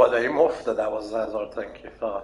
quoi de imorph det där var så tänker jag för.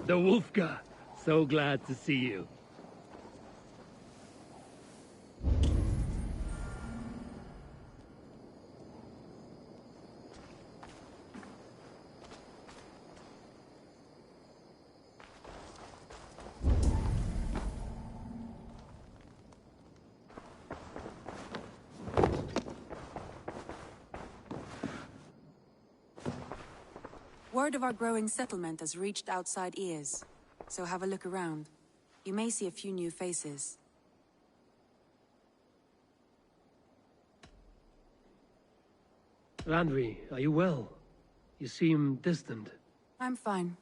The Wolfka! So glad to see you. Word of our growing settlement has reached outside ears, so have a look around. You may see a few new faces. Randvi, are you well? You seem distant. I'm fine.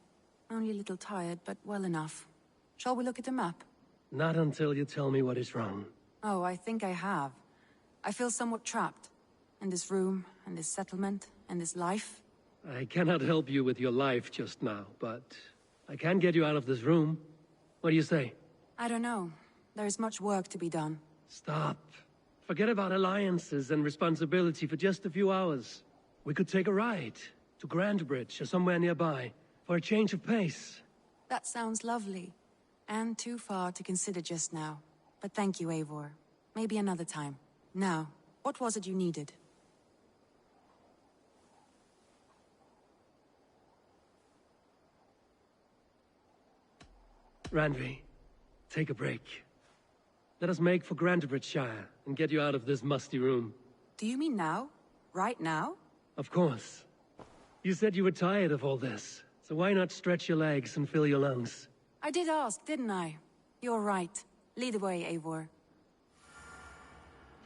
Only a little tired, but well enough. Shall we look at the map? Not until you tell me what is wrong. Oh, I think I have. I feel somewhat trapped. In this room, and this settlement, and this life. I cannot help you with your life just now, but I can get you out of this room. What do you say? I don't know. There is much work to be done. Stop. Forget about alliances and responsibility for just a few hours. We could take a ride to Grandbridge or somewhere nearby for a change of pace. That sounds lovely. And too far to consider just now. But thank you, Eivor. Maybe another time. Now, what was it you needed? Randvi, take a break. Let us make for Grandbridgeshire and get you out of this musty room. Do you mean now? Right now? Of course. You said you were tired of all this, so why not stretch your legs and fill your lungs? I did ask, didn't I? You're right. Lead the way, Eivor.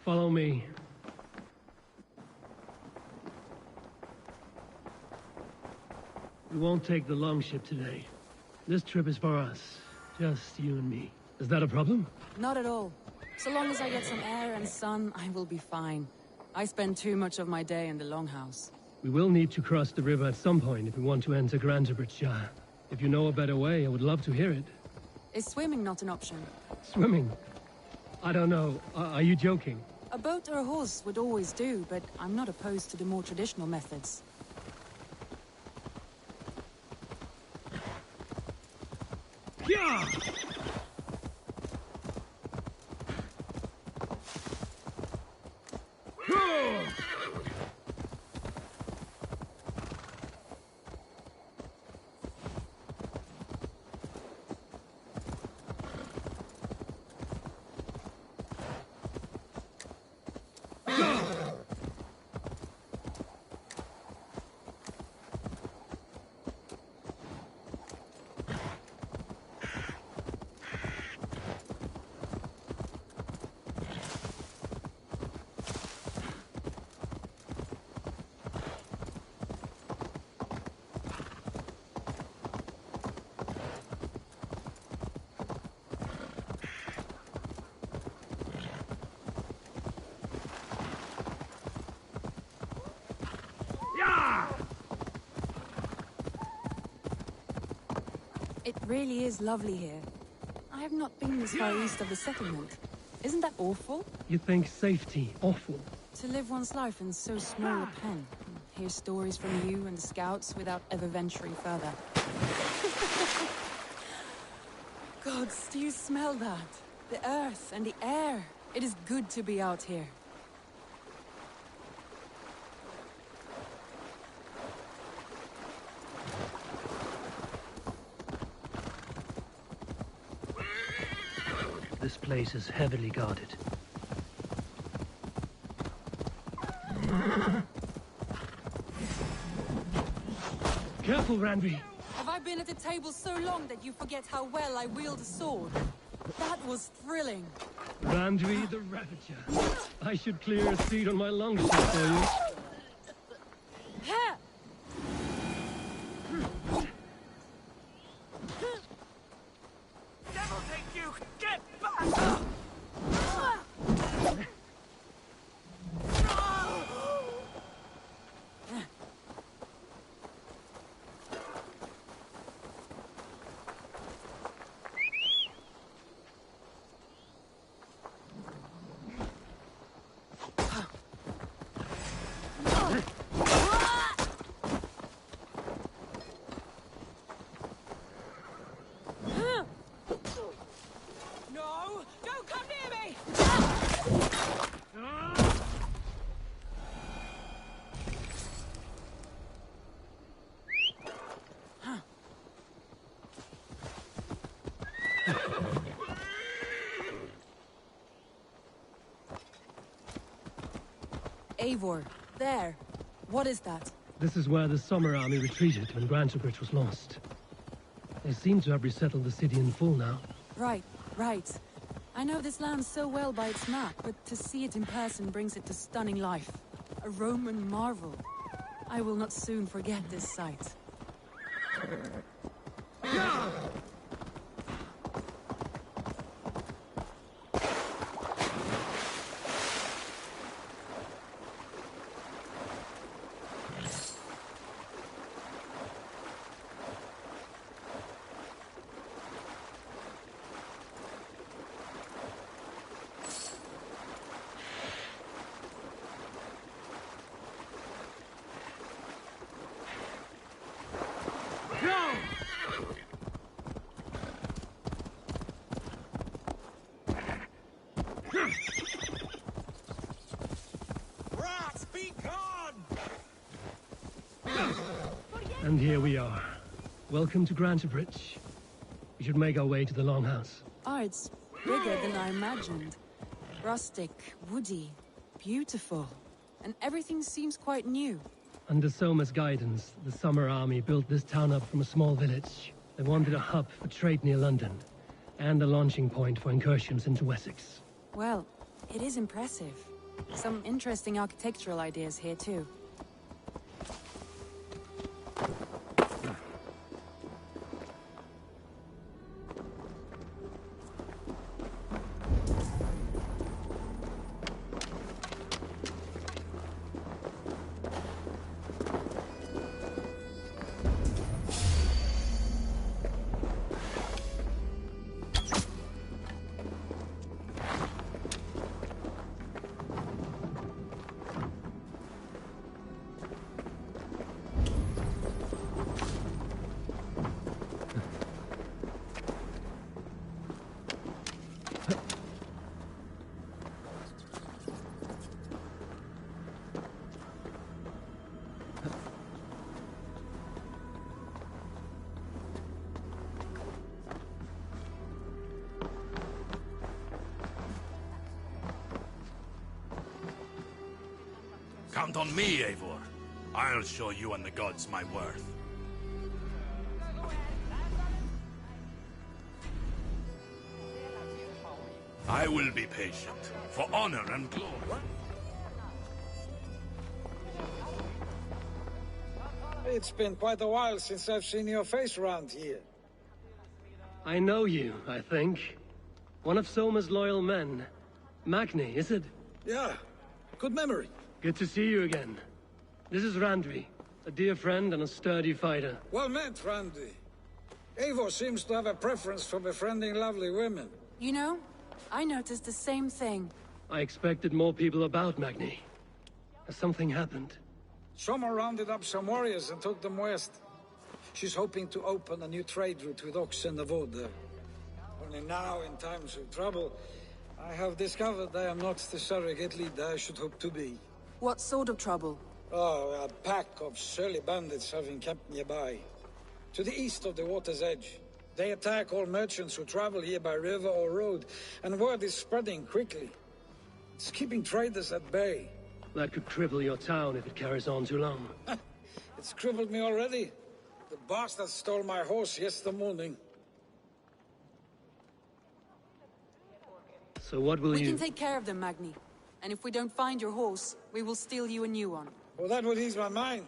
Follow me. We won't take the longship today. This trip is for us. Just you and me. Is that a problem? Not at all. So long as I get some air and sun, I will be fine. I spend too much of my day in the longhouse. We will need to cross the river at some point if we want to enter Grandbridgeshire. If you know a better way, I would love to hear it. Is swimming not an option? Swimming? I don't know. Are you joking? A boat or a horse would always do, but I'm not opposed to the more traditional methods. Yeah! It really is lovely here. I have not been this far east of the settlement. Isn't that awful? You think safety awful? To live one's life in so small a pen. Hear stories from you and the scouts without ever venturing further. Gods, do you smell that? The earth and the air. It is good to be out here. This place is heavily guarded. Careful, Randvi! Have I been at the table so long that you forget how well I wield a sword? That was thrilling. Randvi the Ravager. I should clear a seat on my longship for you. Ha! Devil take you! Get back! No! Don't come near me! Eivor, there. What is that? This is where the Summer Army retreated when Grantebridge was lost. They seem to have resettled the city in full now. Right, right. I know this land so well by its map, but to see it in person brings it to stunning life. A Roman marvel. I will not soon forget this sight. Rats, be gone! And here we are. Welcome to Grantebridge. We should make our way to the Longhouse. Oh, it's bigger than I imagined. Rustic, woody, beautiful. And everything seems quite new. Under Soma's guidance, the Summer Army built this town up from a small village. They wanted a hub for trade near London, and a launching point for incursions into Wessex. Well, it is impressive. Some interesting architectural ideas here, too. Count on me, Eivor. I'll show you and the gods my worth. I will be patient, for honor and glory. It's been quite a while since I've seen your face around here. I know you, I think. One of Soma's loyal men. Magni, is it? Yeah, good memory. Good to see you again. This is Randvi, a dear friend and a sturdy fighter. Well met, Randy. Eivor seems to have a preference for befriending lovely women. You know, I noticed the same thing. I expected more people about Magni. Has something happened? Soma rounded up some warriors and took them west. She's hoping to open a new trade route with Ox and Avod there. Only now, in times of trouble, I have discovered I am not the surrogate leader I should hope to be. What sort of trouble? Oh, a pack of surly bandits have encamped nearby. To the east of the water's edge. They attack all merchants who travel here by river or road, and word is spreading quickly. It's keeping traders at bay. That could cripple your town if it carries on too long. It's crippled me already. The bastard stole my horse yesterday morning. So what will We you... can take care of them, Magni. And if we don't find your horse, we will steal you a new one. Well, that would ease my mind.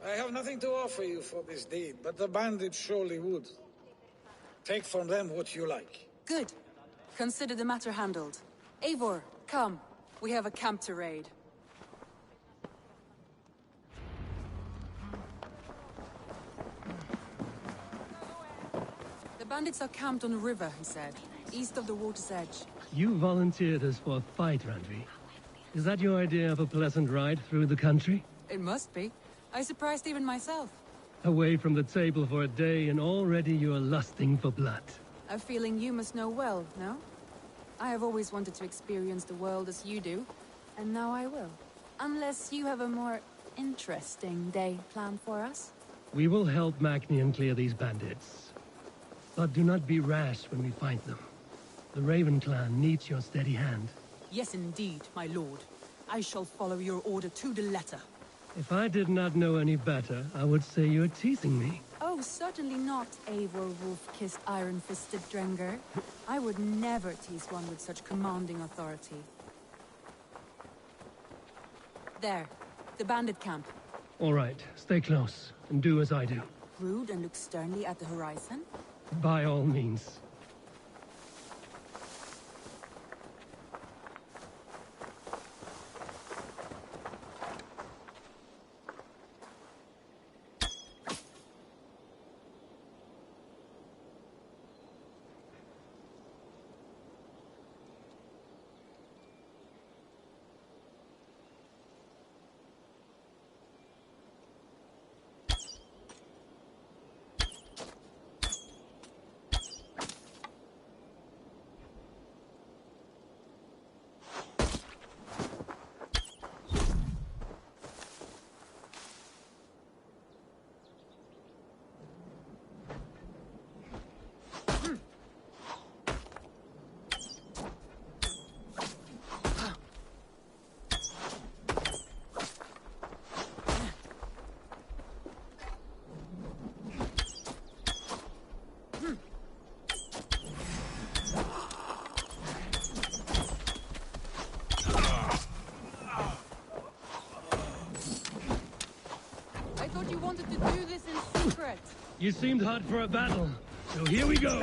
I have nothing to offer you for this deed, but the bandits surely would. Take from them what you like. Good. Consider the matter handled. Eivor, come. We have a camp to raid. The bandits are camped on the river, he said, east of the water's edge. You volunteered us for a fight, Randvi. Is that your idea of a pleasant ride through the country? It must be. I surprised even myself. Away from the table for a day and already you are lusting for blood. A feeling you must know well, no? I have always wanted to experience the world as you do, and now I will. Unless you have a more interesting day planned for us? We will help Magnian clear these bandits. But do not be rash when we find them. The Raven clan needs your steady hand. Yes, indeed, my lord. I shall follow your order to the letter. If I did not know any better, I would say you're teasing me. Oh, certainly not, Eivor wolf-kissed iron-fisted Drenger. I would never tease one with such commanding authority. There, the bandit camp. All right, stay close, and do as I do. Brood and look sternly at the horizon? By all means. You seemed hot for a battle, so here we go!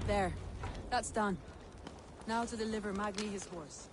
There. That's done. Now to deliver Magni his horse.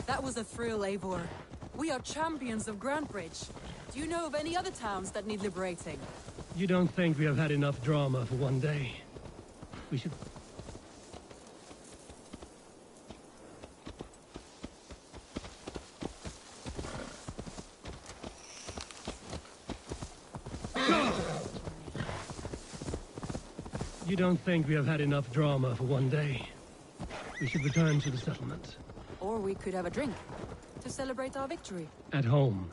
That was a thrill, Eivor. We are champions of Grantebridge. Do you know of any other towns that need liberating? You don't think we have had enough drama for one day? We should... You don't think we have had enough drama for one day? We should return to the settlement. Or we could have a drink, to celebrate our victory. At home.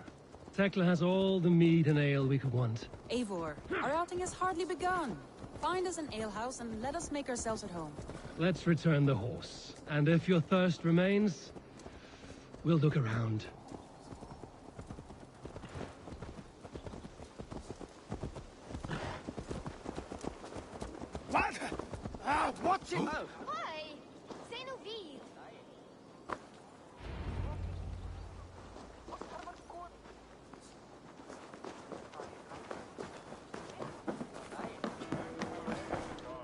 Tekla has all the mead and ale we could want. Eivor, our outing has hardly begun. Find us an alehouse and let us make ourselves at home. Let's return the horse. And if your thirst remains, we'll look around. What? What's it? Oh. Why? C'est nous vivre.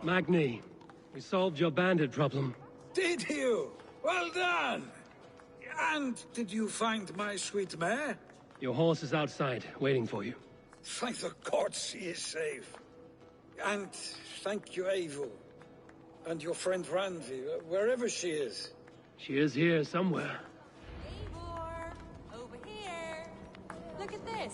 Magni, we solved your bandit problem. Did you? Well done! And did you find my sweet mare? Your horse is outside, waiting for you. Thank the gods she is safe. And thank you, Eivor. And your friend Randvi, wherever she is. She is here somewhere. Eivor, over here. Look at this.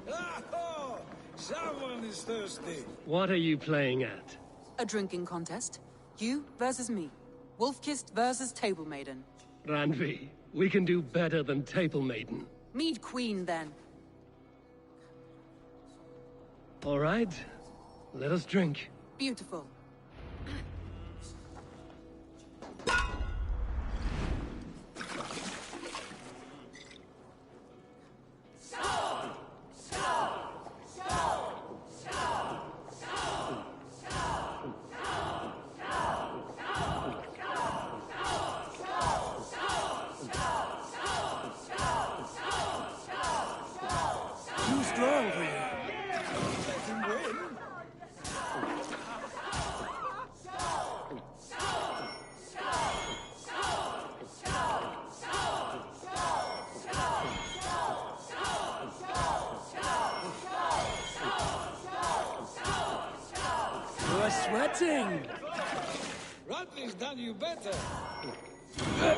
Oh, someone is thirsty. What are you playing at? A drinking contest. You versus me. Wolf-kissed versus Table Maiden. Randvi, we can do better than Table Maiden. Mead Queen, then. All right, let us drink. Beautiful. Too strong for you. Let him win. You are sweating. Randvi's done you better. The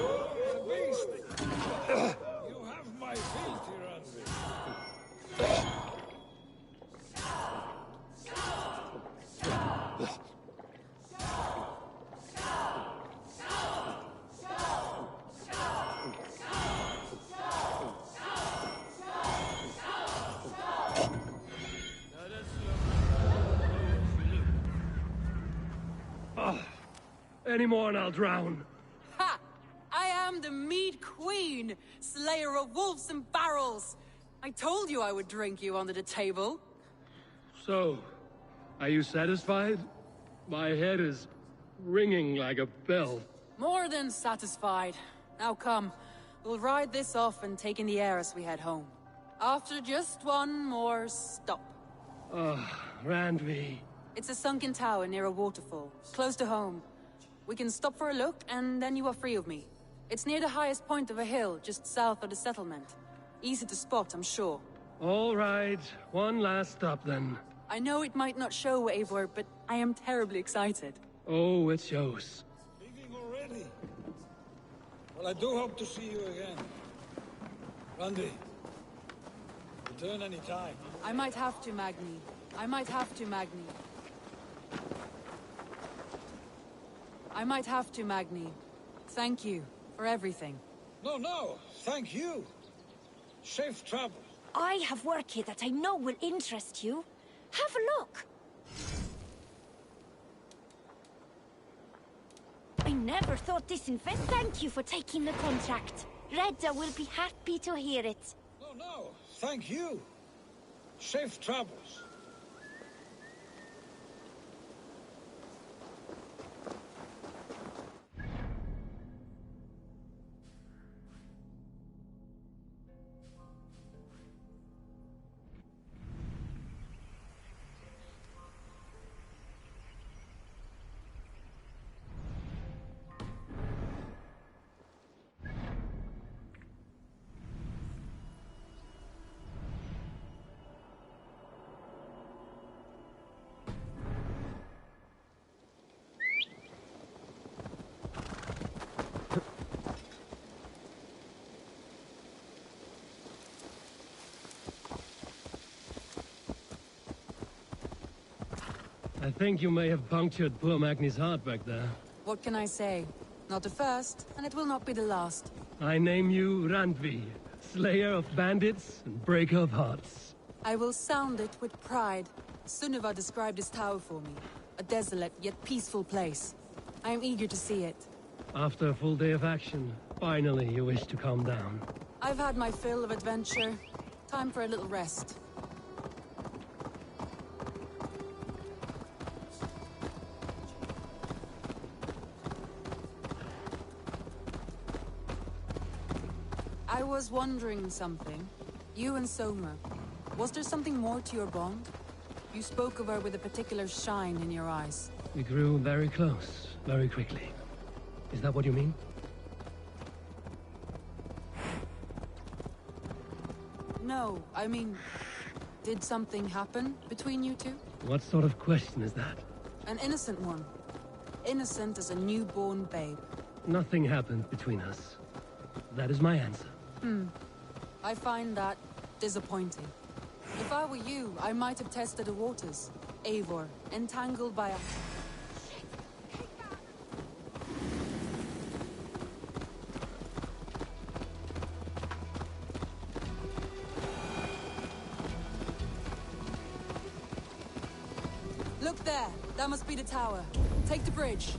beast. You have my filthy Randvi. Any more and I'll drown. Ha! I am the Mead Queen, slayer of wolves and barrels. I told you I would drink you under the table. So, are you satisfied? My head is ringing like a bell. More than satisfied. Now come, we'll ride this off and take in the air as we head home. After just one more stop. Randvi. It's a sunken tower near a waterfall, close to home. We can stop for a look, and then you are free of me. It's near the highest point of a hill, just south of the settlement. Easy to spot, I'm sure. All right, one last stop then. I know it might not show, Eivor, but I am terribly excited. Oh, it shows. Leaving already? Well, I do hope to see you again. Randy, return any time. I might have to, Magni. I might have to, Magni. I might have to, Magni. Thank you for everything. No, thank you. Safe travel. I have work here that I know will interest you. Have a look. I never thought this Thank you for taking the contract. Redda will be happy to hear it. No, thank you. Safe travels. I think you may have punctured poor Magni's heart back there. What can I say? Not the first, and it will not be the last. I name you Randvi, slayer of bandits and breaker of hearts. I will sound it with pride. Sunniva described this tower for me. A desolate yet peaceful place. I am eager to see it. After a full day of action, finally you wish to calm down. I've had my fill of adventure. Time for a little rest. I was wondering something. You and Soma. Was there something more to your bond? You spoke of her with a particular shine in your eyes. We grew very close, very quickly. Is that what you mean? No, I mean... Did something happen between you two? What sort of question is that? An innocent one. Innocent as a newborn babe. Nothing happened between us. That is my answer. I find that disappointing. If I were you, I might have tested the waters. Eivor, entangled by a... Look there! That must be the tower. Take the bridge.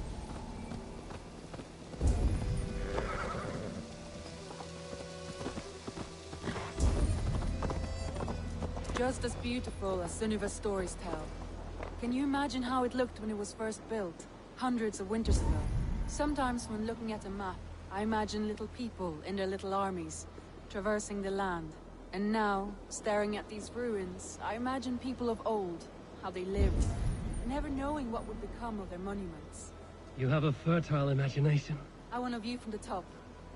Just as beautiful as Sunniva's stories tell. Can you imagine how it looked when it was first built, hundreds of winters ago? Sometimes when looking at a map, I imagine little people in their little armies, traversing the land. And now, staring at these ruins, I imagine people of old, how they lived, never knowing what would become of their monuments. You have a fertile imagination. I want a view from the top.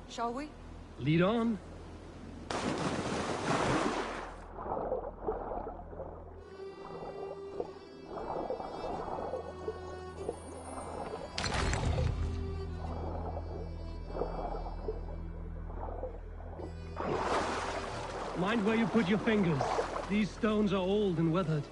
Shall we? Lead on. Mind where you put your fingers. These stones are old and weathered.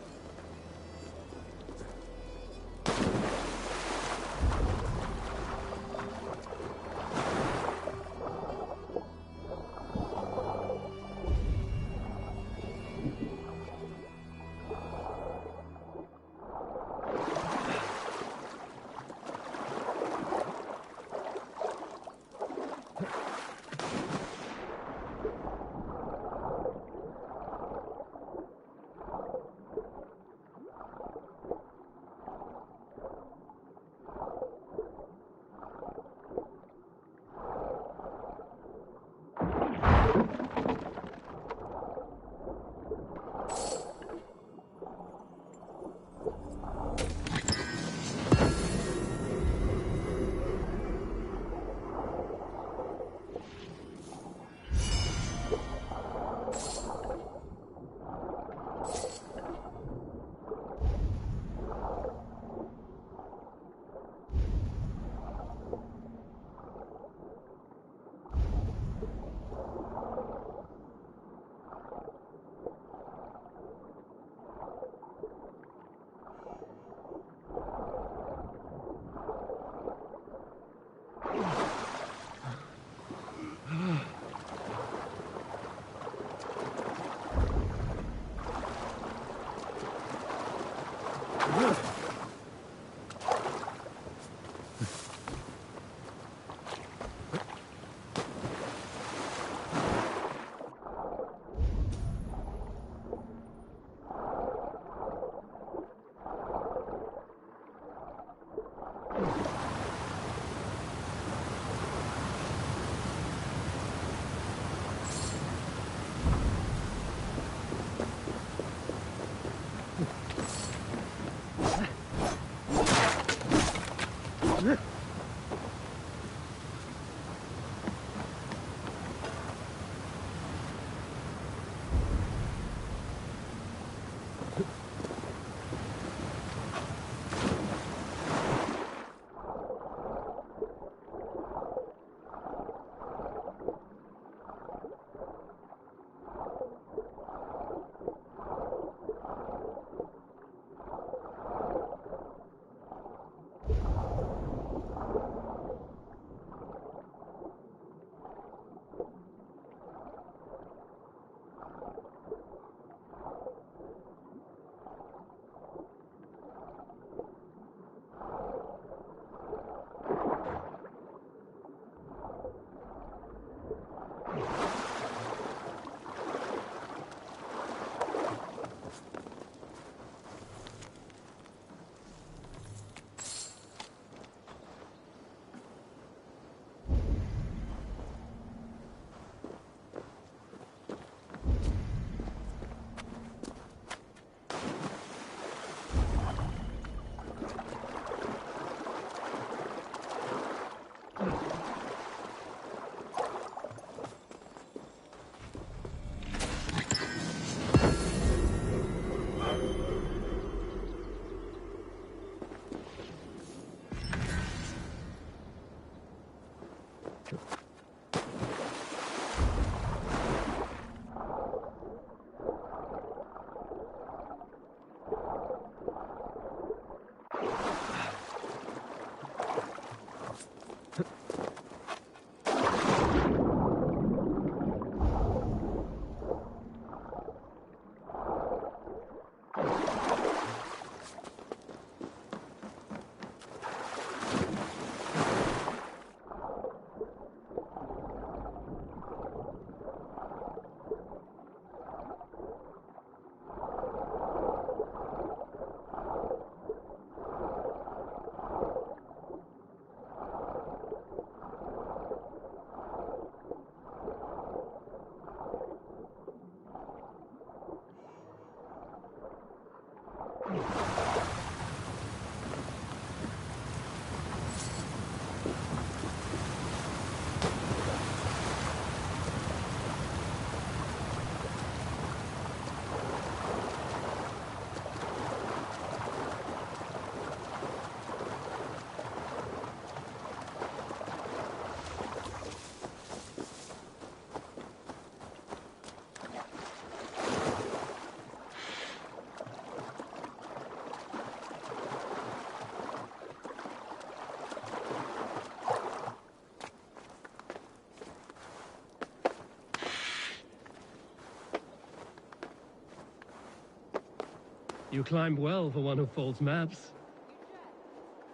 You climbed well for one who folds maps.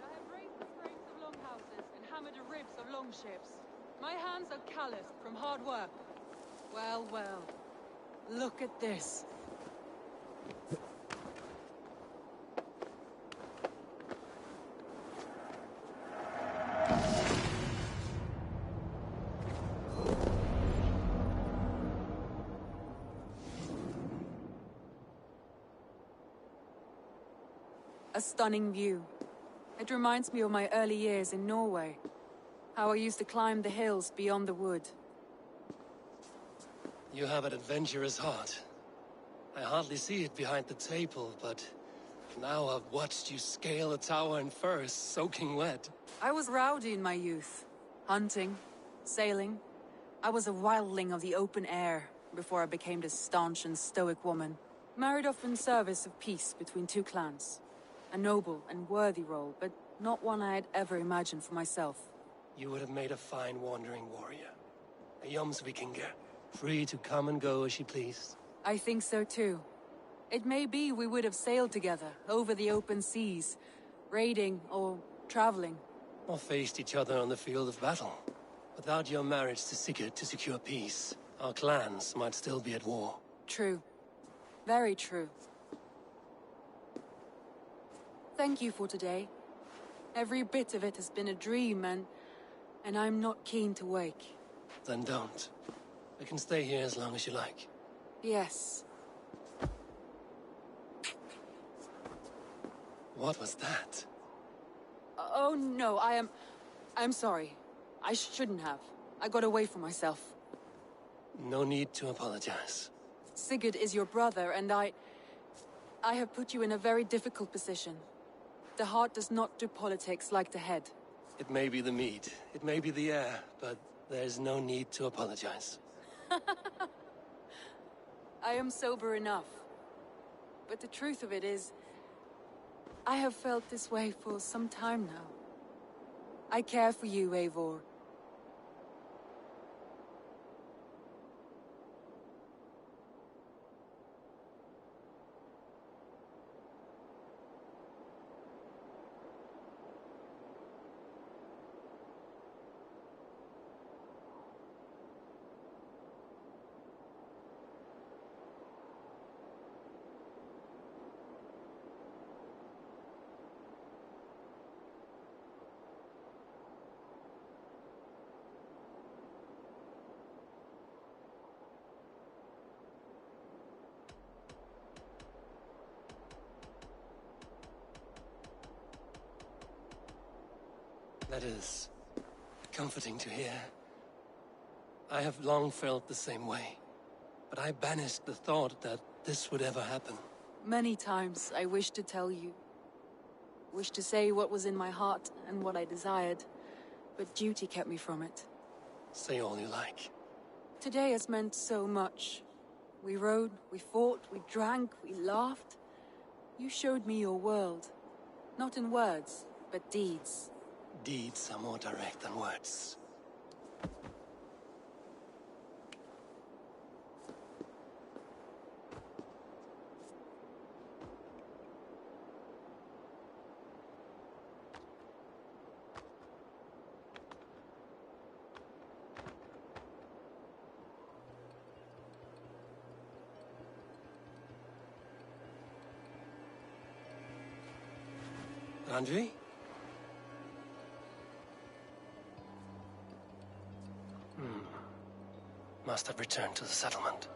I have raised the frames of longhouses and hammered the ribs of longships. My hands are calloused from hard work. Well, well. Look at this. A stunning view. It reminds me of my early years in Norway. How I used to climb the hills beyond the wood. You have an adventurous heart. I hardly see it behind the table, but now I've watched you scale a tower in furs, soaking wet. I was rowdy in my youth. Hunting, sailing. I was a wildling of the open air before I became this staunch and stoic woman. Married off in service of peace between two clans. A noble and worthy role, but not one I had ever imagined for myself. You would have made a fine wandering warrior. A Jomsvikinger, free to come and go as she pleased. I think so too. It may be we would have sailed together, over the open seas, raiding or traveling. Or faced each other on the field of battle. Without your marriage to Sigurd to secure peace, our clans might still be at war. True. Very true. Thank you for today. Every bit of it has been a dream, and I'm not keen to wake. Then don't. I can stay here as long as you like. Yes. What was that? Oh no, I'm sorry. I shouldn't have. I got away from myself. No need to apologize. Sigurd is your brother, and I have put you in a very difficult position. The heart does not do politics like the head. It may be the meat, it may be the air, but there's no need to apologize. I am sober enough. But the truth of it is, I have felt this way for some time now. I care for you, Eivor. That is comforting to hear. I have long felt the same way, but I banished the thought that this would ever happen. Many times I wished to tell you. Wished to say what was in my heart and what I desired, but duty kept me from it. Say all you like. Today has meant so much. We rode, we fought, we drank, we laughed. You showed me your world. Not in words, but deeds. Deeds are more direct than words. Andre? Must have returned to the settlement.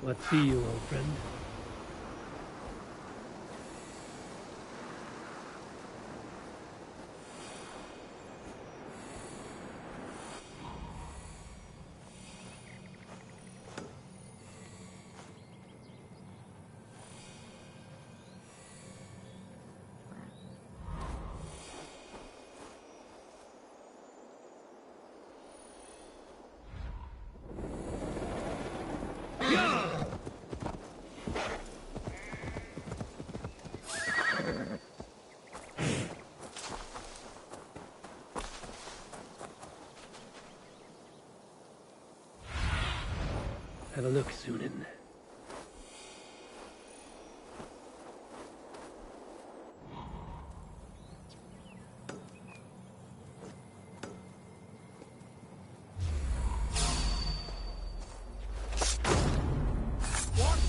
What see you, old friend? Have a look, Sunan. What?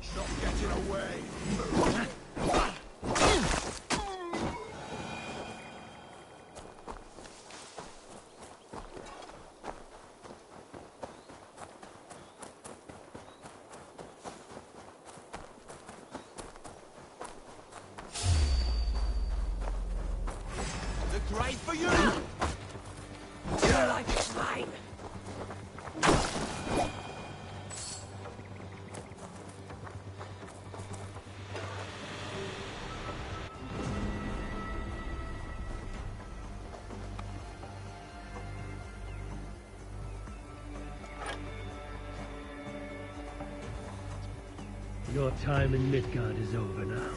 Stop getting away. The grave for you! Your life is mine! Your time in Midgard is over now.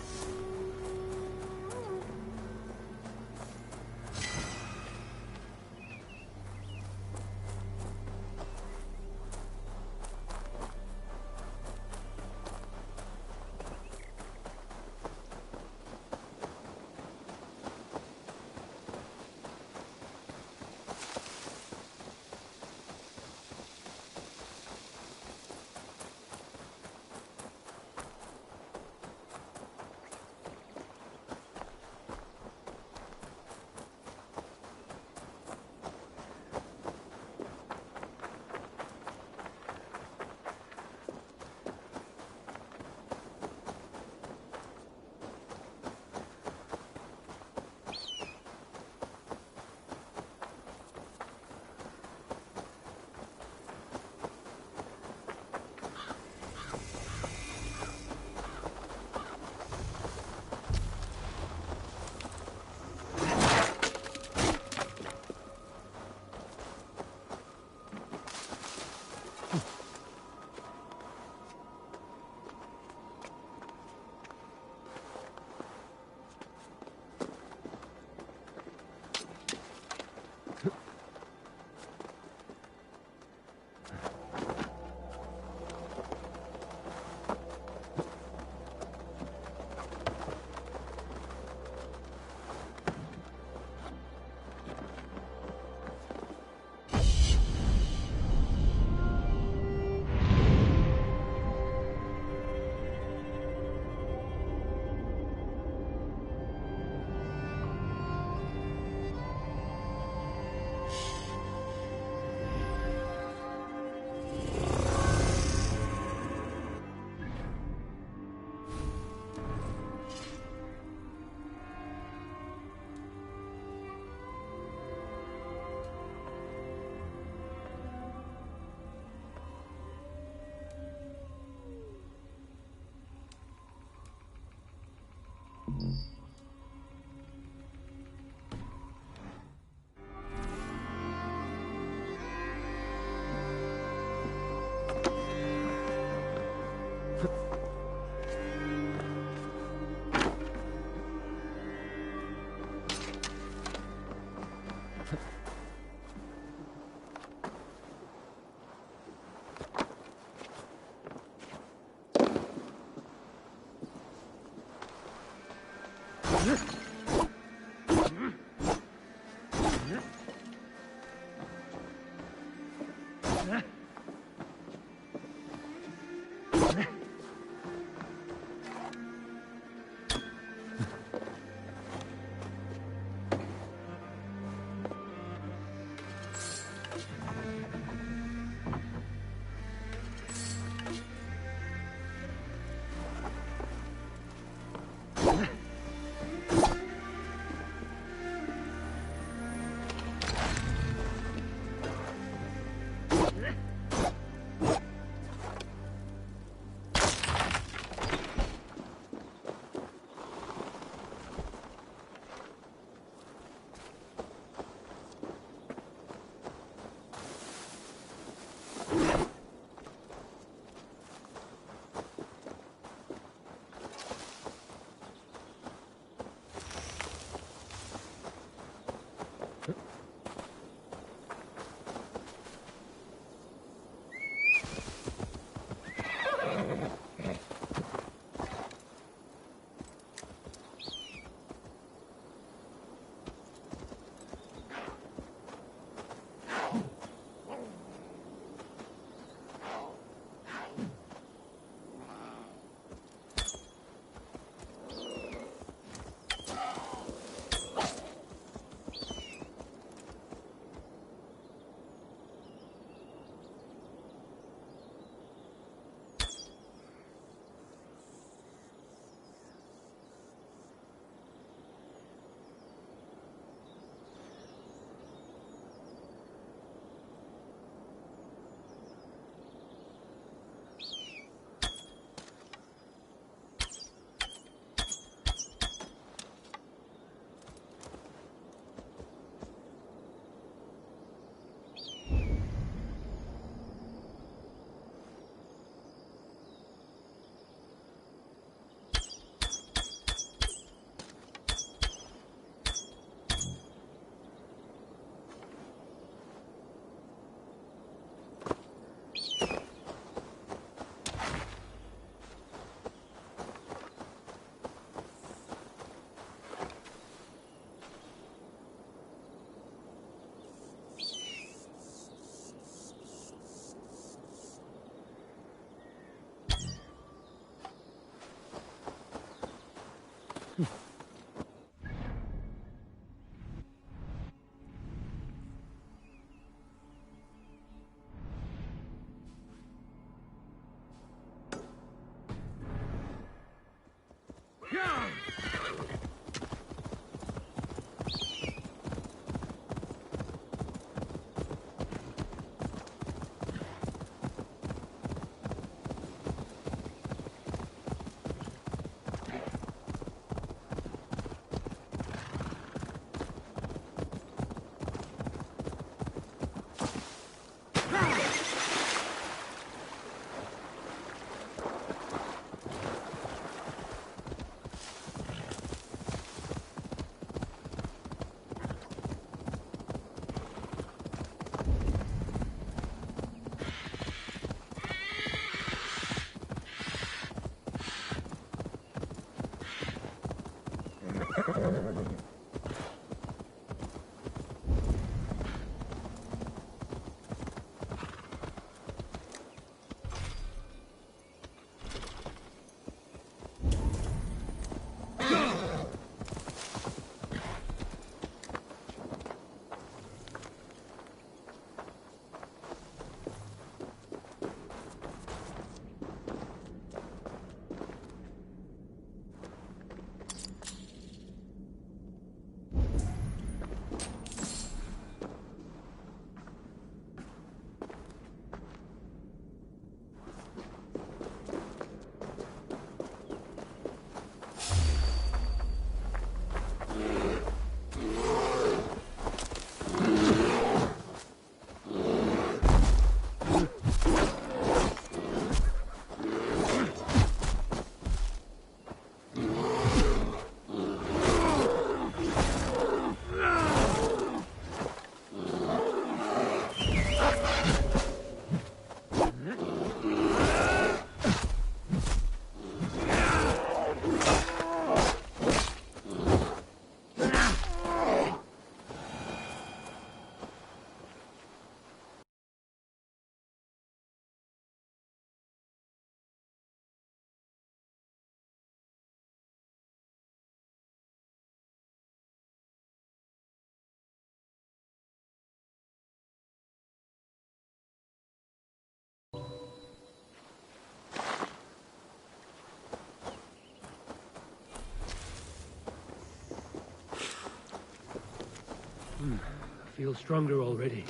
I feel stronger already.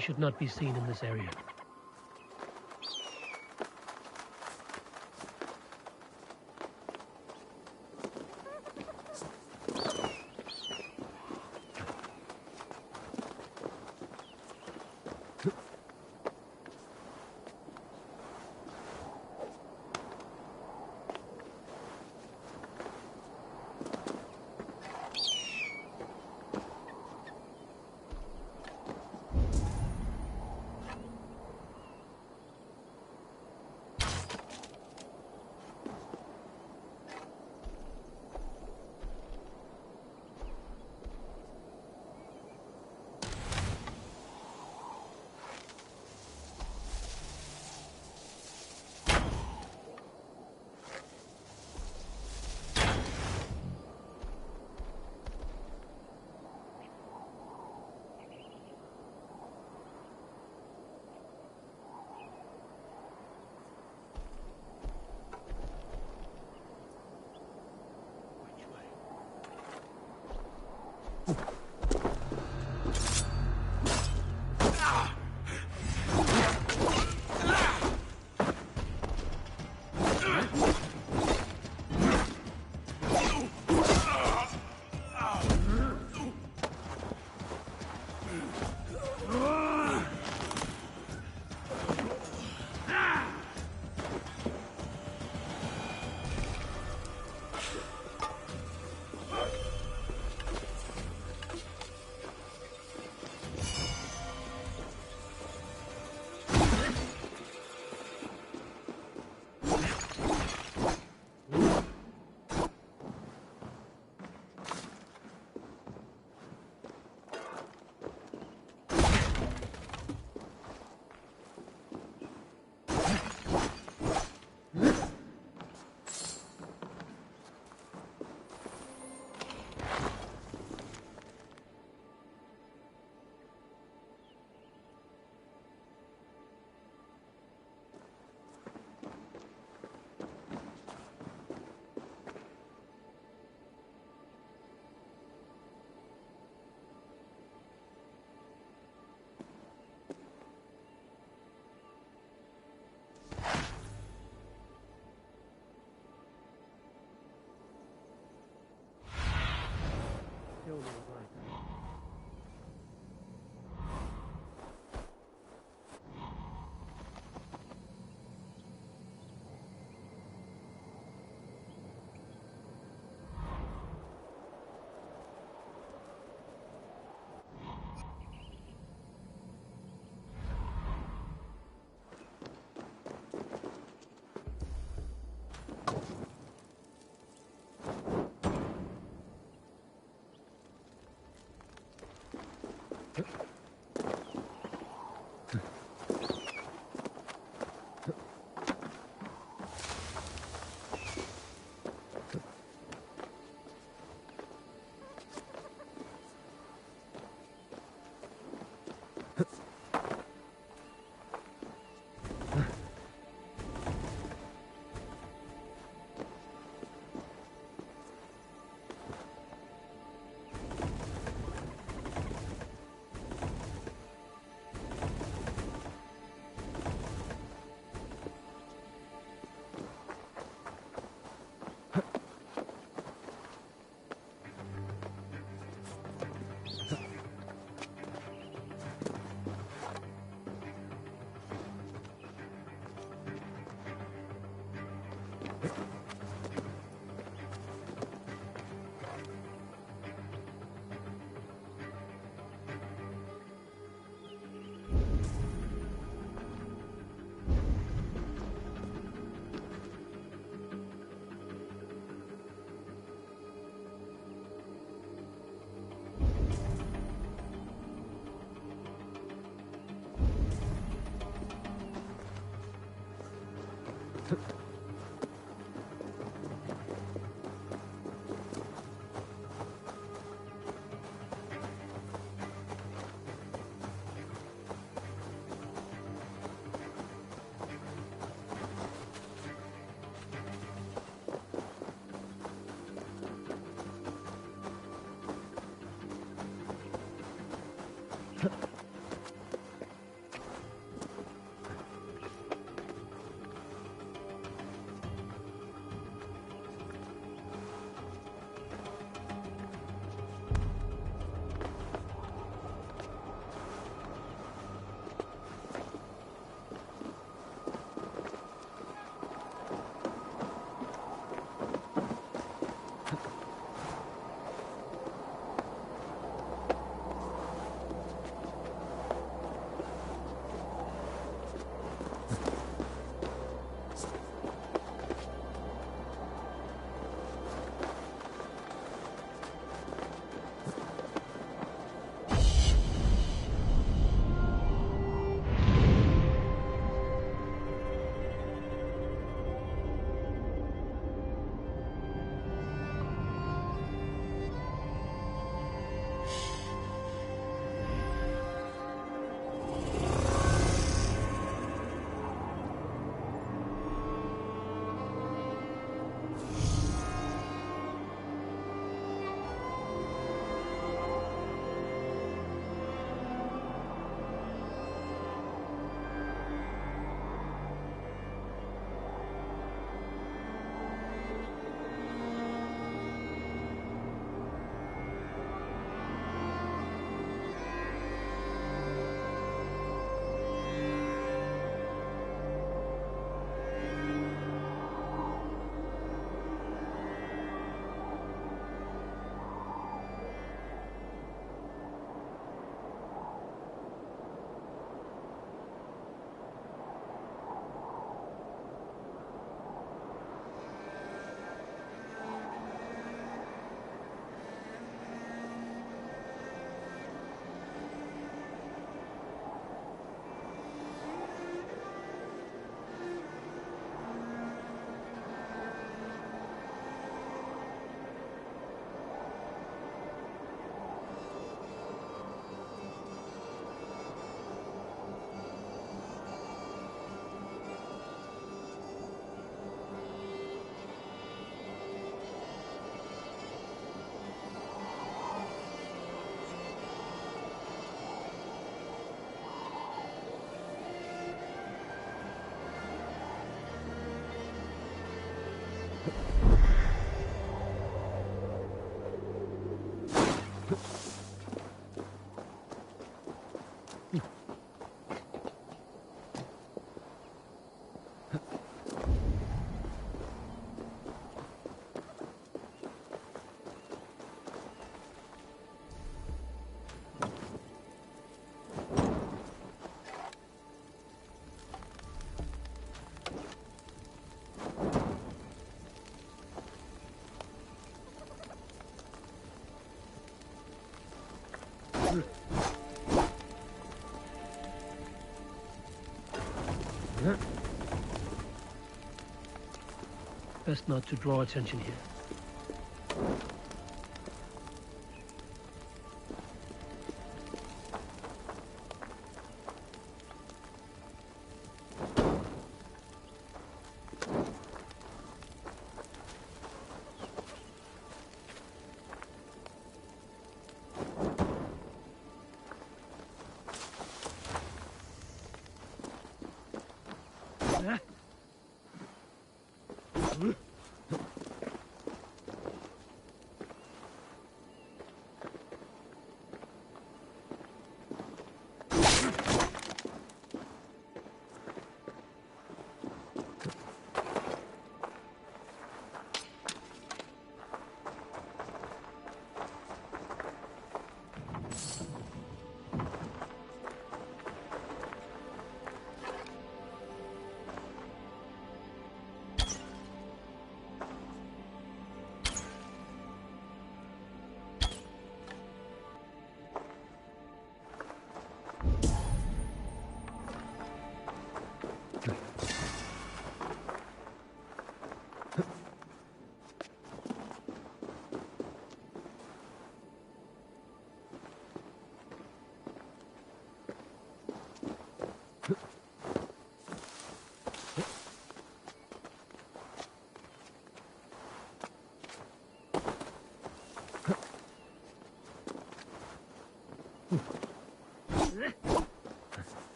should not be seen in this area. Best not to draw attention here.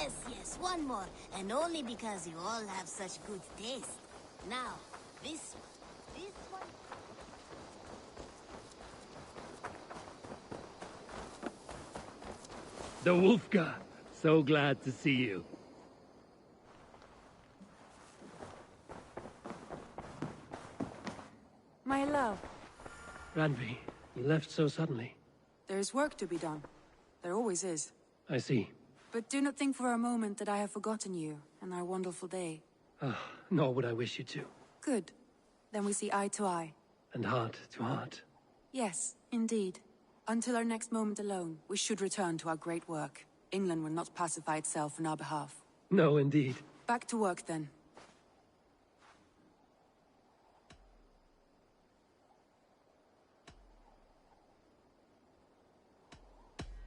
Yes, one more. And only because you all have such good taste. Now, this one. The Wolfka! So glad to see you. My love, Randvi, you left so suddenly. there's work to be done. There always is. I see. But do not think for a moment that I have forgotten you and our wonderful day. Nor would I wish you to. Good. Then we see eye to eye. And heart to heart. Yes, indeed. Until our next moment alone, we should return to our great work. England will not pacify itself on our behalf. No, indeed. Back to work, then.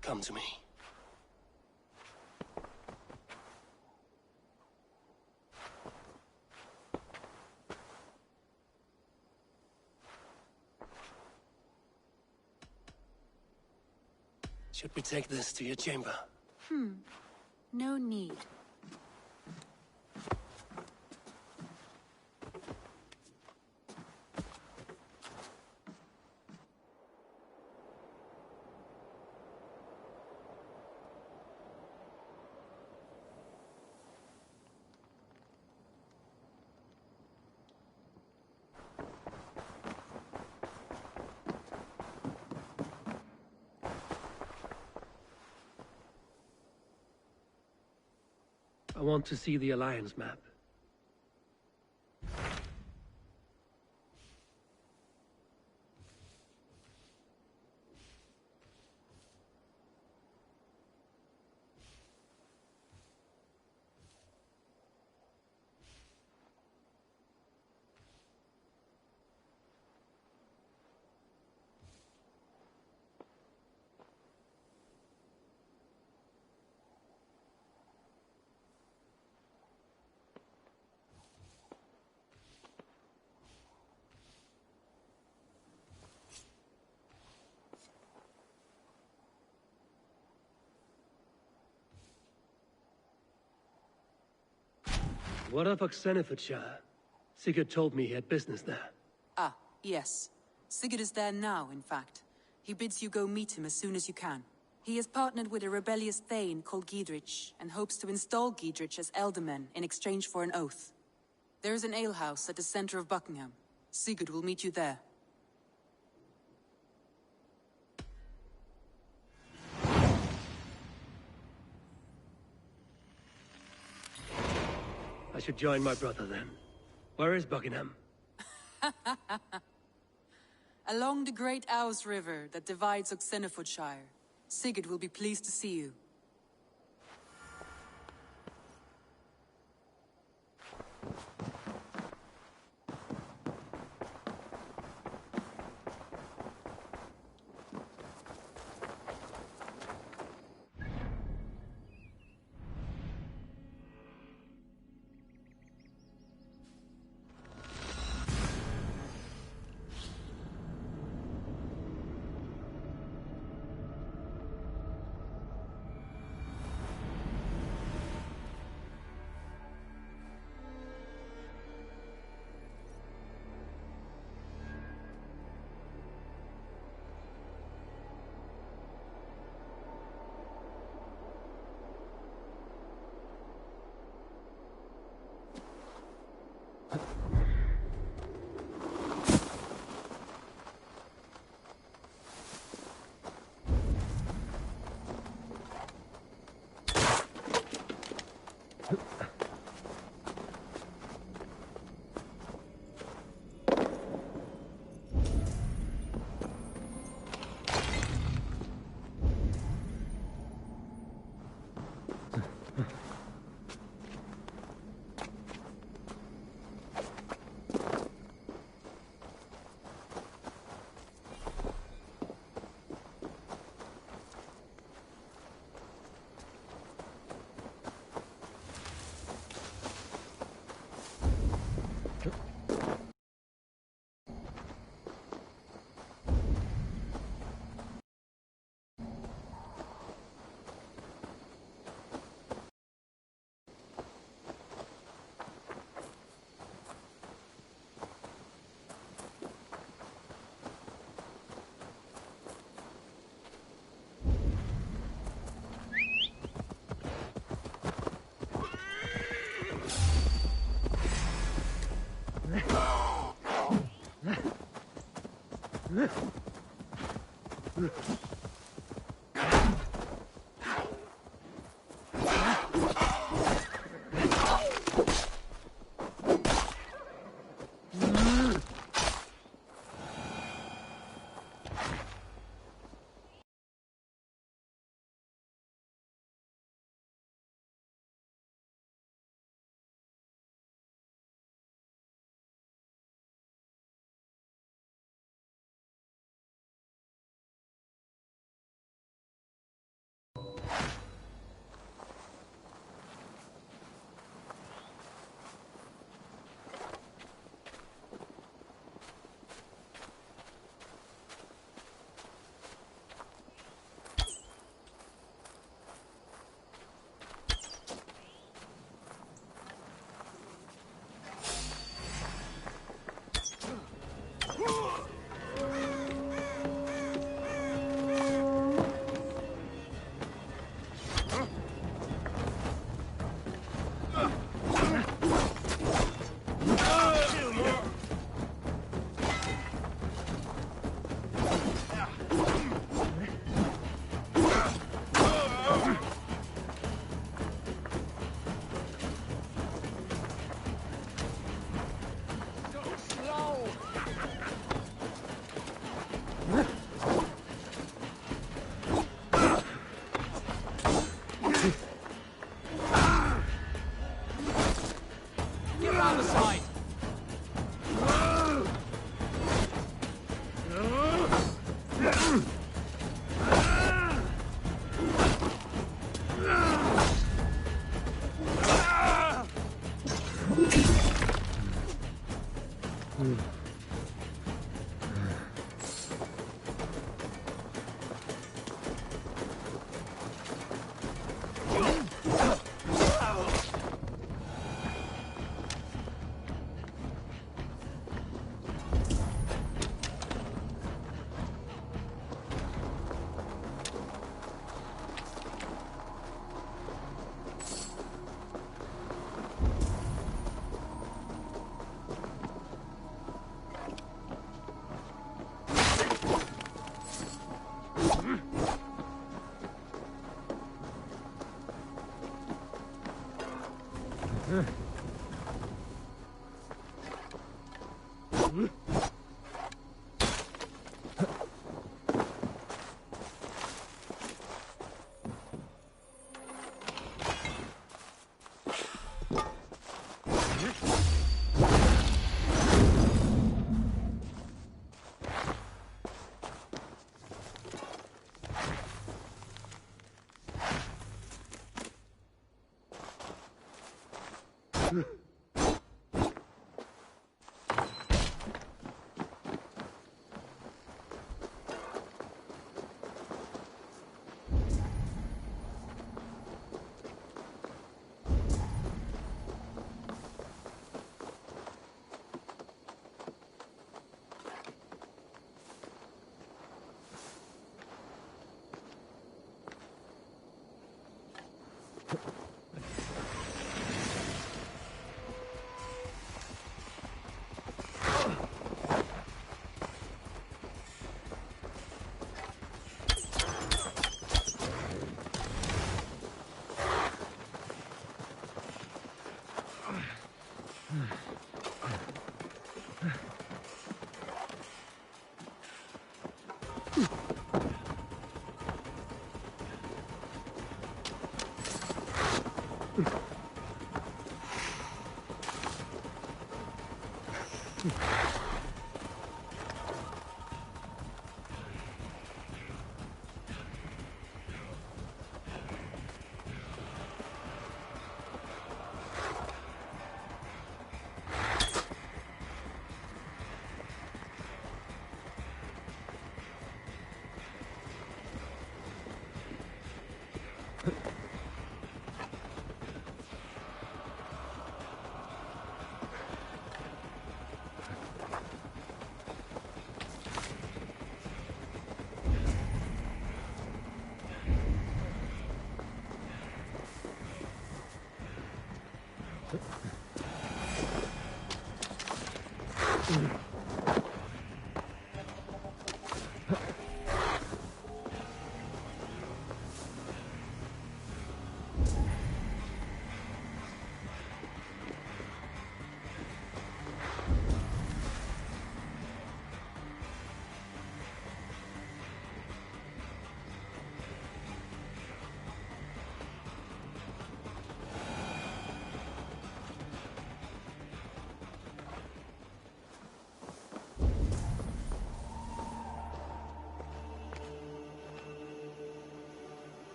Come to me. Should we take this to your chamber? No need. I want to see the Alliance map. What of Oxenfordshire? Sigurd told me he had business there. Ah, yes. Sigurd is there now, in fact. He bids you go meet him as soon as you can. He has partnered with a rebellious Thane called Giedrich, and hopes to install Giedrich as Elderman in exchange for an oath. There is an alehouse at the center of Buckingham. Sigurd will meet you there. I should join my brother then. Where is Buckingham? Along the great Ouse River that divides Oxenfordshire. Sigurd will be pleased to see you.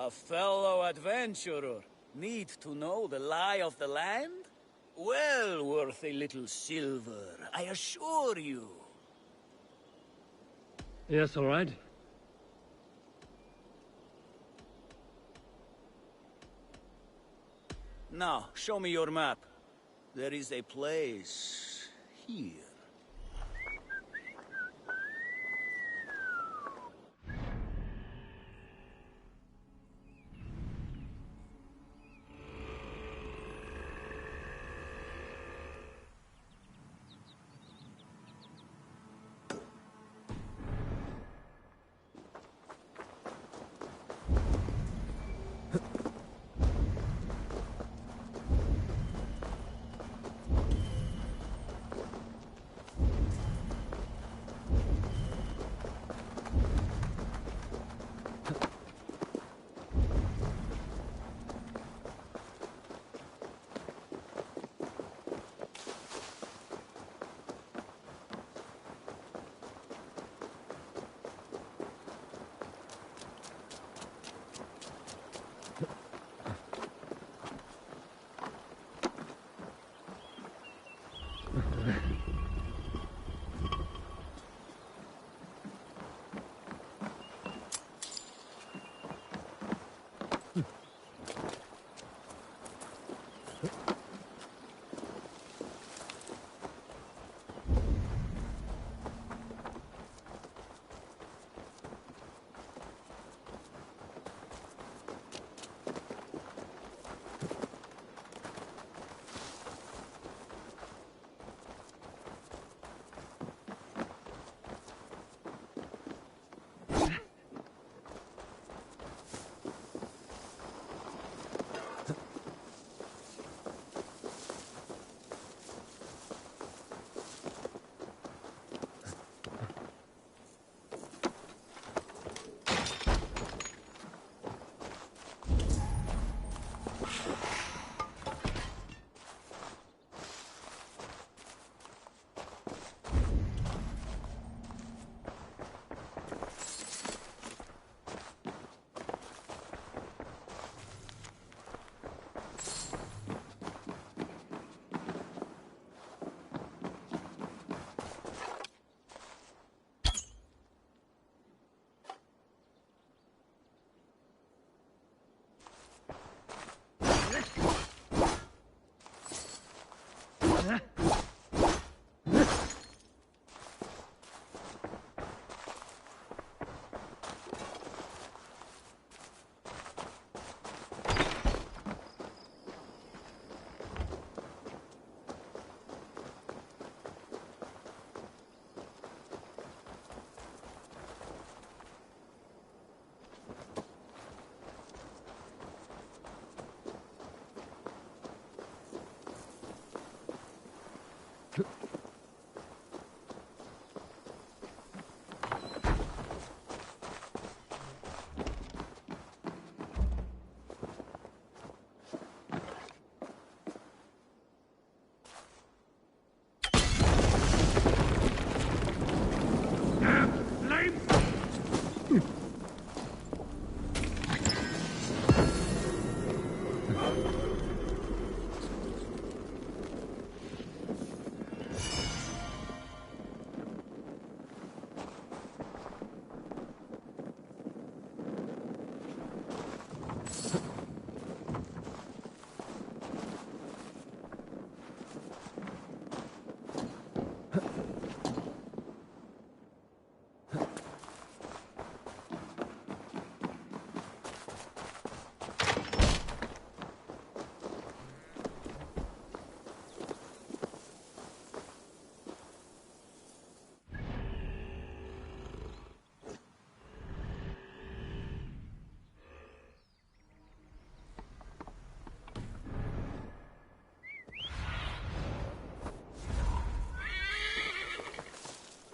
A fellow adventurer. Need to know the lie of the land? Well worth a little silver, I assure you. Yes, all right. Now, show me your map. There is a place here.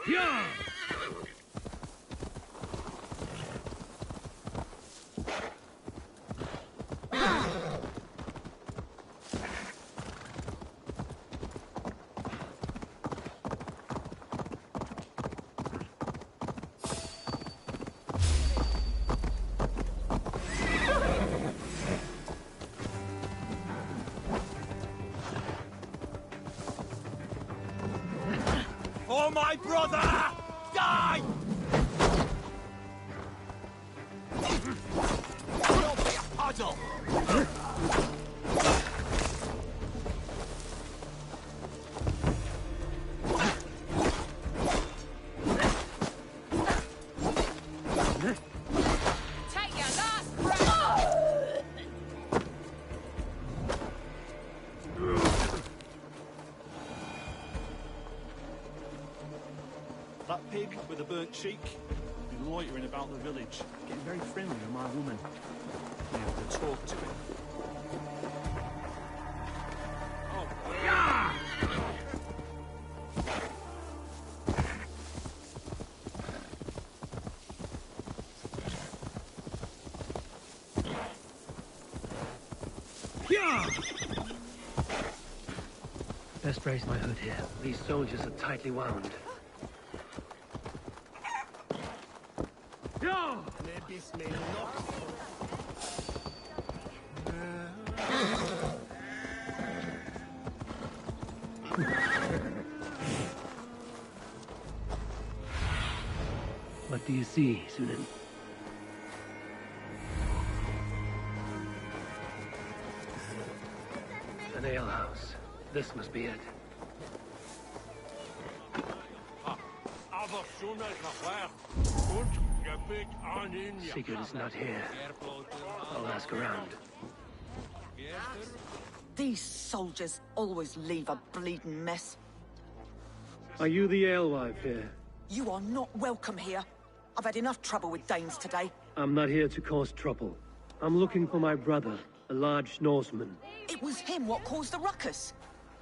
Yeah! my brother! Die! You'll be a puddle! Take your last breath! That pig with the burnt cheek, been loitering about the village, getting very friendly with my woman. We have to talk to him. Best raise my hood here. These soldiers are tightly wound. What do you see, Sunan? An alehouse. This must be it. Sigurd is not here. I'll ask around. These soldiers always leave a bleeding mess. Are you the alewife here? You are not welcome here. I've had enough trouble with Danes today. I'm not here to cause trouble. I'm looking for my brother, a large Norseman. It was him what caused the ruckus.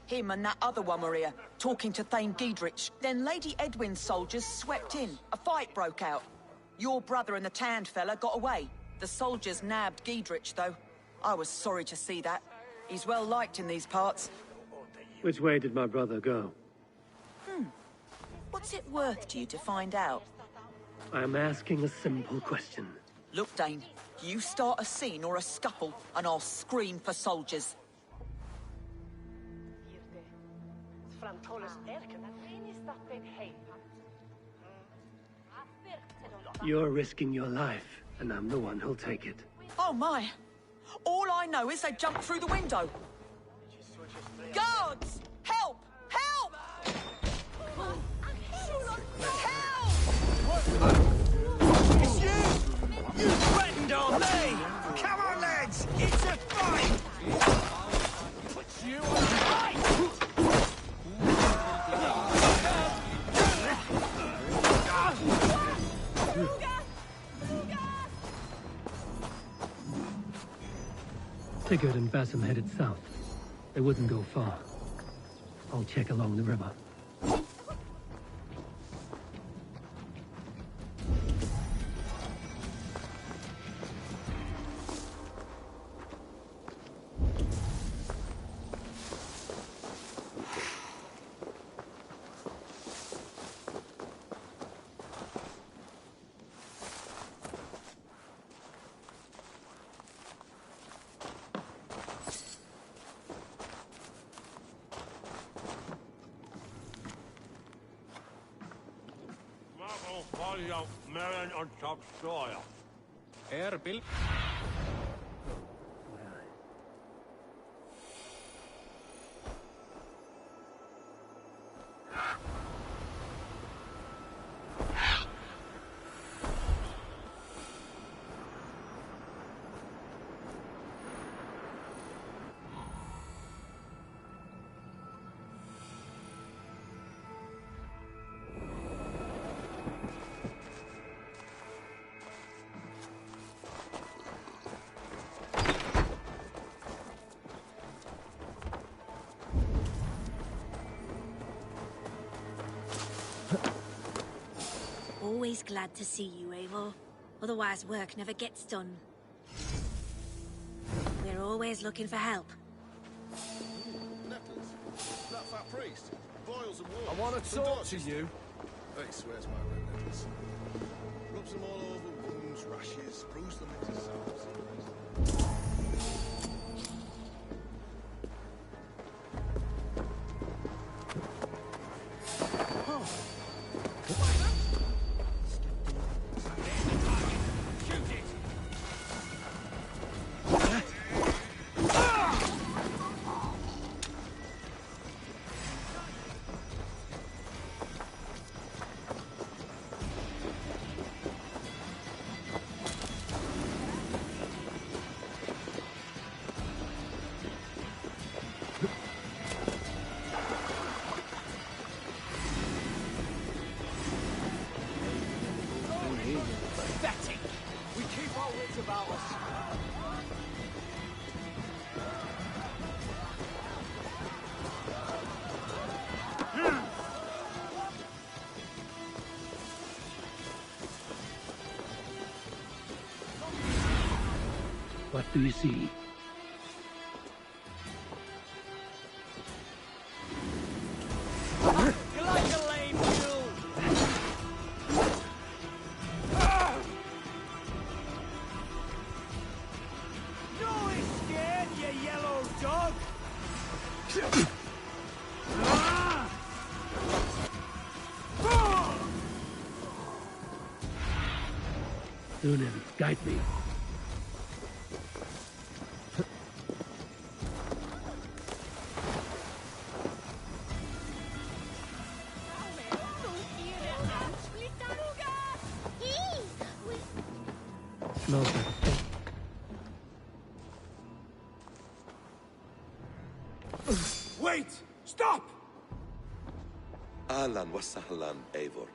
Him and that other one were here, talking to Thane Giedrich. Then Lady Edwin's soldiers swept in. A fight broke out. Your brother and the tanned fella got away. The soldiers nabbed Giedrich, though. I was sorry to see that. He's well liked in these parts. Which way did my brother go? What's it worth to you to find out? I'm asking a simple question. Look, Dane, you start a scene or a scuffle, and I'll scream for soldiers. You're risking your life, and I'm the one who'll take it. Oh my! All I know is they jumped through the window. Guards! Help! Help! Help! It's you! You threatened on me! Come on, lads! It's a fight! Put you on the fight! Sigurd and Bassam headed south. They wouldn't go far. I'll check along the river. Always glad to see you, Eivor. Otherwise work never gets done. We're always looking for help. Nettles. That fat priest. Boils and wolves. I want to talk to you. He swears by red nettles. Rubs them all over wounds, rashes, brews them into salves. What do you see? You like a lame mule? No, he's scared, you yellow dog! Dunin, guide me. Smells like a fish. Wait! Stop! Ahlan wa sahlan, Eivor.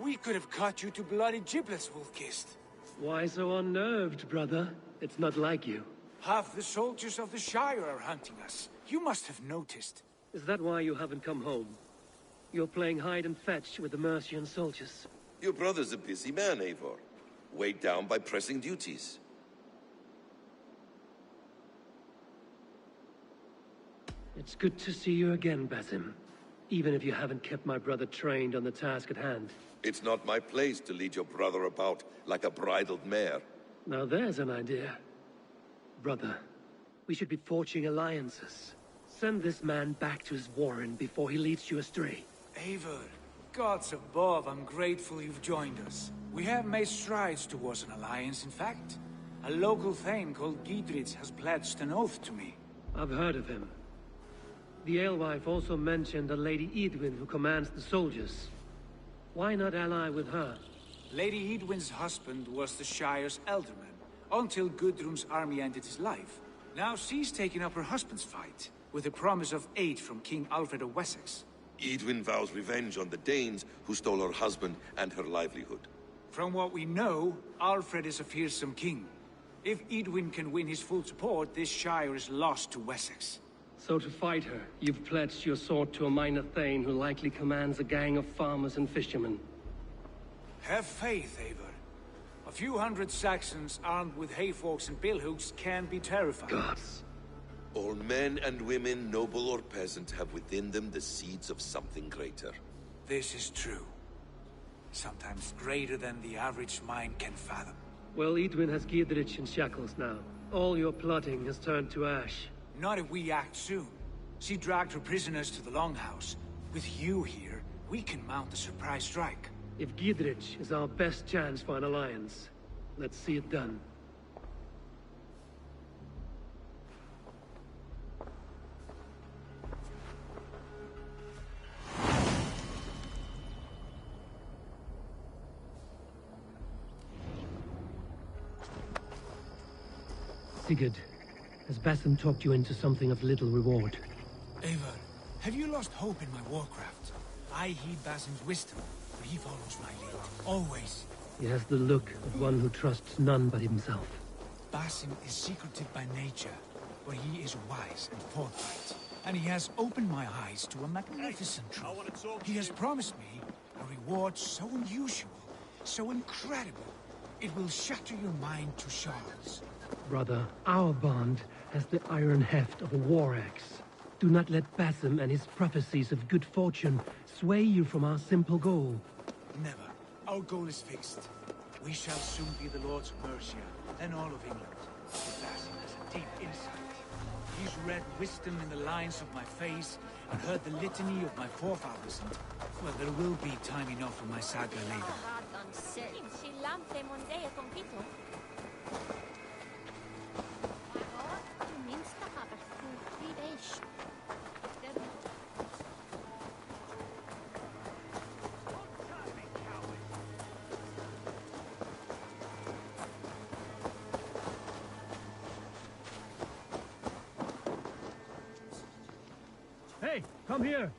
We could have cut you to bloody giblets, Wolf-Kissed. Why so unnerved, brother? It's not like you. Half the soldiers of the Shire are hunting us. You must have noticed. Is that why you haven't come home? You're playing hide and fetch with the Mercian soldiers. Your brother's a busy man, Eivor. Weighed down by pressing duties. It's good to see you again, Basim. Even if you haven't kept my brother trained on the task at hand. It's not my place to lead your brother about like a bridled mare. Now there's an idea. Brother, we should be forging alliances. Send this man back to his warren before he leads you astray. Eivor, gods above, I'm grateful you've joined us. We have made strides towards an alliance, in fact. A local thane called Giedrich has pledged an oath to me. I've heard of him. The alewife also mentioned a Lady Edwin who commands the soldiers. Why not ally with her? Lady Edwin's husband was the Shire's elderman, until Gudrun's army ended his life. Now she's taken up her husband's fight, with a promise of aid from King Alfred of Wessex. Edwin vows revenge on the Danes who stole her husband and her livelihood. From what we know, Alfred is a fearsome king. If Edwin can win his full support, this Shire is lost to Wessex. So to fight her, you've pledged your sword to a minor thane who likely commands a gang of farmers and fishermen. Have faith, Eivor. A few hundred Saxons armed with hayforks and billhooks can be terrifying. Gods. All men and women, noble or peasant, have within them the seeds of something greater. This is true. Sometimes greater than the average mind can fathom. Well, Edwin has Giedrich in shackles now. All your plotting has turned to ash. Not if we act soon. She dragged her prisoners to the Longhouse. With you here, we can mount a surprise strike. If Giedrich is our best chance for an alliance, let's see it done. Sigurd, has Basim talked you into something of little reward? Eivor, have you lost hope in my warcraft? I heed Basim's wisdom, but he follows my lead. Always. He has the look of one who trusts none but himself. Basim is secretive by nature, but he is wise and forthright. And he has opened my eyes to a magnificent truth. He has promised me a reward so unusual, so incredible, it will shatter your mind to shards. Brother, our bond has the iron heft of a war axe. Do not let Basim and his prophecies of good fortune sway you from our simple goal. Never. Our goal is fixed. We shall soon be the Lords of Mercia, and all of England. Basim has a deep insight. He's read wisdom in the lines of my face, and heard the litany of my forefathers, and, well, there will be time enough for my saga later. Hey, come here!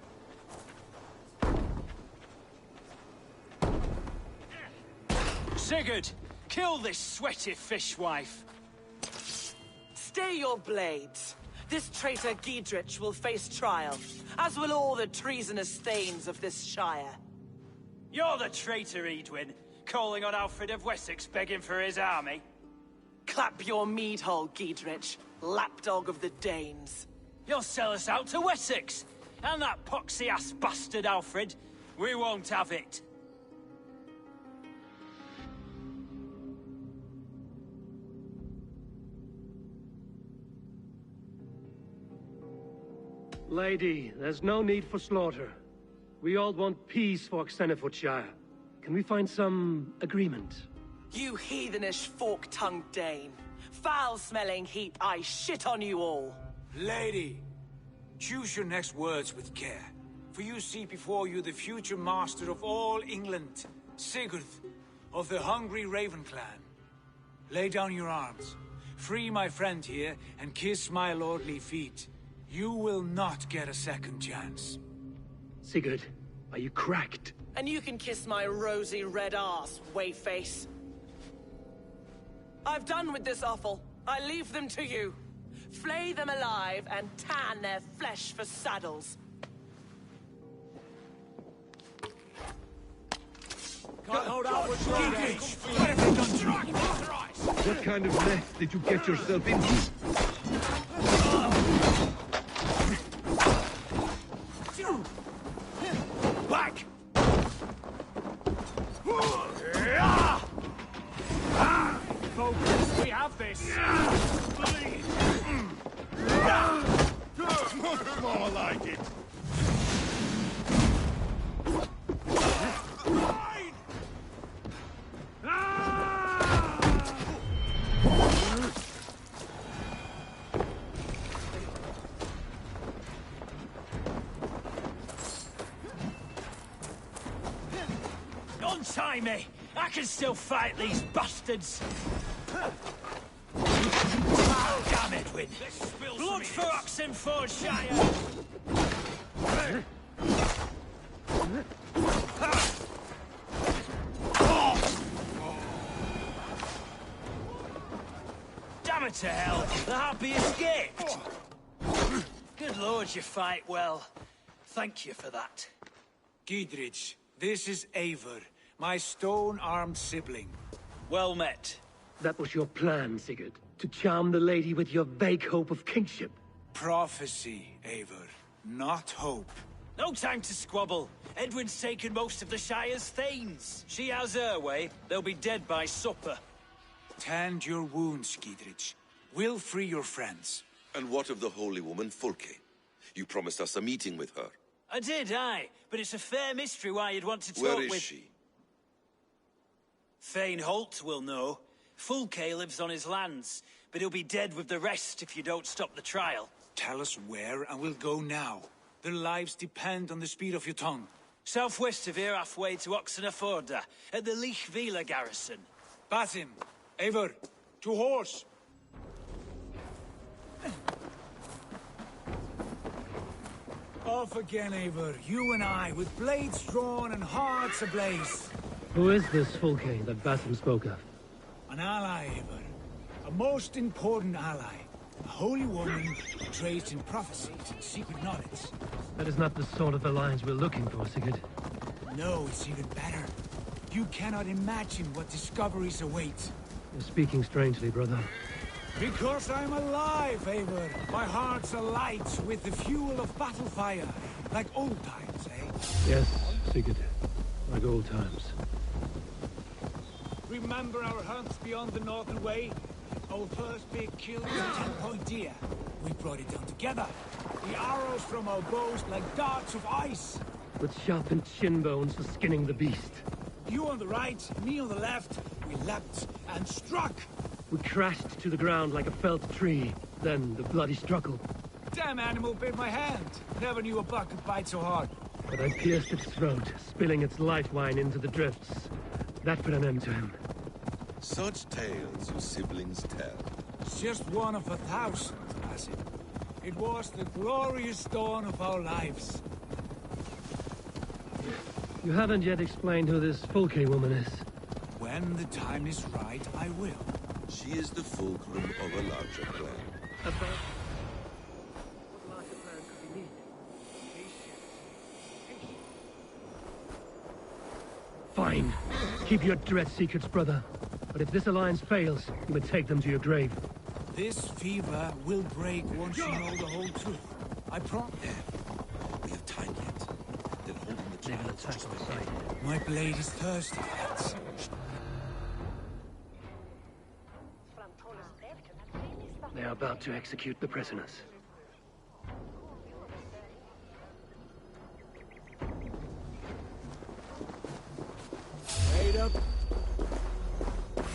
Sigurd, kill this sweaty fishwife. Stay your blades. This traitor Giedrich will face trial, as will all the treasonous thanes of this shire. You're the traitor, Edwin, calling on Alfred of Wessex begging for his army. clap your mead hole, Giedrich, lapdog of the Danes. You'll sell us out to Wessex! And that poxy-ass bastard Alfred, we won't have it. Lady, there's no need for slaughter. We all want peace for Xenefootshire. Can we find some agreement? You heathenish fork-tongued Dane. Foul-smelling heap, I shit on you all. Lady, choose your next words with care. For you see before you the future master of all England, Sigurd, of the hungry Raven clan. Lay down your arms. Free my friend here, and kiss my lordly feet. You will not get a second chance. Sigurd, are you cracked? And you can kiss my rosy red arse, wayface. I've done with this offal. I leave them to you. Flay them alive and tan their flesh for saddles. Can't hold out much longer. What have you done to me? What kind of mess did you get yourself into? Back! Focus, we have this. More like it. Untie me! I can still fight these bastards! Oh, damn Edwin! Blood for Oxenfordshire! Damn it to hell! The happy escaped! Good lord, you fight well. Thank you for that. Giedrich, this is Eivor, my stone-armed sibling. Well met. That was your plan, Sigurd. To charm the lady with your vague hope of kingship. Prophecy, Eivor, not hope. No time to squabble. Edwin's taken most of the Shire's thanes. She has her way. They'll be dead by supper. Tend your wounds, Giedrich. We'll free your friends. And what of the holy woman, Fulke? You promised us a meeting with her. I did, aye. But it's a fair mystery why you'd want to talk with... Where is she? Thane Holt will know. Fulke lives on his lands, but he'll be dead with the rest if you don't stop the trial. Tell us where, and we'll go now. Their lives depend on the speed of your tongue. Southwest of here, halfway to Oxenaforda, at the Lichvila garrison. Basim, Eivor, to horse! Off again, Eivor, you and I, with blades drawn and hearts ablaze. Who is this Fulke that Basim spoke of? An ally, Eivor. A most important ally. A holy woman trained in prophecies and secret knowledge. That is not the sort of alliance we're looking for, Sigurd. No, it's even better. You cannot imagine what discoveries await. You're speaking strangely, brother. Because I'm alive, Eivor. My heart's alight with the fuel of battle fire. Like old times, eh? Yes, Sigurd. Like old times. Remember our hunts beyond the Northern Way? Our first big kill was a 10-point deer. We brought it down together. The arrows from our bows like darts of ice. With sharpened shin bones for skinning the beast. You on the right, me on the left. We leapt and struck. We crashed to the ground like a felled tree. Then the bloody struggle. Damn animal bit my hand. Never knew a buck could bite so hard. But I pierced its throat, spilling its life wine into the drifts. That put an end to him. Such tales you siblings tell. It's just one of 1,000, Basim. It was the glorious dawn of our lives. You haven't yet explained who this Fulke woman is. When the time is right, I will. She is the fulcrum of a larger plan. What larger plan could we need? Fine. Keep your dread secrets, brother. But if this alliance fails, you would take them to your grave. This fever will break once you know the whole truth. I promise. We have time yet. They're holding the They will child attack just our ahead. side. My blade is thirsty, lads. They are about to execute the prisoners. Wait up.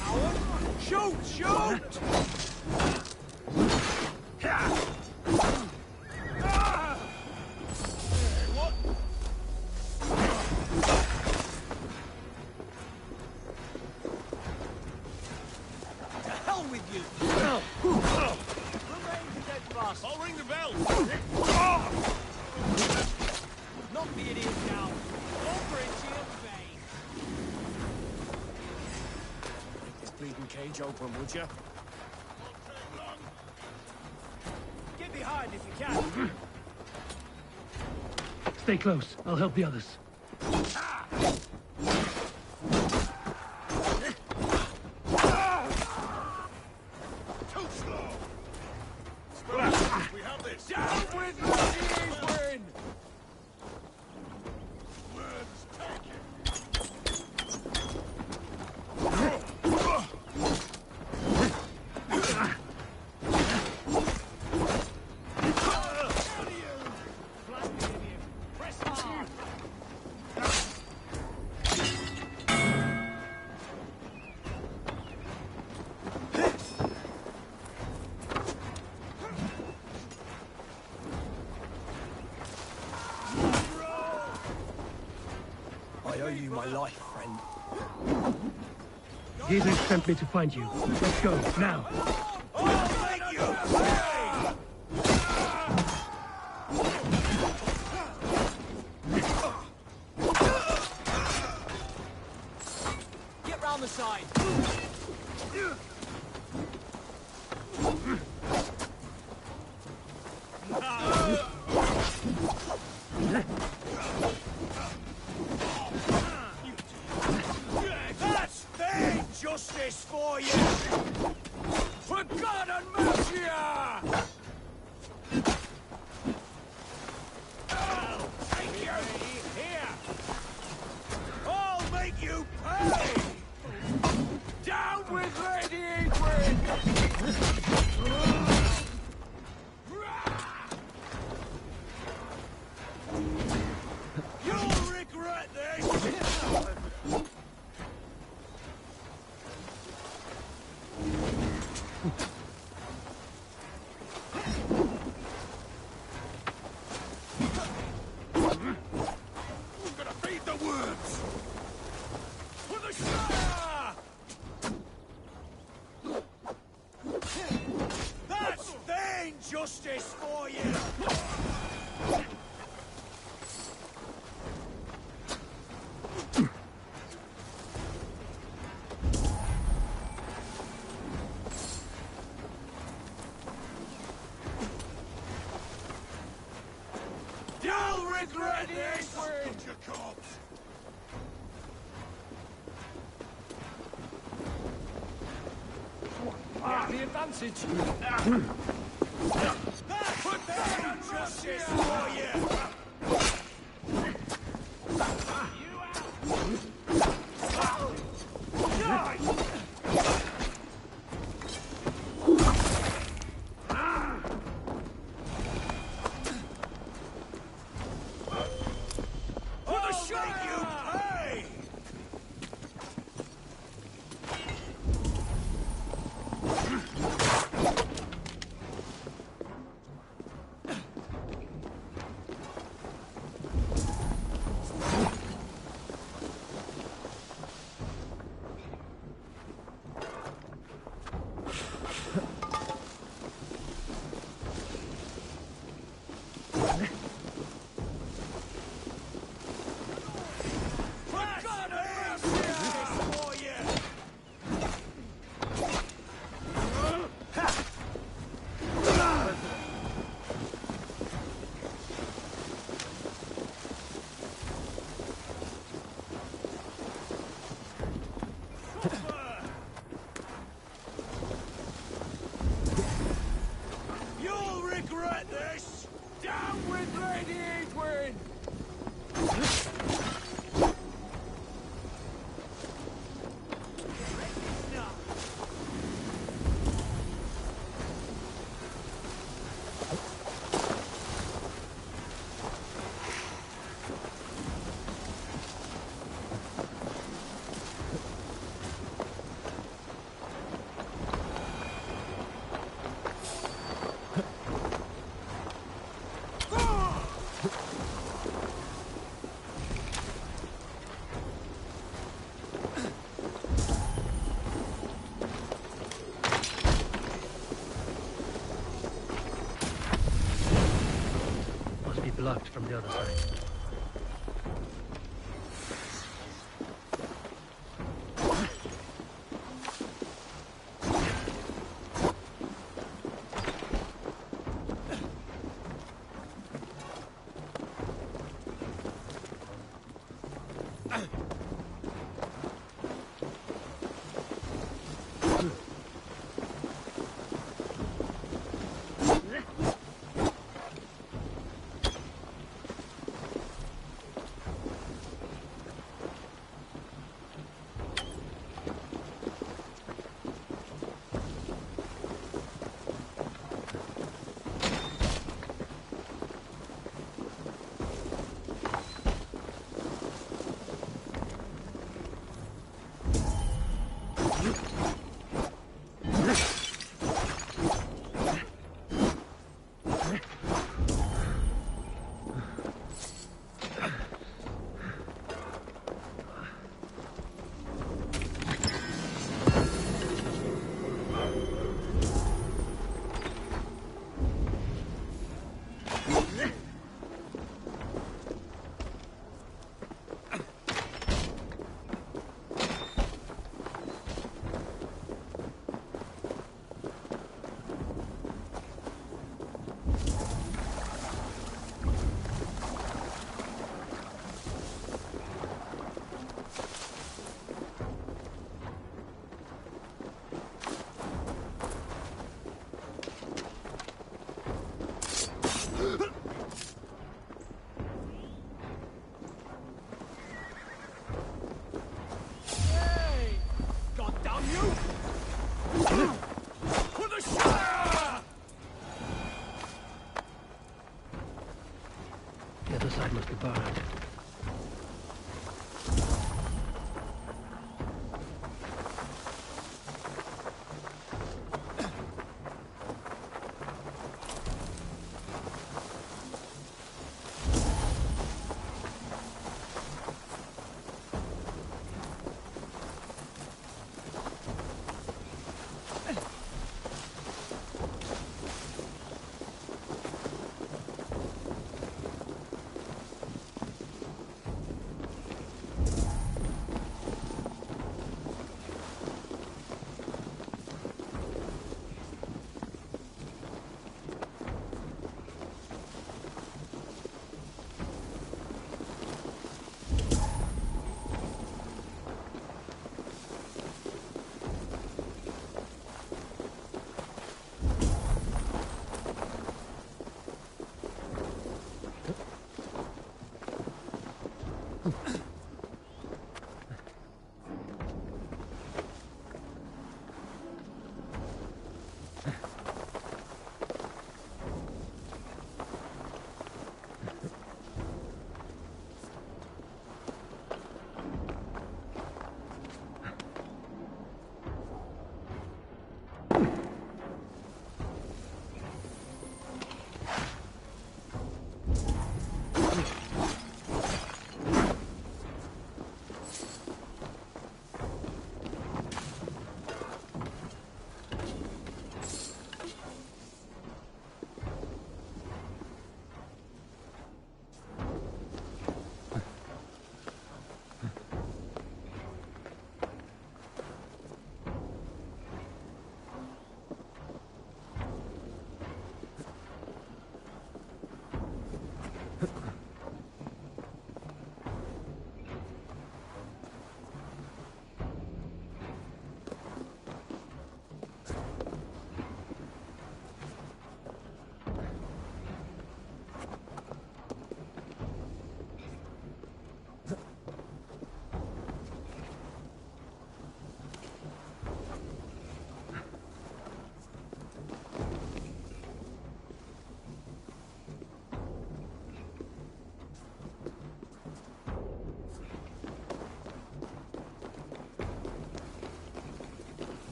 Howard! Shoot! Shoot! I'll ring the bell. Knock the idiot down. Over it, Jim Bay. Make this bleeding cage open, would you? Get behind if you can. Stay close. I'll help the others. Too slow. We have this. Down with the Eastward! Words I owe you my life, friend. Gideon sent me to find you. Let's go, now. Get round the side. That's their justice for you! For God and Mercia! I'll take you! Here! I'll make you pay! Down with Lady Ingrid! You'll regret this! We're gonna feed the worms. For the Shire! That's vain justice for you! You'll regret this! Put your corpse. The advantage! Put vain justice for you! For the Shire! You pay! For Lady Edwin! Blocked from the other side.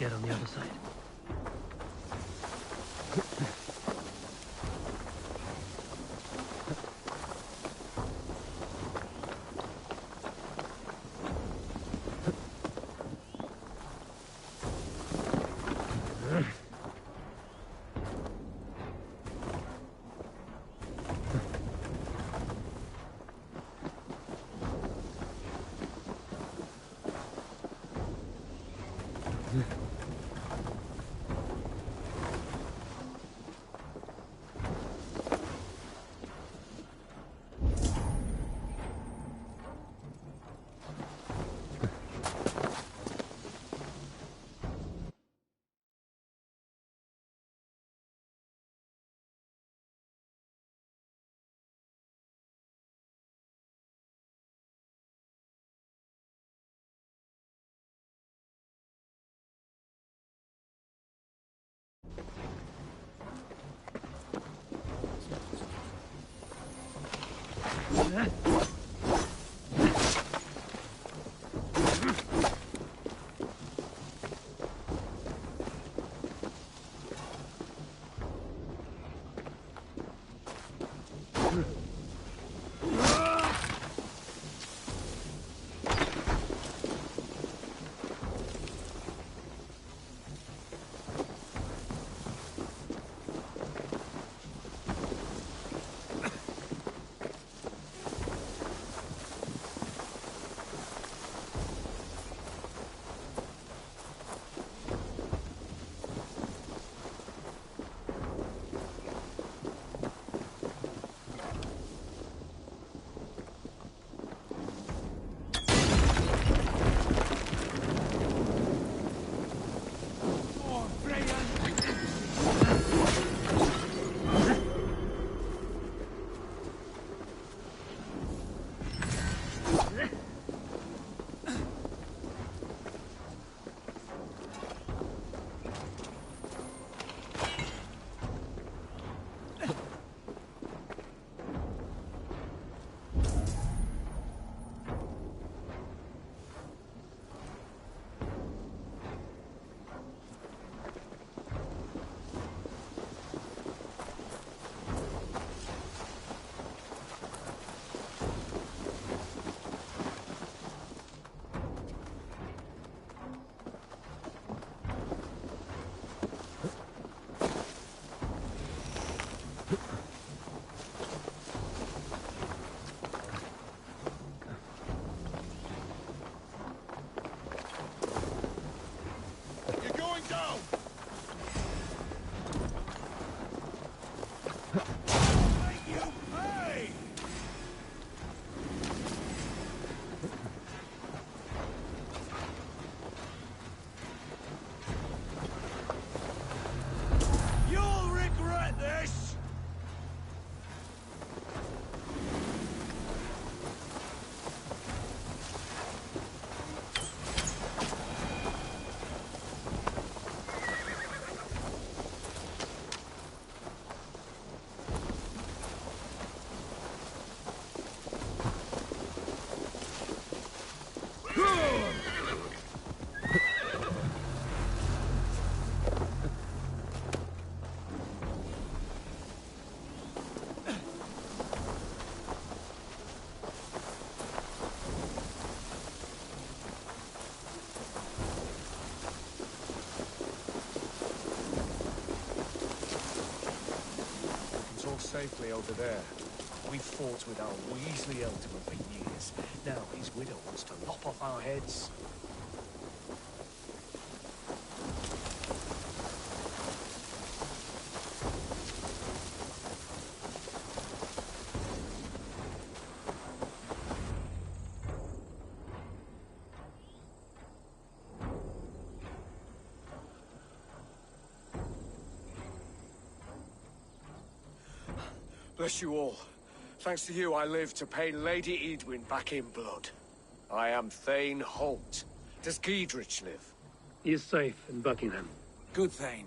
get on the other side. Safely over there. We fought with our Weasley Elder for years. Now his widow wants to lop off our heads. Bless you all. Thanks to you, I live to pay Lady Edwin back in blood. I am Thane Holt. Does Giedrich live? He is safe in Buckingham. Good, Thane.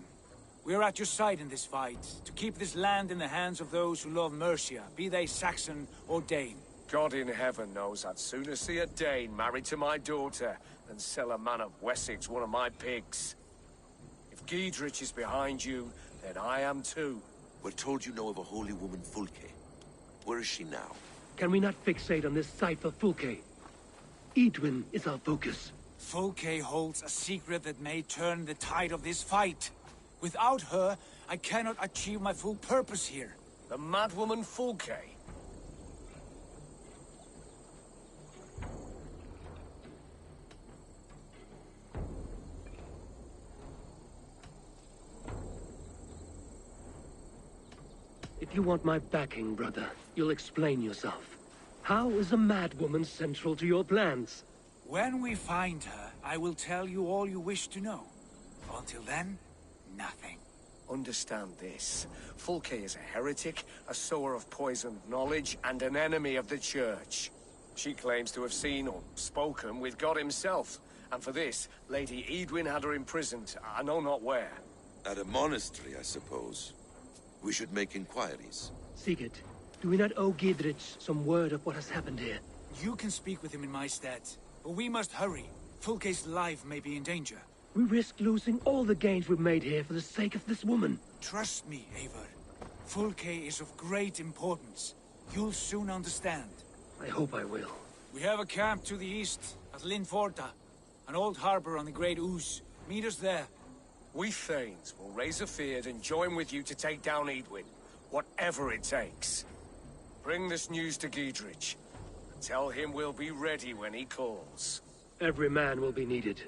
We are at your side in this fight, to keep this land in the hands of those who love Mercia, be they Saxon or Dane. God in heaven knows I'd sooner see a Dane married to my daughter than sell a man of Wessex one of my pigs. Giedrich is behind you, then I am too. We're told you know of a holy woman, Fulke. Where is she now? Can we not fixate on this cipher, Fulke? Edwin is our focus. Fulke holds a secret that may turn the tide of this fight. Without her, I cannot achieve my full purpose here. The madwoman Fulke? If you want my backing, brother, you'll explain yourself. How is a madwoman central to your plans? When we find her, I will tell you all you wish to know. Until then, nothing. Understand this. Fulke is a heretic, a sower of poisoned knowledge, and an enemy of the Church. She claims to have seen or spoken with God himself. And for this, Lady Edwin had her imprisoned, I know not where. At a monastery, I suppose. We should make inquiries. Sigurd, do we not owe Giedrich some word of what has happened here? You can speak with him in my stead, but we must hurry. Fulke's life may be in danger. We risk losing all the gains we've made here for the sake of this woman. Trust me, Eivor. Fulke is of great importance. You'll soon understand. I hope I will. We have a camp to the east, at Linforta. An old harbor on the Great Ouse. Meet us there. We Thanes will raise a feard and join with you to take down Edwin, whatever it takes. Bring this news to Giedrich. Tell him we'll be ready when he calls. Every man will be needed.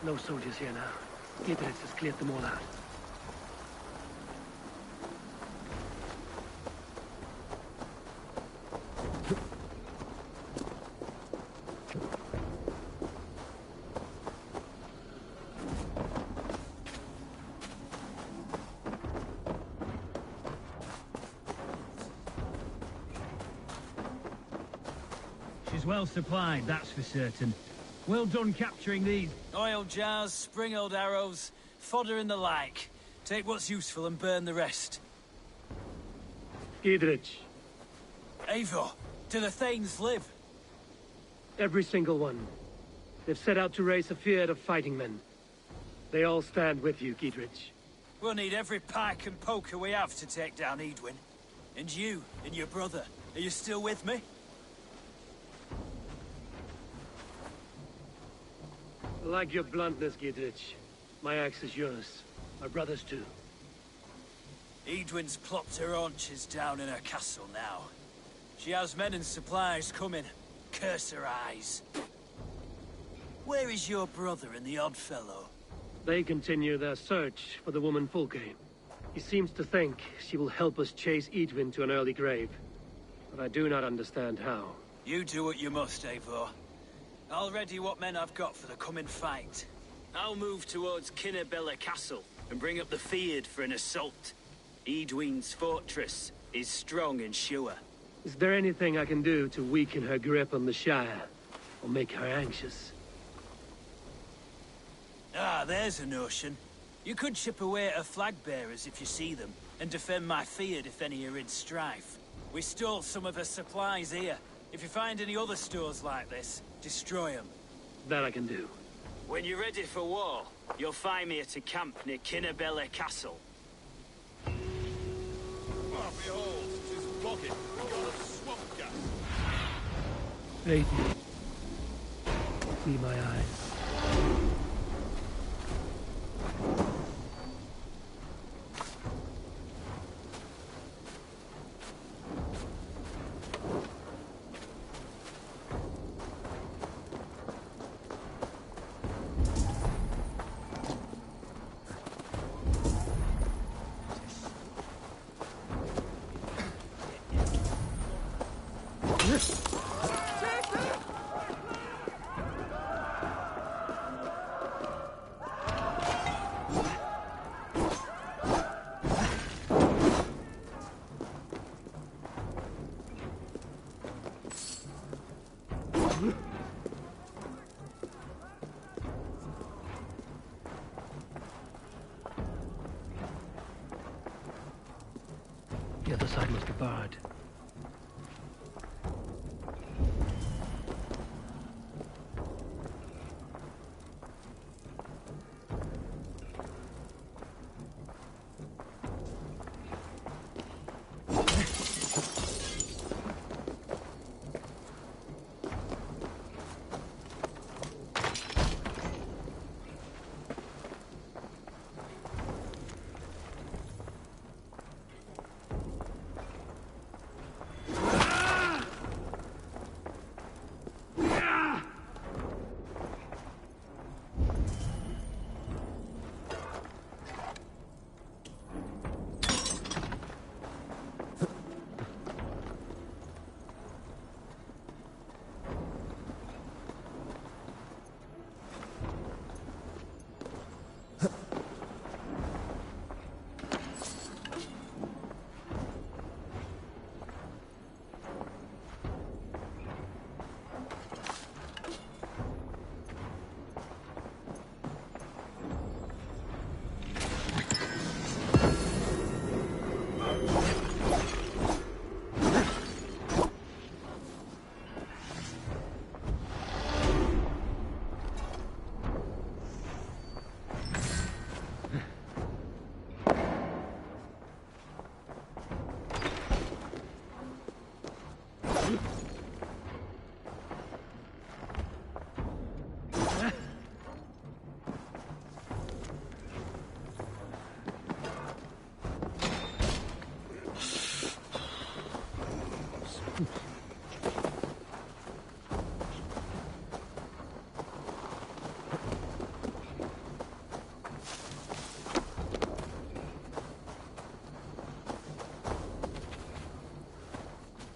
No soldiers here now. Giedrich has cleared them all out. She's well supplied, that's for certain. Well done capturing these. Oil jars, spring-oiled arrows, fodder and the like. Take what's useful and burn the rest. Giedrich. Eivor, do the Thanes live? Every single one. They've set out to raise a fear of fighting men. They all stand with you, Giedrich. We'll need every pike and poker we have to take down Edwin. And you, and your brother, are you still with me? I like your bluntness, Giedrich. My axe is yours. My brother's too. Edwin's plopped her haunches down in her castle now. She has men and supplies coming. Curse her eyes. Where is your brother and the odd fellow? They continue their search for the woman Fulke. He seems to think she will help us chase Edwin to an early grave. But I do not understand how. You do what you must, Eivor. I'll ready what men I've got for the coming fight. I'll move towards Kinnabella Castle and bring up the feared for an assault. Edwin's fortress is strong and sure. Is there anything I can do to weaken her grip on the Shire? Or make her anxious? Ah, there's a notion. You could chip away at her flag-bearers if you see them, and defend my feared if any are in strife. We stole some of her supplies here. If you find any other stores like this, destroy them. That I can do. When you're ready for war, you'll find me at a camp near Kinnabella Castle. Ah, behold, 'tis Boggin, the god of swamp gas. Faith. See my eyes. The other side must be barred.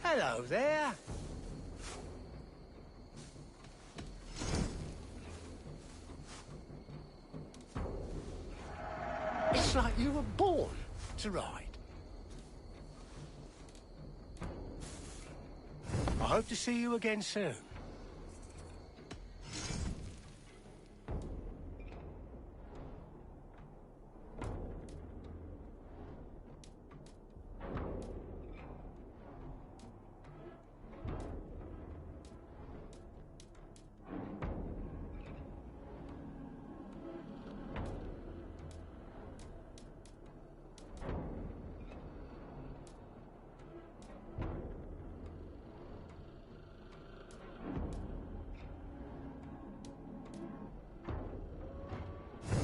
Hello there. It's like you were born to ride. I hope to see you again soon.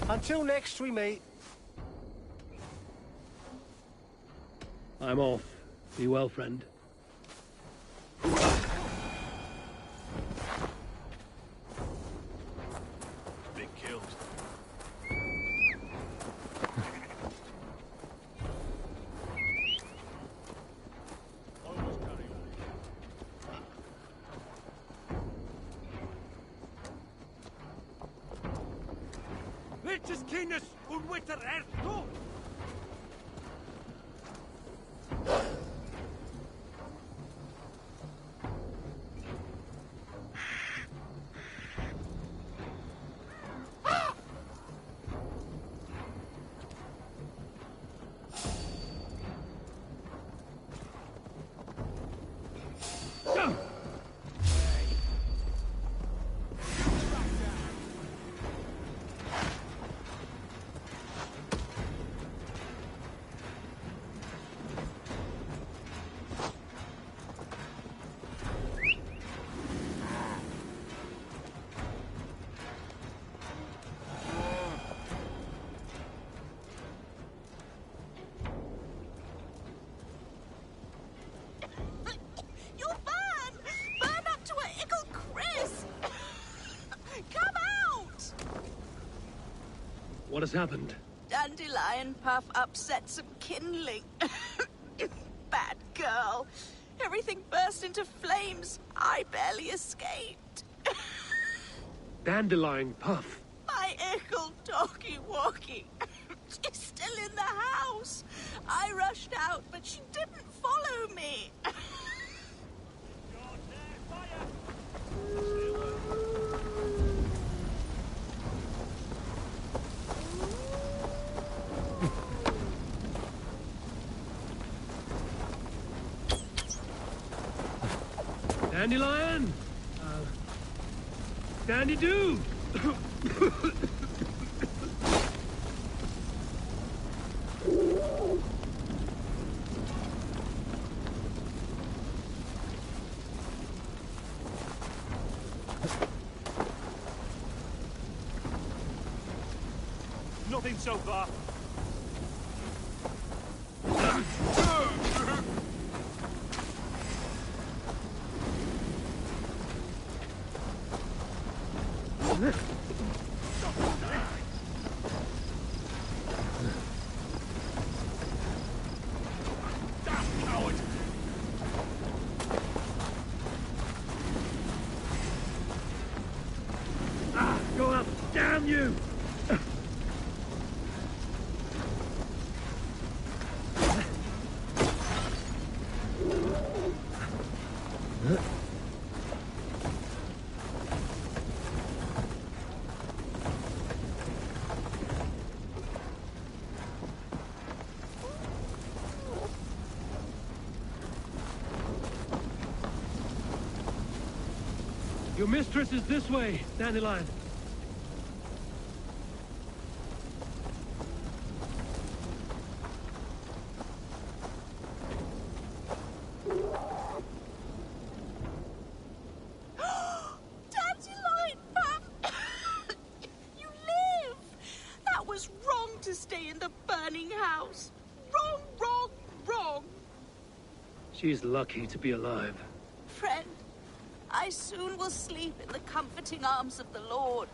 Until next we meet. I'm off. Be well, friend. Big killed. Welches Kindes und Witter erst What has happened? Dandelion puff upset some kindling. Bad girl. Her Everything burst into flames. I barely escaped. Dandelion Puff. My ickle doggy walkie. She's still in the house. I rushed out, but she didn't follow me. Dandelion! Dandy-doo! Nothing so far. Go up! Damn you! Your mistress is this way, Dandelion. Dandelion, you live! That was wrong to stay in the burning house. Wrong, wrong, wrong. She's lucky to be alive. Friend, I soon will sleep in the comforting arms of the Lord.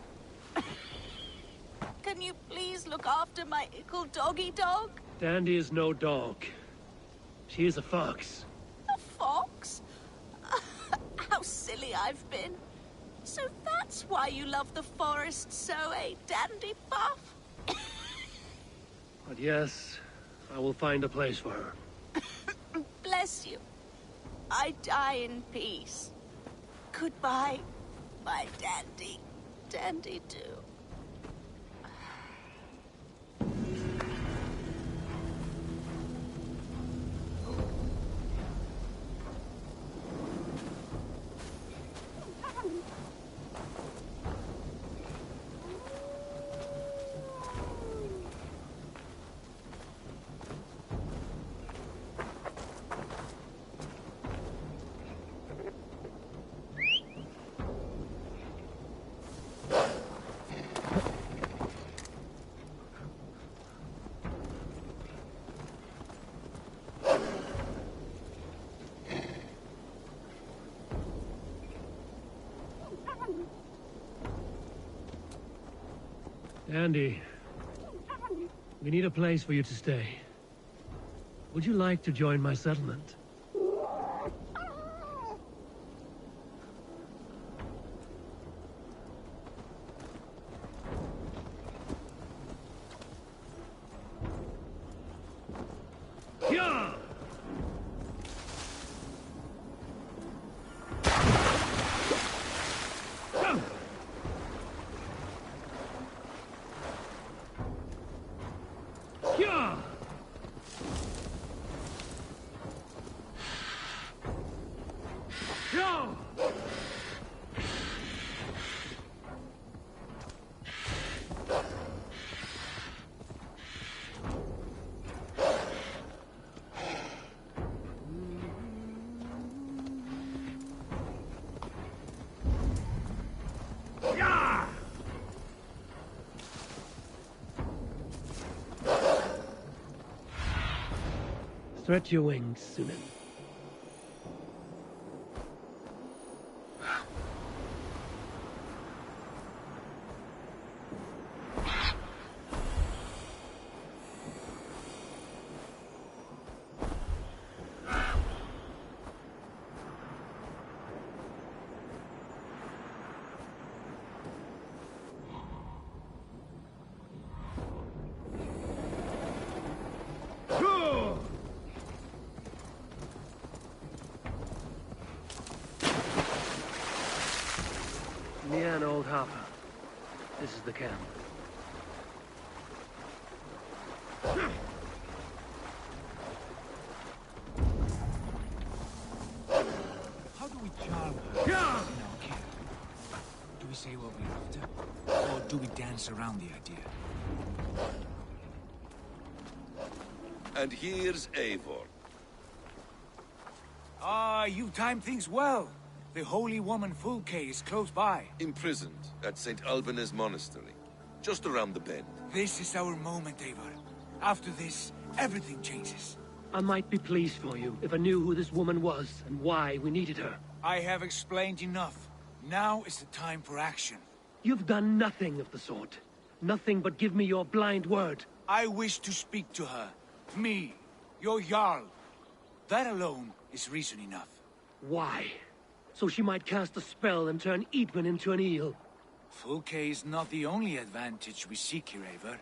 Can you please look after my ickle doggy dog? Dandy is no dog. She is a fox. A fox? How silly I've been. So that's why you love the forest so, eh, Dandy Buff? But yes, I will find a place for her. Bless you. I die in peace. Goodbye, my dandy. Dandy-do. Dandy, we need a place for you to stay. Would you like to join my settlement? Yeah! Go! Yeah! Go! Yeah! Stretch your wings, Sunan. and Old Harper. This is the camp. How do we charm her in our care? Do we say what we're after? Or do we dance around the idea? And here's Eivor. Ah, you timed things well. The holy woman Fulke is close by. Imprisoned at St. Alban's Monastery, just around the bend. This is our moment, Eivor. After this, everything changes. I might be pleased for you if I knew who this woman was and why we needed her. I have explained enough. Now is the time for action. You've done nothing of the sort. Nothing but give me your blind word. I wish to speak to her. Me, your Jarl. That alone is reason enough. Why? So she might cast a spell and turn Eadwyn into an eel. Fulke is not the only advantage we seek here, Eivor.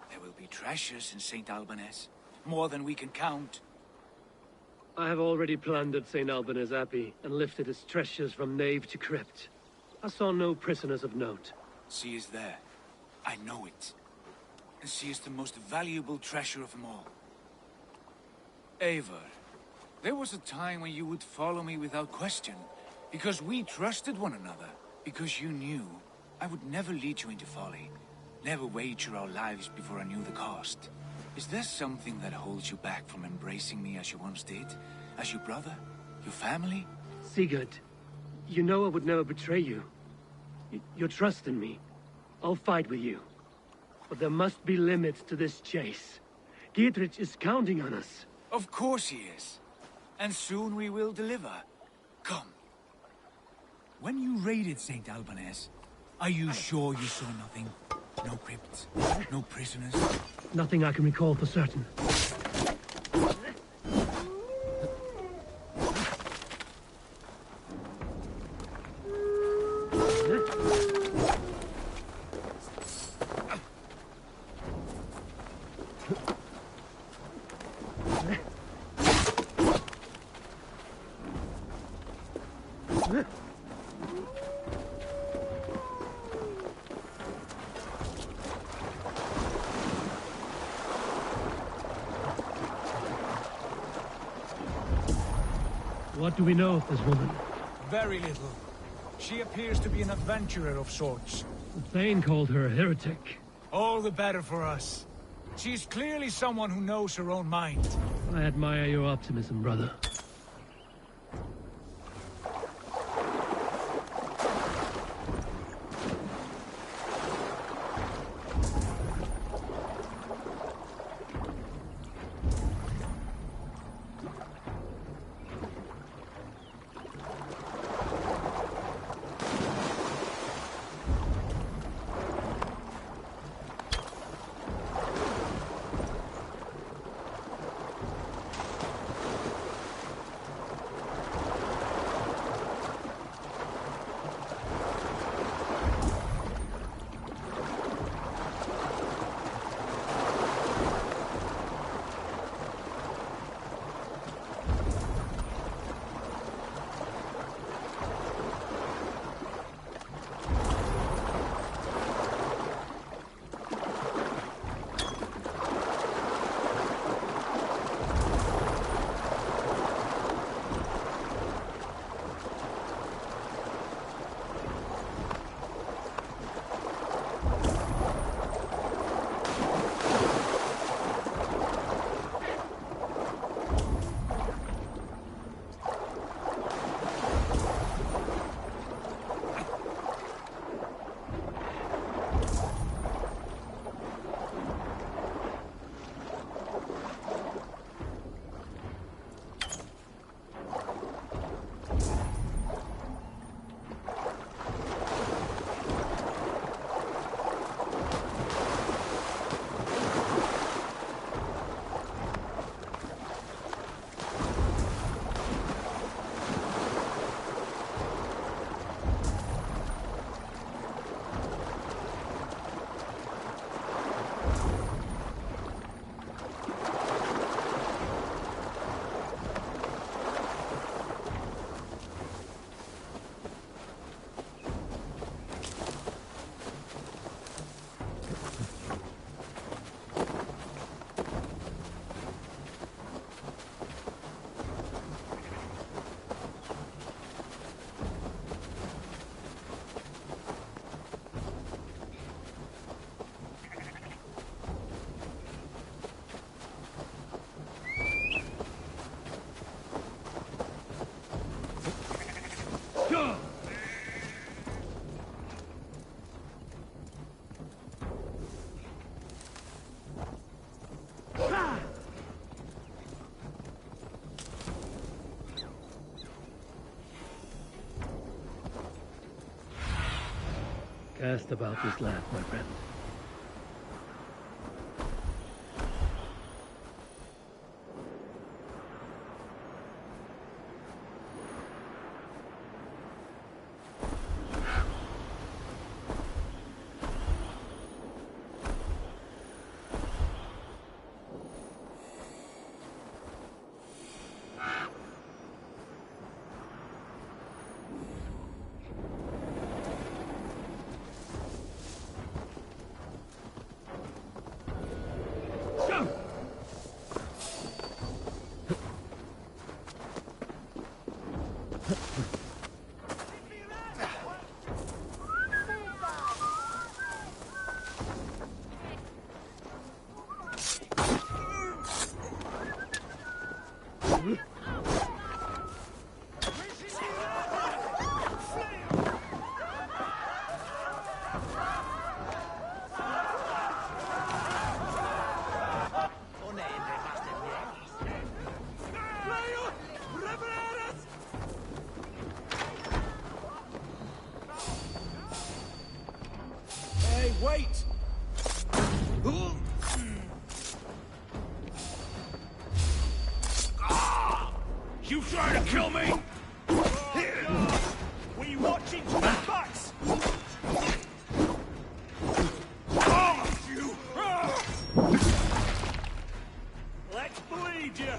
There will be treasures in St. Alban's. More than we can count. I have already plundered St. Alban's Abbey and lifted its treasures from nave to crypt. I saw no prisoners of note. She is there. I know it. And she is the most valuable treasure of them all. Eivor, there was a time when you would follow me without question, because we trusted one another, because you knew I would never lead you into folly, never wager our lives before I knew the cost. Is there something that holds you back from embracing me as you once did? As your brother? Your family? Sigurd, you know I would never betray you. Your trust in me. I'll fight with you. But there must be limits to this chase. Giedrich is counting on us. Of course he is. And soon we will deliver. Come. When you raided St. Alban's, are you sure you saw nothing? No crypts? No prisoners? Nothing I can recall for certain. What do we know of this woman? Very little. She appears to be an adventurer of sorts. Thane called her a heretic. All the better for us. She's clearly someone who knows her own mind. I admire your optimism, brother. Cast about this land, my friend. Hey, wait! You trying to kill me? Were you watching to your backs? You! Let's bleed you!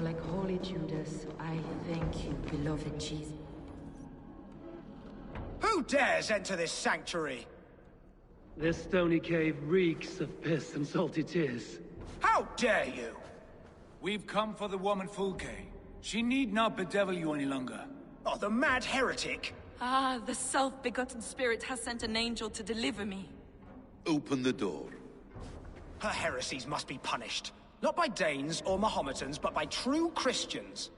Like Holy Judas, I thank you, beloved Jesus. Who dares enter this sanctuary? This stony cave reeks of piss and salty tears. How dare you? We've come for the woman Fulke. She need not bedevil you any longer. Oh, the mad heretic! Ah, the self-begotten spirit has sent an angel to deliver me. Open the door. Her heresies must be punished. Not by Danes or Mahometans, but by true Christians.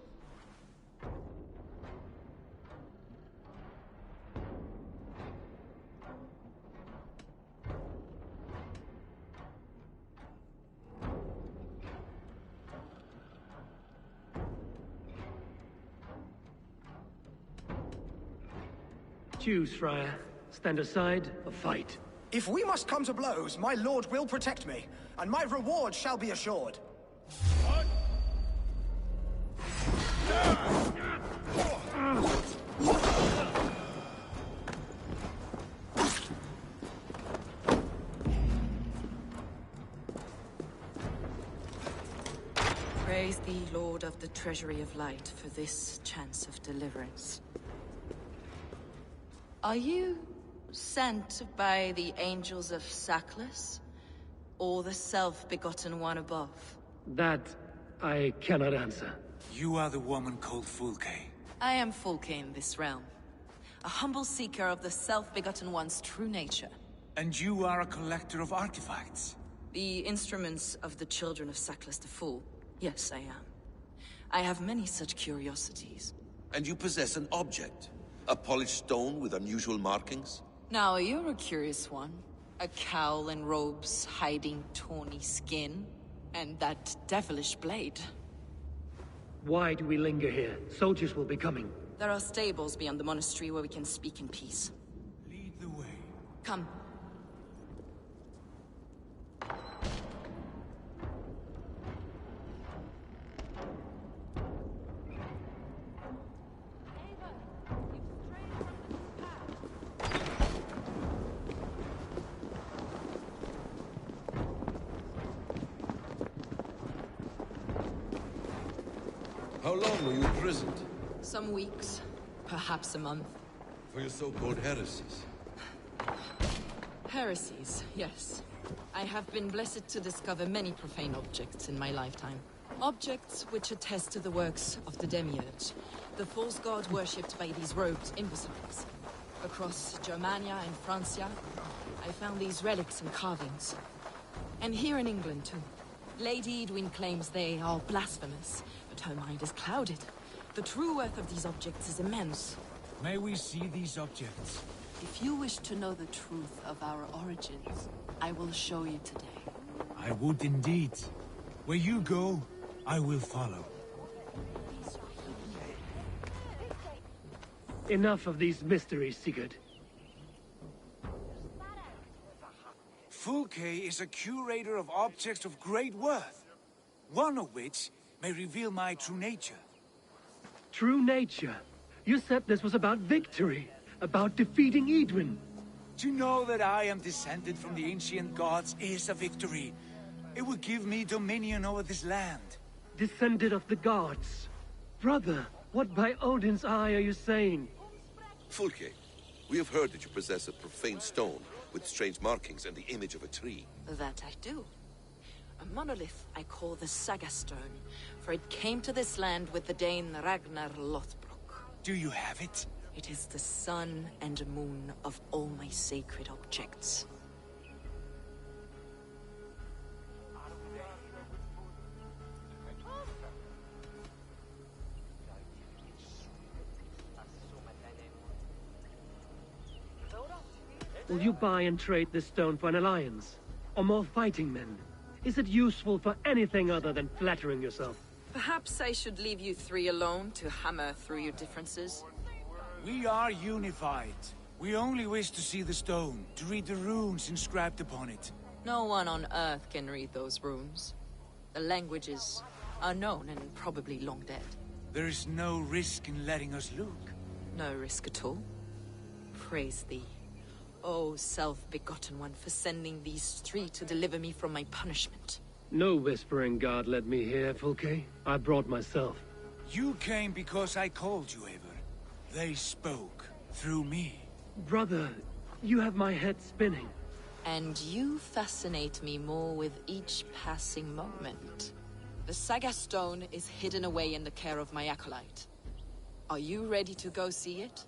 Choose, Friar. Stand aside or fight. If we must come to blows, my lord will protect me, and my reward shall be assured. Praise thee, Lord of the Treasury of Light, for this chance of deliverance. Are you sent by the angels of Sackless, or the self-begotten one above? That I cannot answer. You are the woman called Fulke. I am Fulke in this realm, a humble seeker of the self-begotten one's true nature. And you are a collector of artifacts? The instruments of the children of Sackless the Fool. Yes, I am. I have many such curiosities. And you possess an object? A polished stone with unusual markings? Now, you're a curious one. A cowl and robes hiding tawny skin. And that devilish blade. Why do we linger here? Soldiers will be coming. There are stables beyond the monastery where we can speak in peace. Lead the way. Come. How long were you imprisoned? Some weeks, perhaps a month. For your so-called heresies? Heresies, yes. I have been blessed to discover many profane objects in my lifetime. Objects which attest to the works of the Demiurge, the false god worshipped by these robed imbeciles. Across Germania and Francia, I found these relics and carvings. And here in England, too. Lady Edwin claims they are blasphemous, but her mind is clouded. The true worth of these objects is immense. May we see these objects? If you wish to know the truth of our origins, I will show you today. I would indeed. Where you go, I will follow. Enough of these mysteries, Sigurd. Fulke is a curator of objects of great worth, one of which may reveal my true nature. True nature? You said this was about victory, about defeating Edwin. To know that I am descended from the ancient gods is a victory. It will give me dominion over this land. Descended of the gods? Brother, what by Odin's eye are you saying? Fulke, we have heard that you possess a profane stone with strange markings and the image of a tree. That I do. A monolith I call the Saga Stone, for it came to this land with the Dane Ragnar Lothbrok. Do you have it? It is the sun and moon of all my sacred objects. Will you buy and trade this stone for an alliance? Or more fighting men? Is it useful for anything other than flattering yourself? Perhaps I should leave you three alone to hammer through your differences. We are unified. We only wish to see the stone, to read the runes inscribed upon it. No one on Earth can read those runes. The language is unknown and probably long dead. There is no risk in letting us look. No risk at all. Praise thee, O self-begotten one, for sending these three to deliver me from my punishment. No whispering god led me here, Fulke. I brought myself. You came because I called you, Eivor. They spoke through me. Brother, you have my head spinning. And you fascinate me more with each passing moment. The Saga Stone is hidden away in the care of my acolyte. Are you ready to go see it?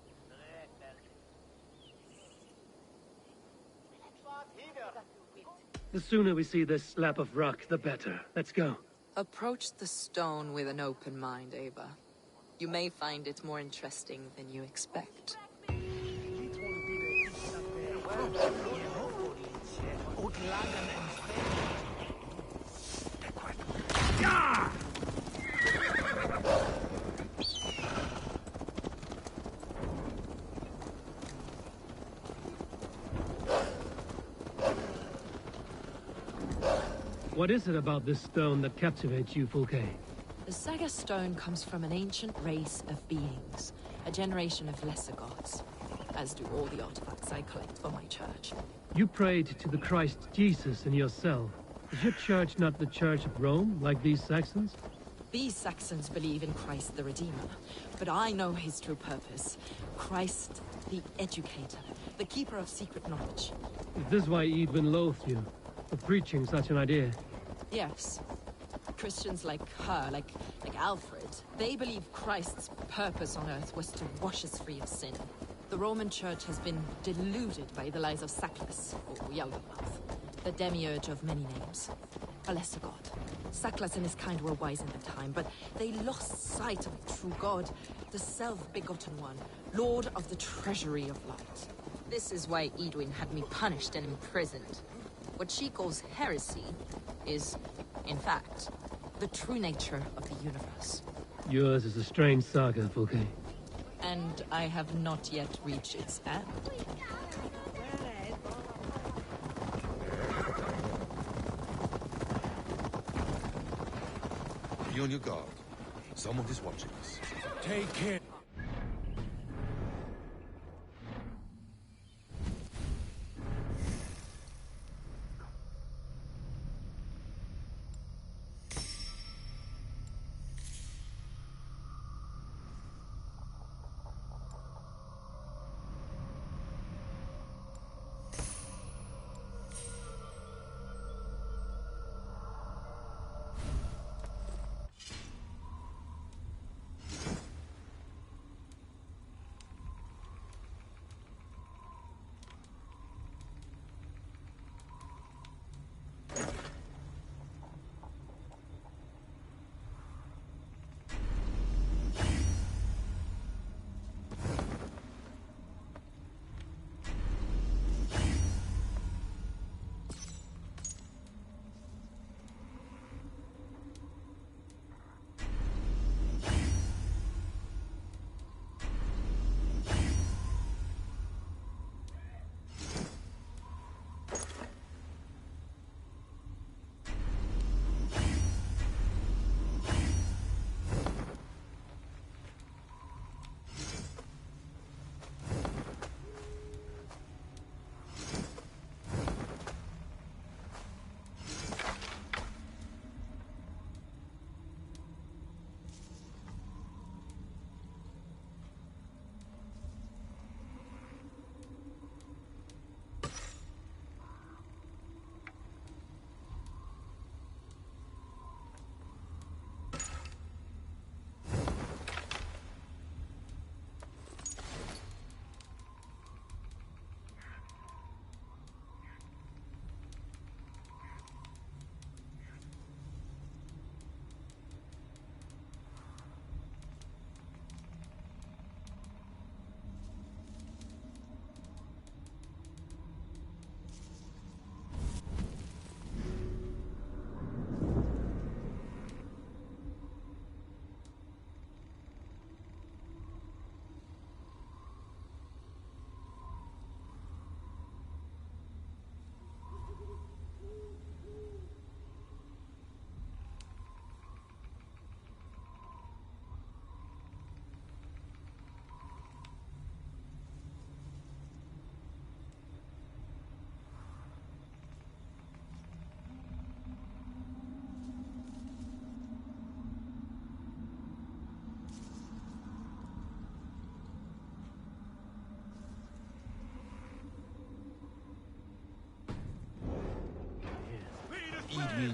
The sooner we see this slab of rock, the better. Let's go. Approach the stone with an open mind, Eivor. You may find it more interesting than you expect. What is it about this stone that captivates you, Fulke? The Saga Stone comes from an ancient race of beings, a generation of lesser gods, as do all the artifacts I collect for my church. You prayed to the Christ Jesus in your cell. Is your church not the Church of Rome, like these Saxons? These Saxons believe in Christ the Redeemer, but I know his true purpose. Christ the Educator, the keeper of secret knowledge. Is this why Edwin loathed you, for preaching such an idea? Yes. Christians like her, like Alfred, they believe Christ's purpose on earth was to wash us free of sin. The Roman Church has been deluded by the lies of Saklas, or Yaldabaoth, the demiurge of many names. A lesser god. Saklas and his kind were wise in their time, but they lost sight of the true god, the self-begotten one, lord of the treasury of light. This is why Edwin had me punished and imprisoned. What she calls heresy is, in fact, the true nature of the universe. Yours is a strange saga, Fulke. And I have not yet reached its end. Be on your guard. Someone is watching us. Take care.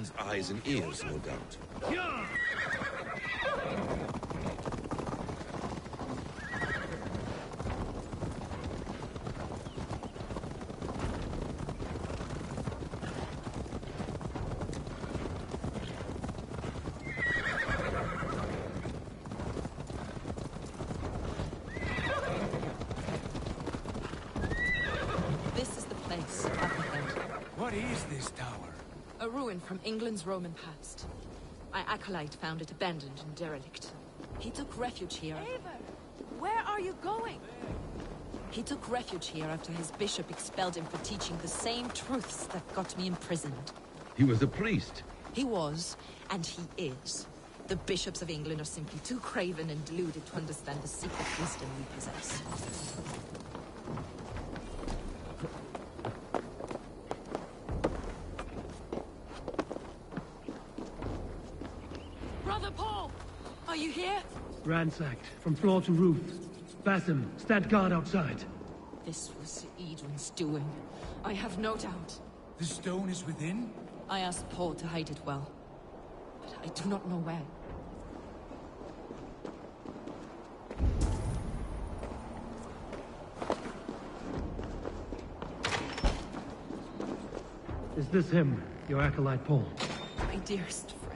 king's eyes and ears, no doubt. What is this tower? A ruin from England's Roman past. My acolyte found it abandoned and derelict. He took refuge here. Eivor, where are you going? He took refuge here after his bishop expelled him for teaching the same truths that got me imprisoned. He was a priest. He was, and he is. The bishops of England are simply too craven and deluded to understand the secret wisdom we possess. Brother Paul! Are you here? Ransacked, from floor to roof. Basim, stand guard outside. This was Edwin's doing. I have no doubt. The stone is within? I asked Paul to hide it well, but I do not know where. Is this him, your acolyte Paul? My dearest friend.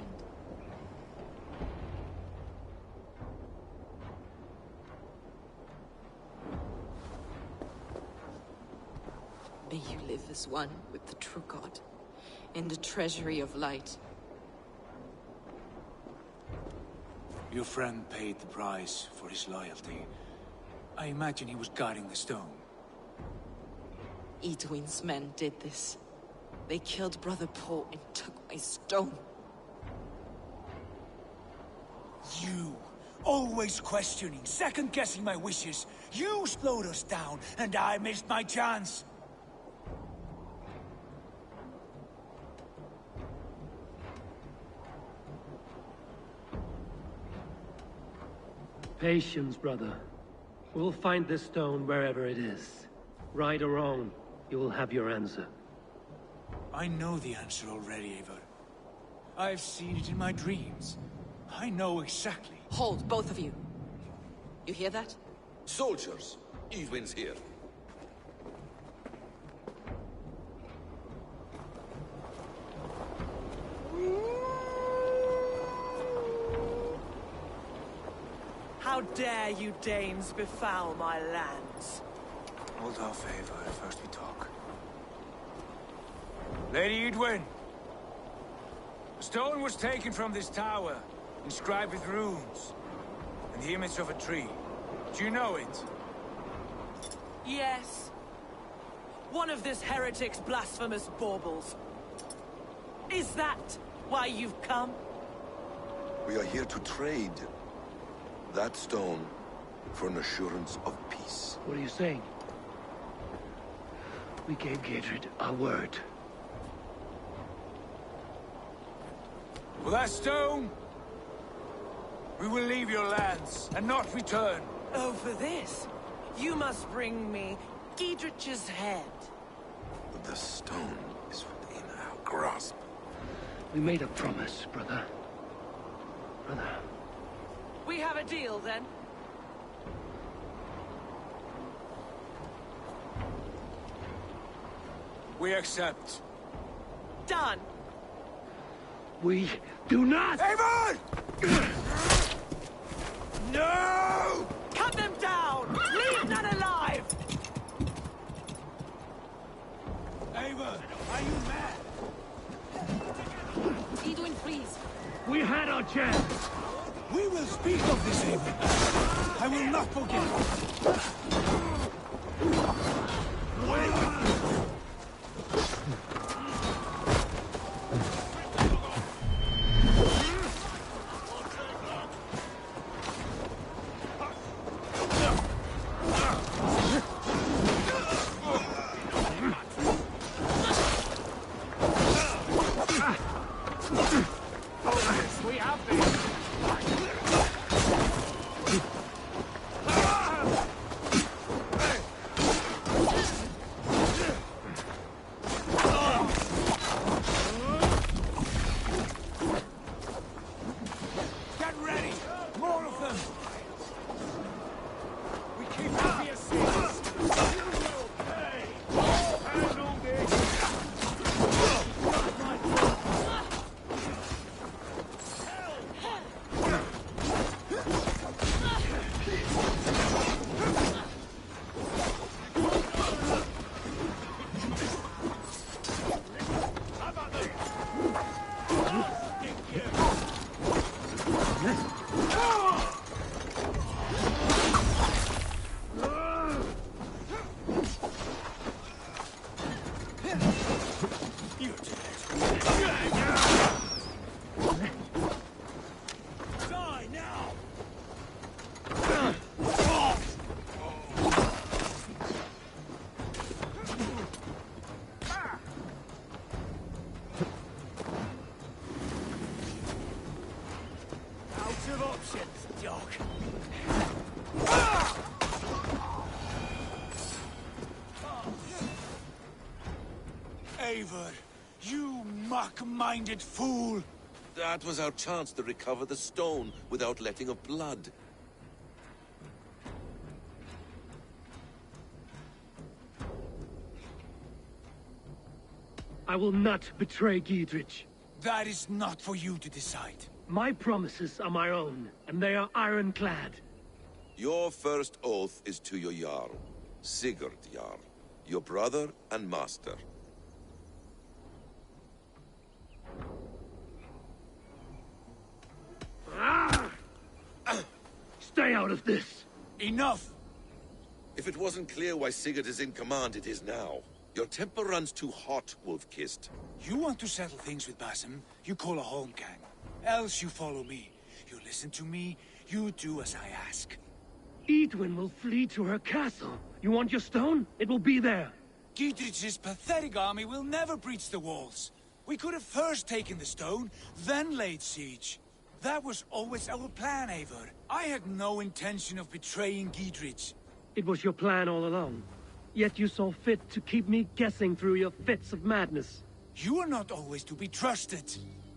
May you live as one with the true God, in the treasury of light. Your friend paid the price for his loyalty. I imagine he was guarding the stone. Edwin's men did this. They killed Brother Paul and took my stone. You! Always questioning, second-guessing my wishes. You slowed us down, and I missed my chance. Patience, brother. We'll find this stone wherever it is. Right or wrong, you will have your answer. I know the answer already, Eivor. I've seen it in my dreams. I know exactly. Hold, both of you. You hear that? Soldiers, Edwin's here. How dare you Danes befoul my lands? Hold off, Eivor. First we talk. Lady Edwin! A stone was taken from this tower, inscribed with runes, and the image of a tree. Do you know it? Yes. One of this heretic's blasphemous baubles. Is that why you've come? We are here to trade that stone for an assurance of peace. What are you saying? We gave Gatred our word. For that stone, we will leave your lands and not return. Oh, for this, you must bring me Giedrich's head. The stone is within our grasp. We made a promise, brother. Brother. We have a deal, then? We accept. Done. We do not! Eivor! No! Cut them down! Leave none alive! Eivor, are you mad? Edwin, please. We had our chance! We will speak of this, Eivor. I will not forget. We have this. Eivor, you muck-minded fool! That was our chance to recover the stone without letting of blood. I will not betray Giedrich. That is not for you to decide. My promises are my own, and they are ironclad. Your first oath is to your Jarl, Sigurd Jarl, your brother and master. Stay out of this! Enough! If it wasn't clear why Sigurd is in command, it is now. Your temper runs too hot, Wolf-Kissed. You want to settle things with Basim, you call a holmgang. Else you follow me. You listen to me, you do as I ask. Edwin will flee to her castle. You want your stone? It will be there. Giedrich's pathetic army will never breach the walls. We could have first taken the stone, then laid siege. That was always our plan, Eivor. I had no intention of betraying Giedrich. It was your plan all along. Yet you saw fit to keep me guessing through your fits of madness. You are not always to be trusted.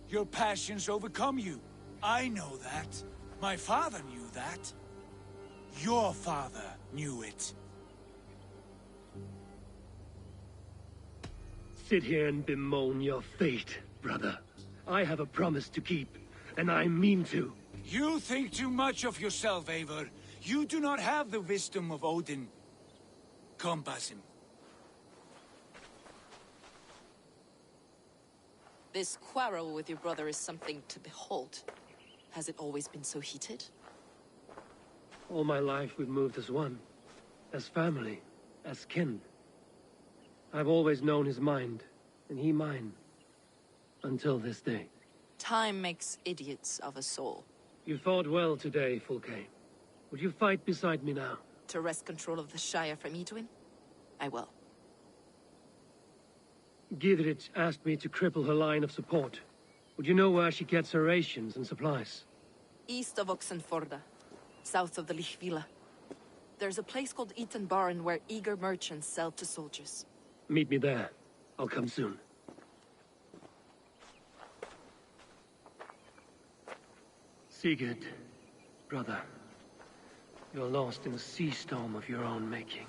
Your passions overcome you. I know that. My father knew that. Your father knew it. Sit here and bemoan your fate, brother. I have a promise to keep, and I mean to. You think too much of yourself, Eivor. You do not have the wisdom of Odin. Come, Basim. This quarrel with your brother is something to behold. Has it always been so heated? All my life we've moved as one. As family. As kin. I've always known his mind, and he mine. Until this day. Time makes idiots of us all. You fought well today, Fulke. Would you fight beside me now? To wrest control of the Shire from Edwin? I will. Giedrich asked me to cripple her line of support. Would you know where she gets her rations and supplies? East of Oxenforda, south of the Lichvila. There's a place called Eaton Barn where eager merchants sell to soldiers. Meet me there. I'll come soon. Sigurd, brother. You're lost in a sea storm of your own making.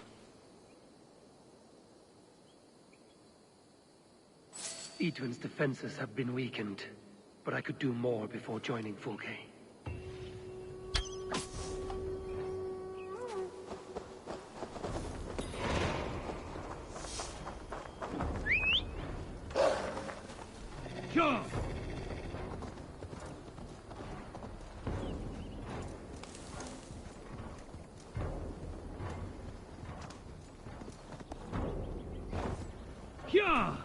Edwin's defenses have been weakened, but I could do more before joining Fulke. Sure! Yeah!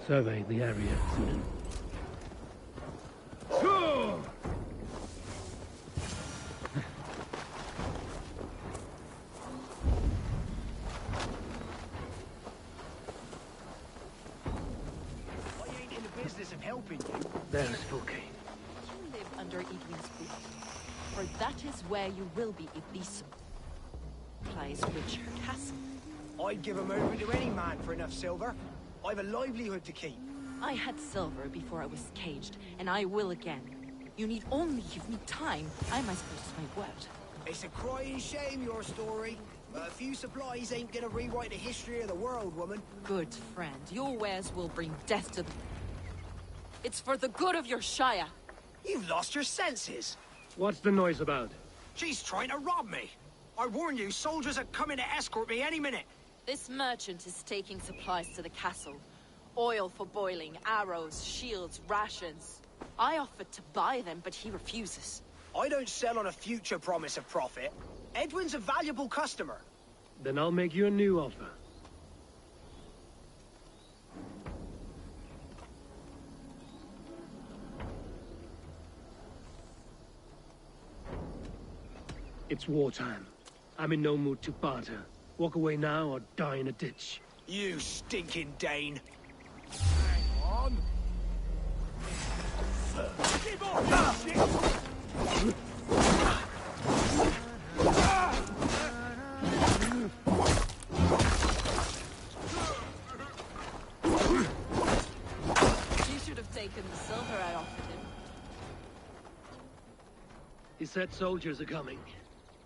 Survey the area, Sunan. Of helping you. There's Fulke. You live under Edwin's roof, for that is where you will be Iblisum. Lies Richard Castle. I'd give him over to any man for enough silver. I've a livelihood to keep. I had silver before I was caged, and I will again. You need only give me time. I must post my word. It's a crying shame, your story. But a few supplies ain't gonna rewrite the history of the world, woman. Good friend, your wares will bring death to the... It's for the good of your Shire. You've lost your senses. What's the noise about? She's trying to rob me. I warn you, soldiers are coming to escort me any minute. This merchant is taking supplies to the castle. Oil for boiling, arrows, shields, rations. I offered to buy them, but he refuses. I don't sell on a future promise of profit. Edwin's a valuable customer. Then I'll make you a new offer. It's wartime. I'm in no mood to barter. Walk away now or die in a ditch. You stinking Dane. Hang on. Give off, you shit! You should have taken the silver I offered him. He said soldiers are coming.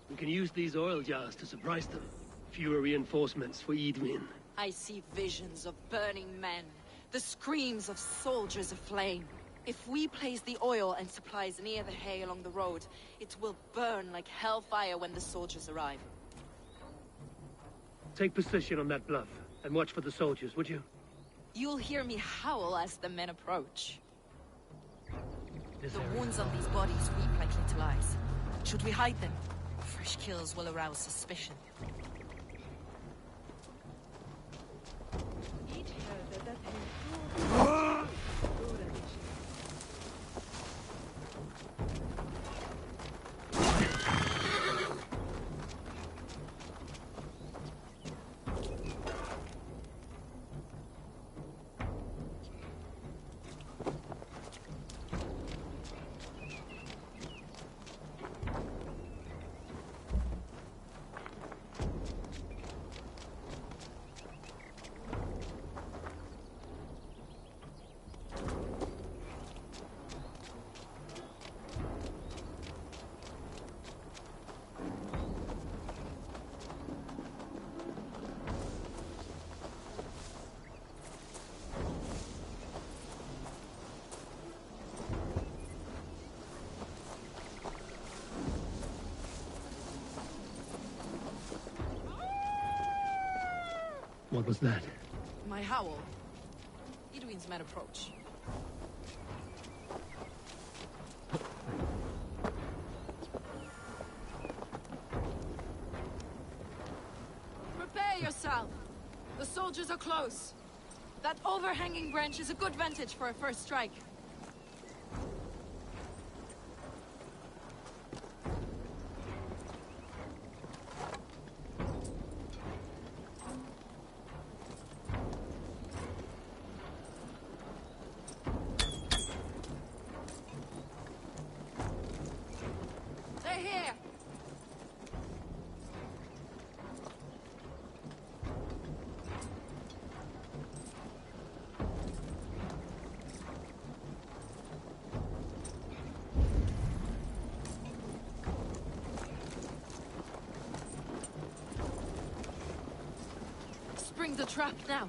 We can use these oil jars to surprise them. Fewer reinforcements for Edwin. I see visions of burning men, the screams of soldiers aflame. If we place the oil and supplies near the hay along the road, it will burn like hellfire when the soldiers arrive. Take position on that bluff, and watch for the soldiers, would you? You'll hear me howl as the men approach. The wounds on these bodies weep like little eyes. Should we hide them? Fresh kills will arouse suspicion. What was that? My howl. Edwin's men approach. Prepare yourself. The soldiers are close. That overhanging branch is a good vantage for a first strike. Spring the trap now.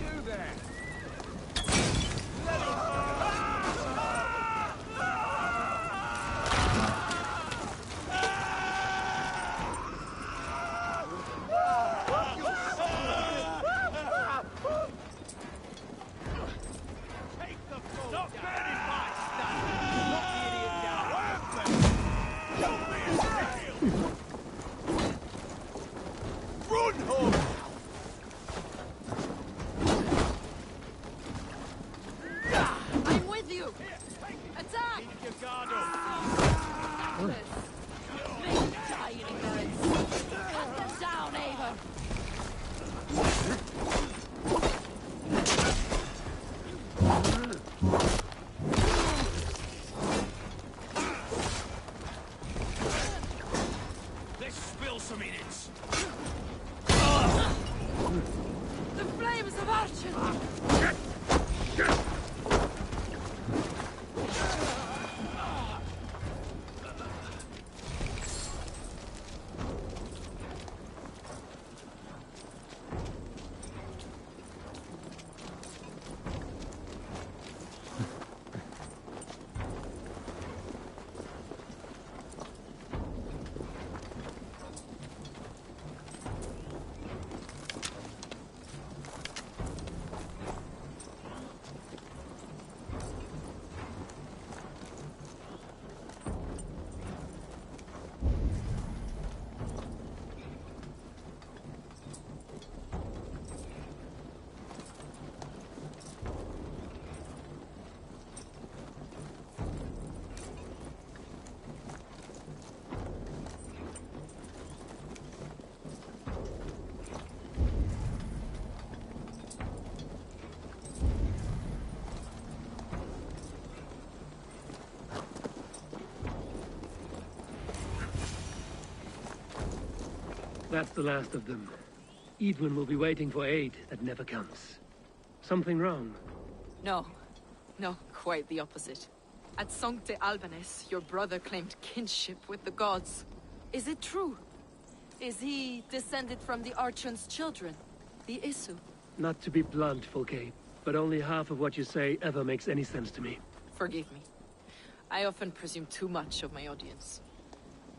You there! ruckus! Make die, you ignorance! Cut them down, Eivor! Let's spill some in it. The flames of Archon! That's the last of them. Edwin will be waiting for aid that never comes. Something wrong? No. No, quite the opposite. At Sancte Albanus, your brother claimed kinship with the gods. Is it true? Is he descended from the Archon's children, the Isu? Not to be blunt, Fulke, but only half of what you say ever makes any sense to me. Forgive me. I often presume too much of my audience.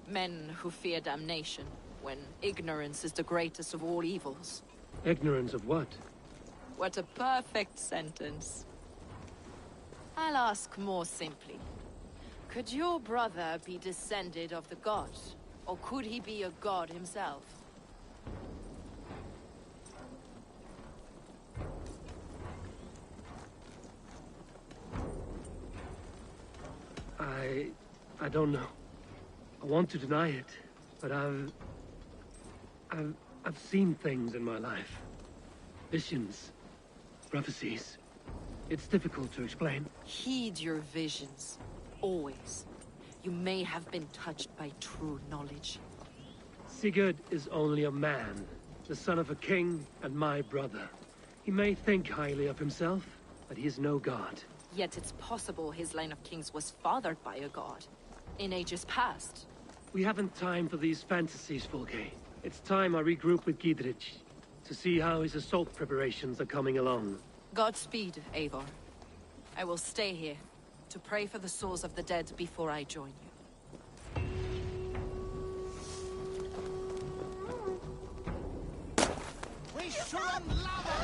Men who fear damnation, when ignorance is the greatest of all evils. Ignorance of what? What a perfect sentence. I'll ask more simply. Could your brother be descended of the gods? Or could he be a god himself? I don't know. I want to deny it, but I've seen things in my life. Visions, prophecies. It's difficult to explain. Heed your visions. Always. You may have been touched by true knowledge. Sigurd is only a man, the son of a king and my brother. He may think highly of himself, but he is no god. Yet it's possible his line of kings was fathered by a god. In ages past. We haven't time for these fantasies, Fulke. It's time I regroup with Giedrich to see how his assault preparations are coming along. Godspeed, Eivor. I will stay here to pray for the souls of the dead before I join you. We shall lava!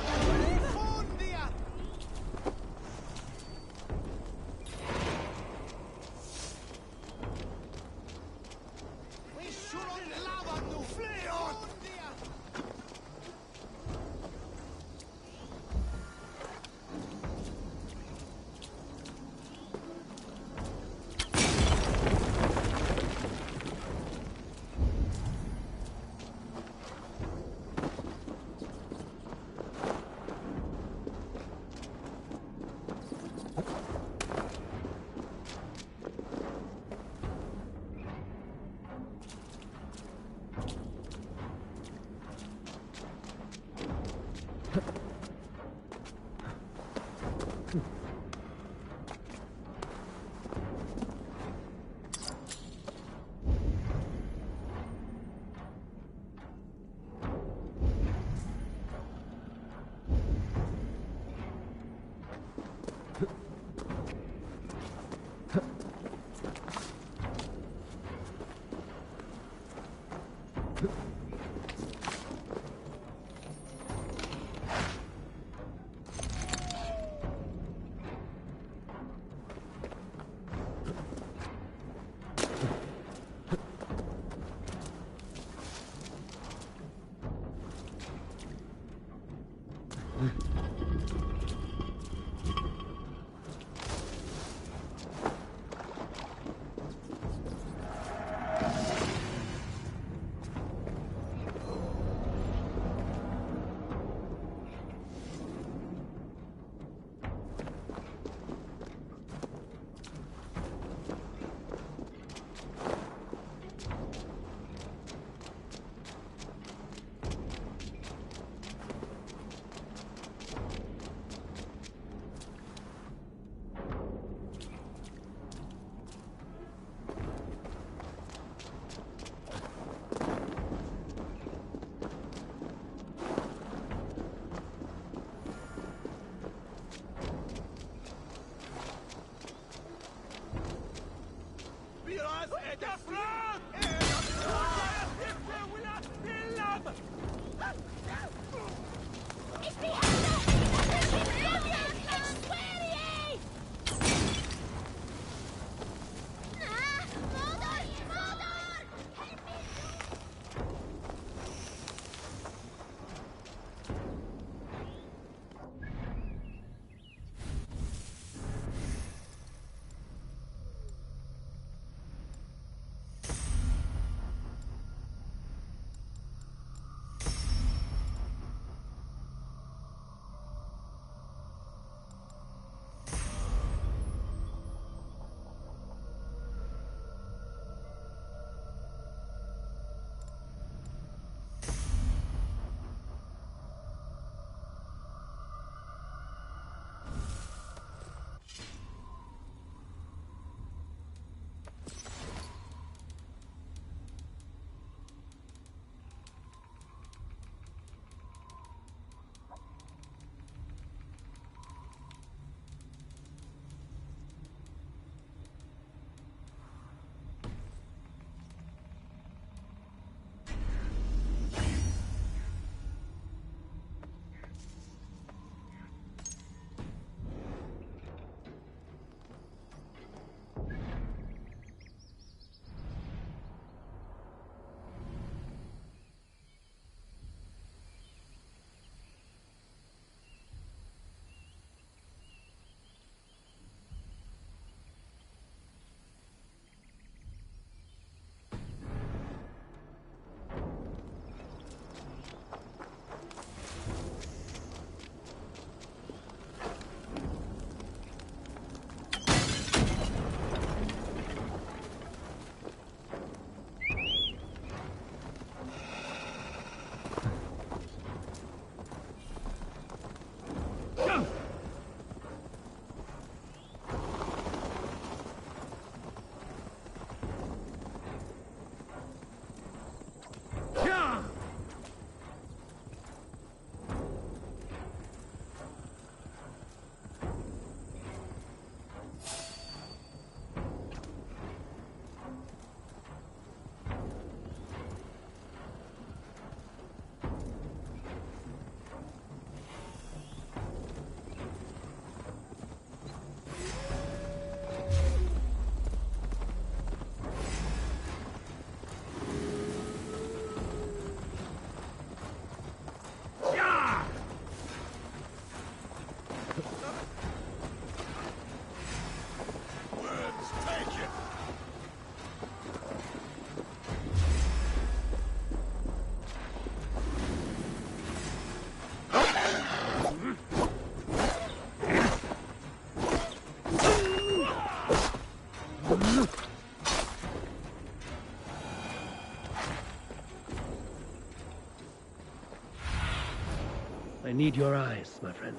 I need your eyes, my friend.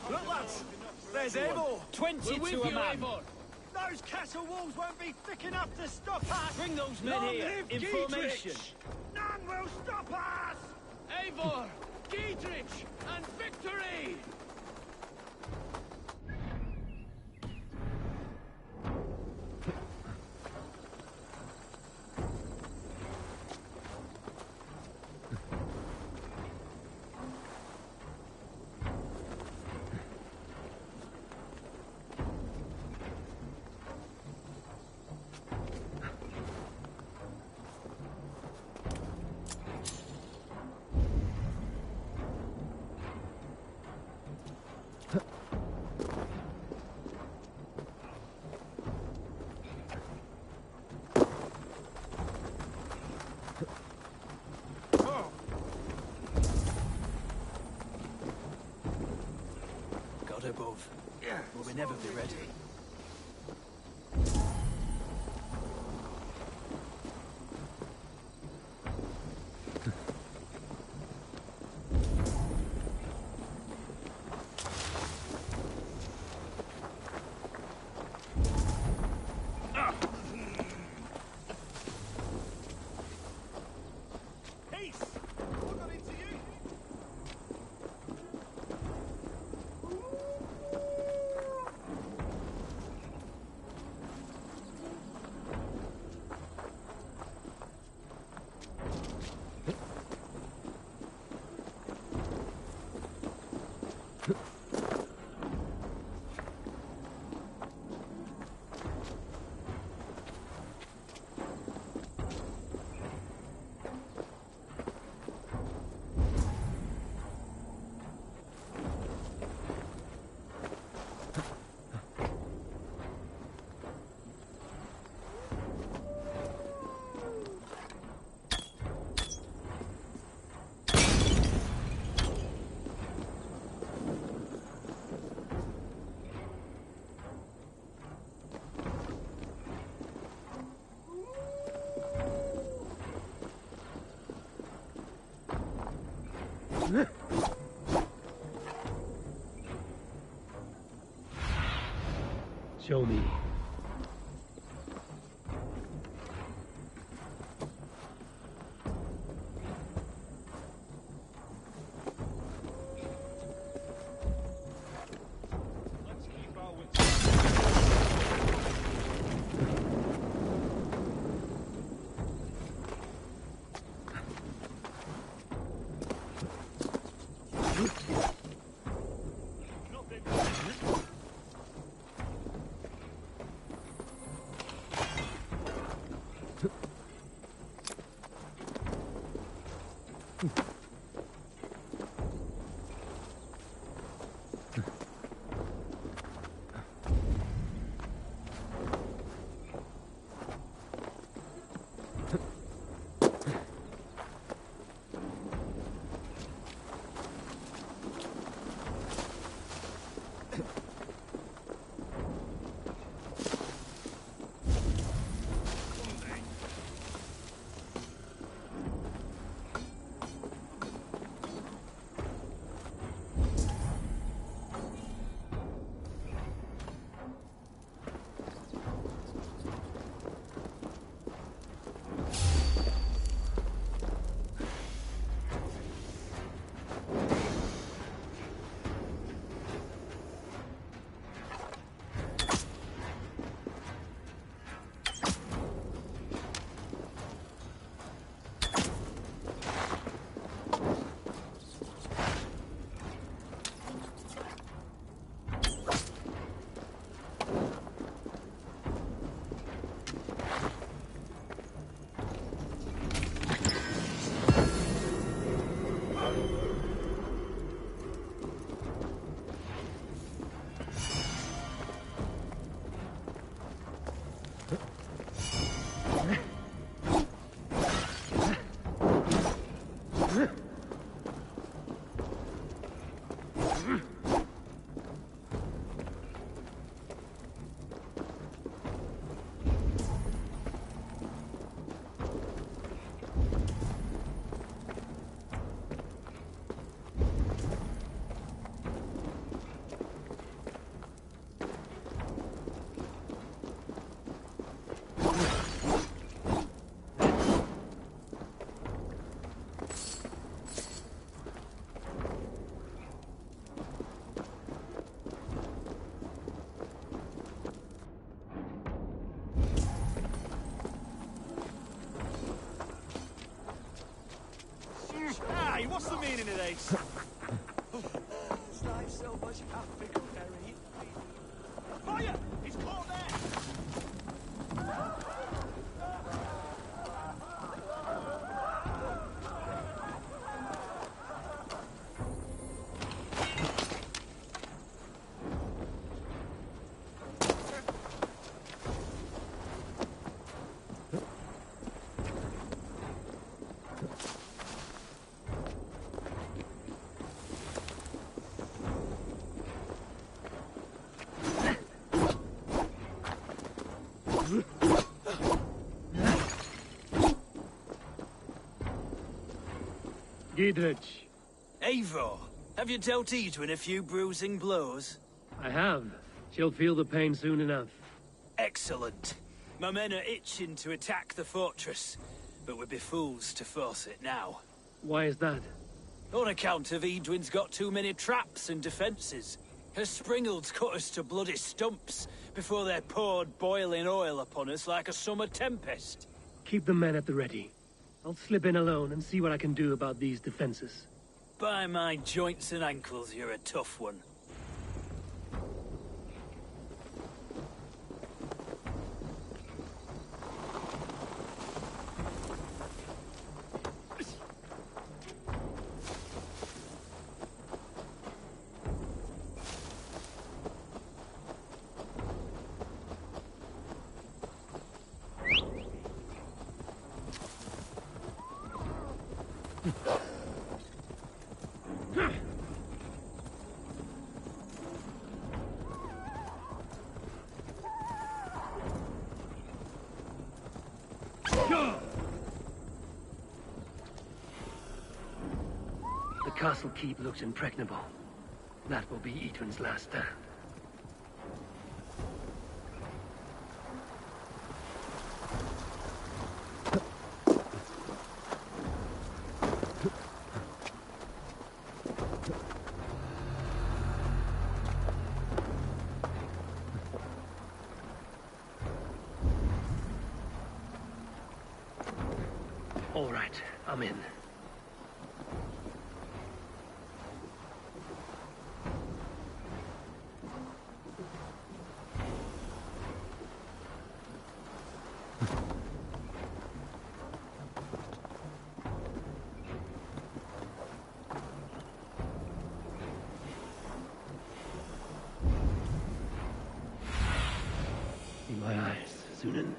Look, lads! There's Eivor! 20 to a man. Those castle walls won't be thick enough to stop us! Bring those men Long here, live in Dietrich! formation. None will stop us! Eivor, Dietrich, and victory! God above. Will we never be ready? Peace! What got into you? Show me. What's the meaning of this? It's like so much African berry. Fire! He's caught there! Giedrich. Eivor, have you dealt Edwin a few bruising blows? I have. She'll feel the pain soon enough. Excellent. My men are itching to attack the fortress, but we'd be fools to force it now. Why is that? On account of Edwin's got too many traps and defences. Her springalds cut us to bloody stumps before they poured boiling oil upon us like a summer tempest. Keep the men at the ready. I'll slip in alone and see what I can do about these defenses. By my joints and ankles, you're a tough one. The castle keep looks impregnable. That will be Edwin's last stand. All right, I'm in. In my eyes, Sunan.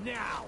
Now!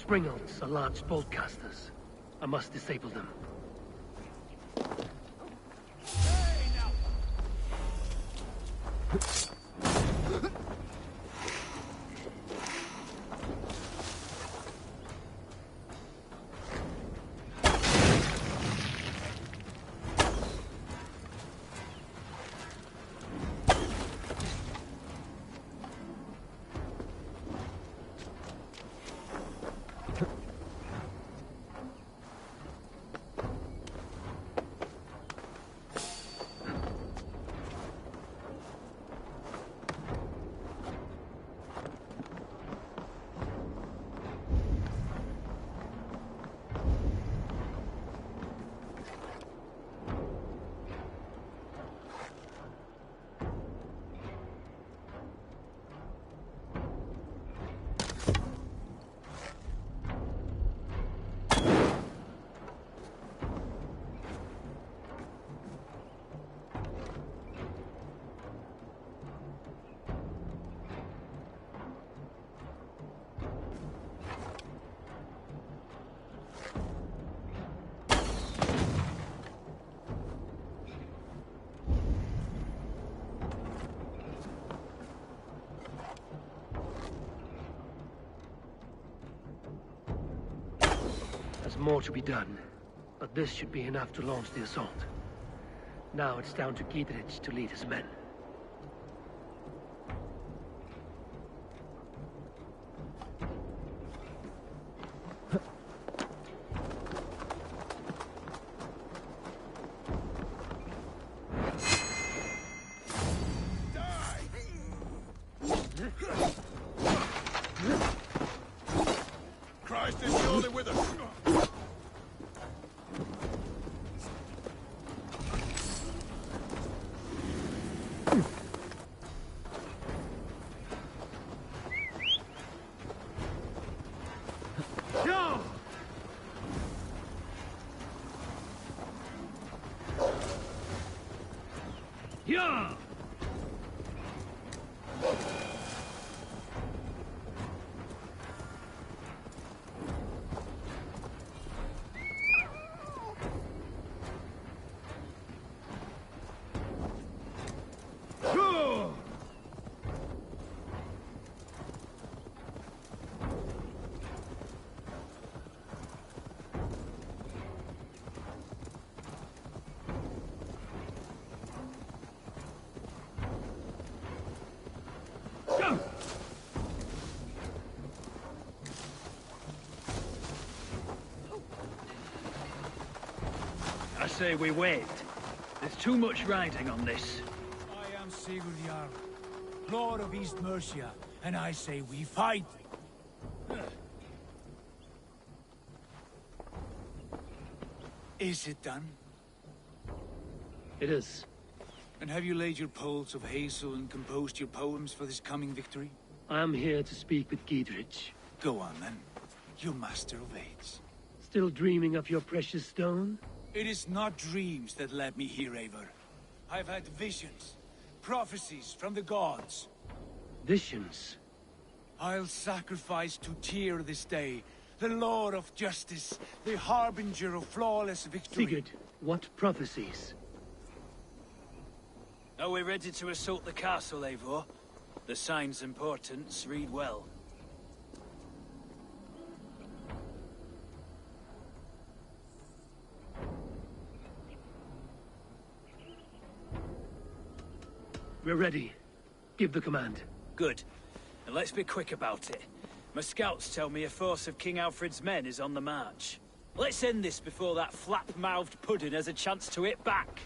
Springholes are large bolt casters. I must disable them. There's more to be done, but this should be enough to launch the assault. Now it's down to Giedrich to lead his men. Christ is surely with us. Go! say we wait. There's too much riding on this. I am Sigurd Jarl, Lord of East Mercia, and I say we fight. Is it done? It is. And have you laid your poles of hazel and composed your poems for this coming victory? I am here to speak with Giedrich. Go on, then. You master of aids. Still dreaming of your precious stone? It is not dreams that led me here, Eivor. I've had visions, prophecies from the gods. Visions? I'll sacrifice to Tyr this day, the Lord of Justice, the harbinger of flawless victory. Sigurd, what prophecies? Are we ready to assault the castle, Eivor? The sign's importance read well. We're ready. Give the command. Good. And let's be quick about it. My scouts tell me a force of King Alfred's men is on the march. Let's end this before that flap-mouthed pudding has a chance to hit back.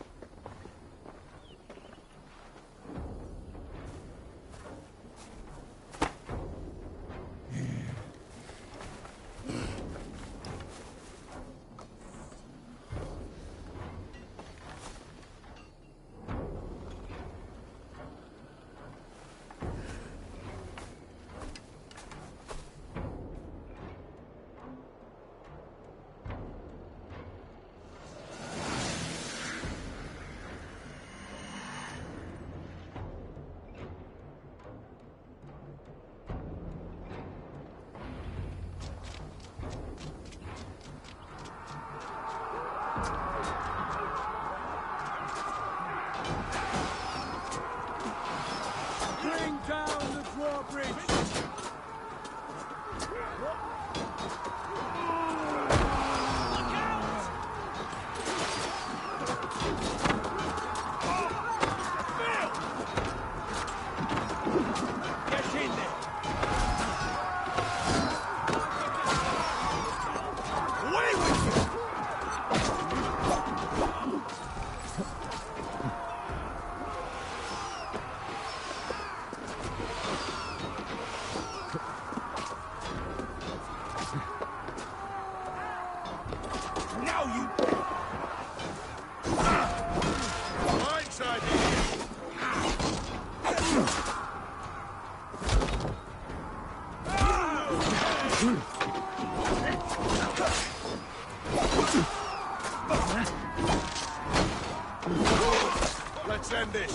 Let's end this.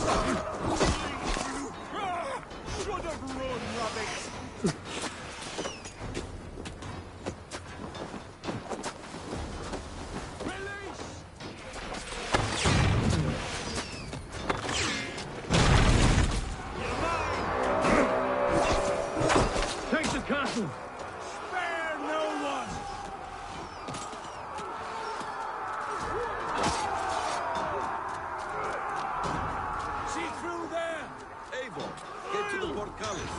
Should have run, rabbit. Take the castle! Spare no one! See through there! Eivor, get to the portcullis.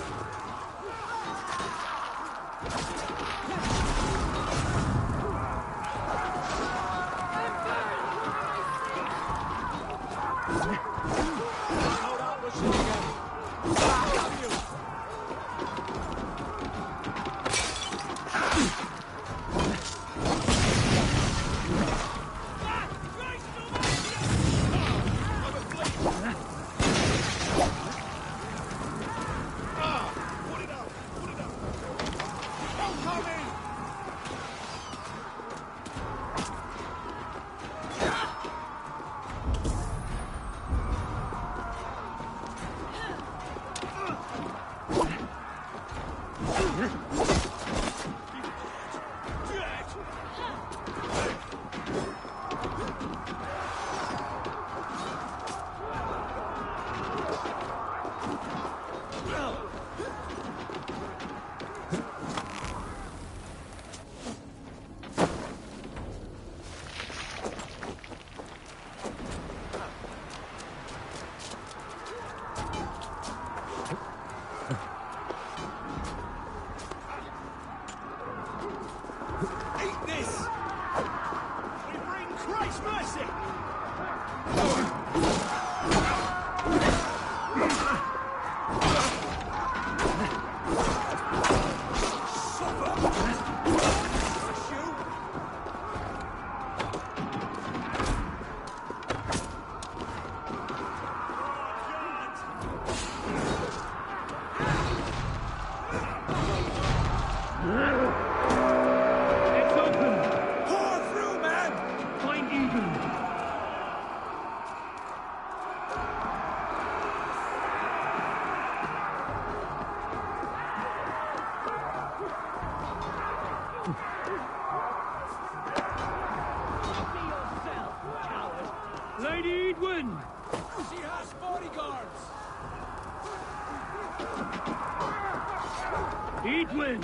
Edwin!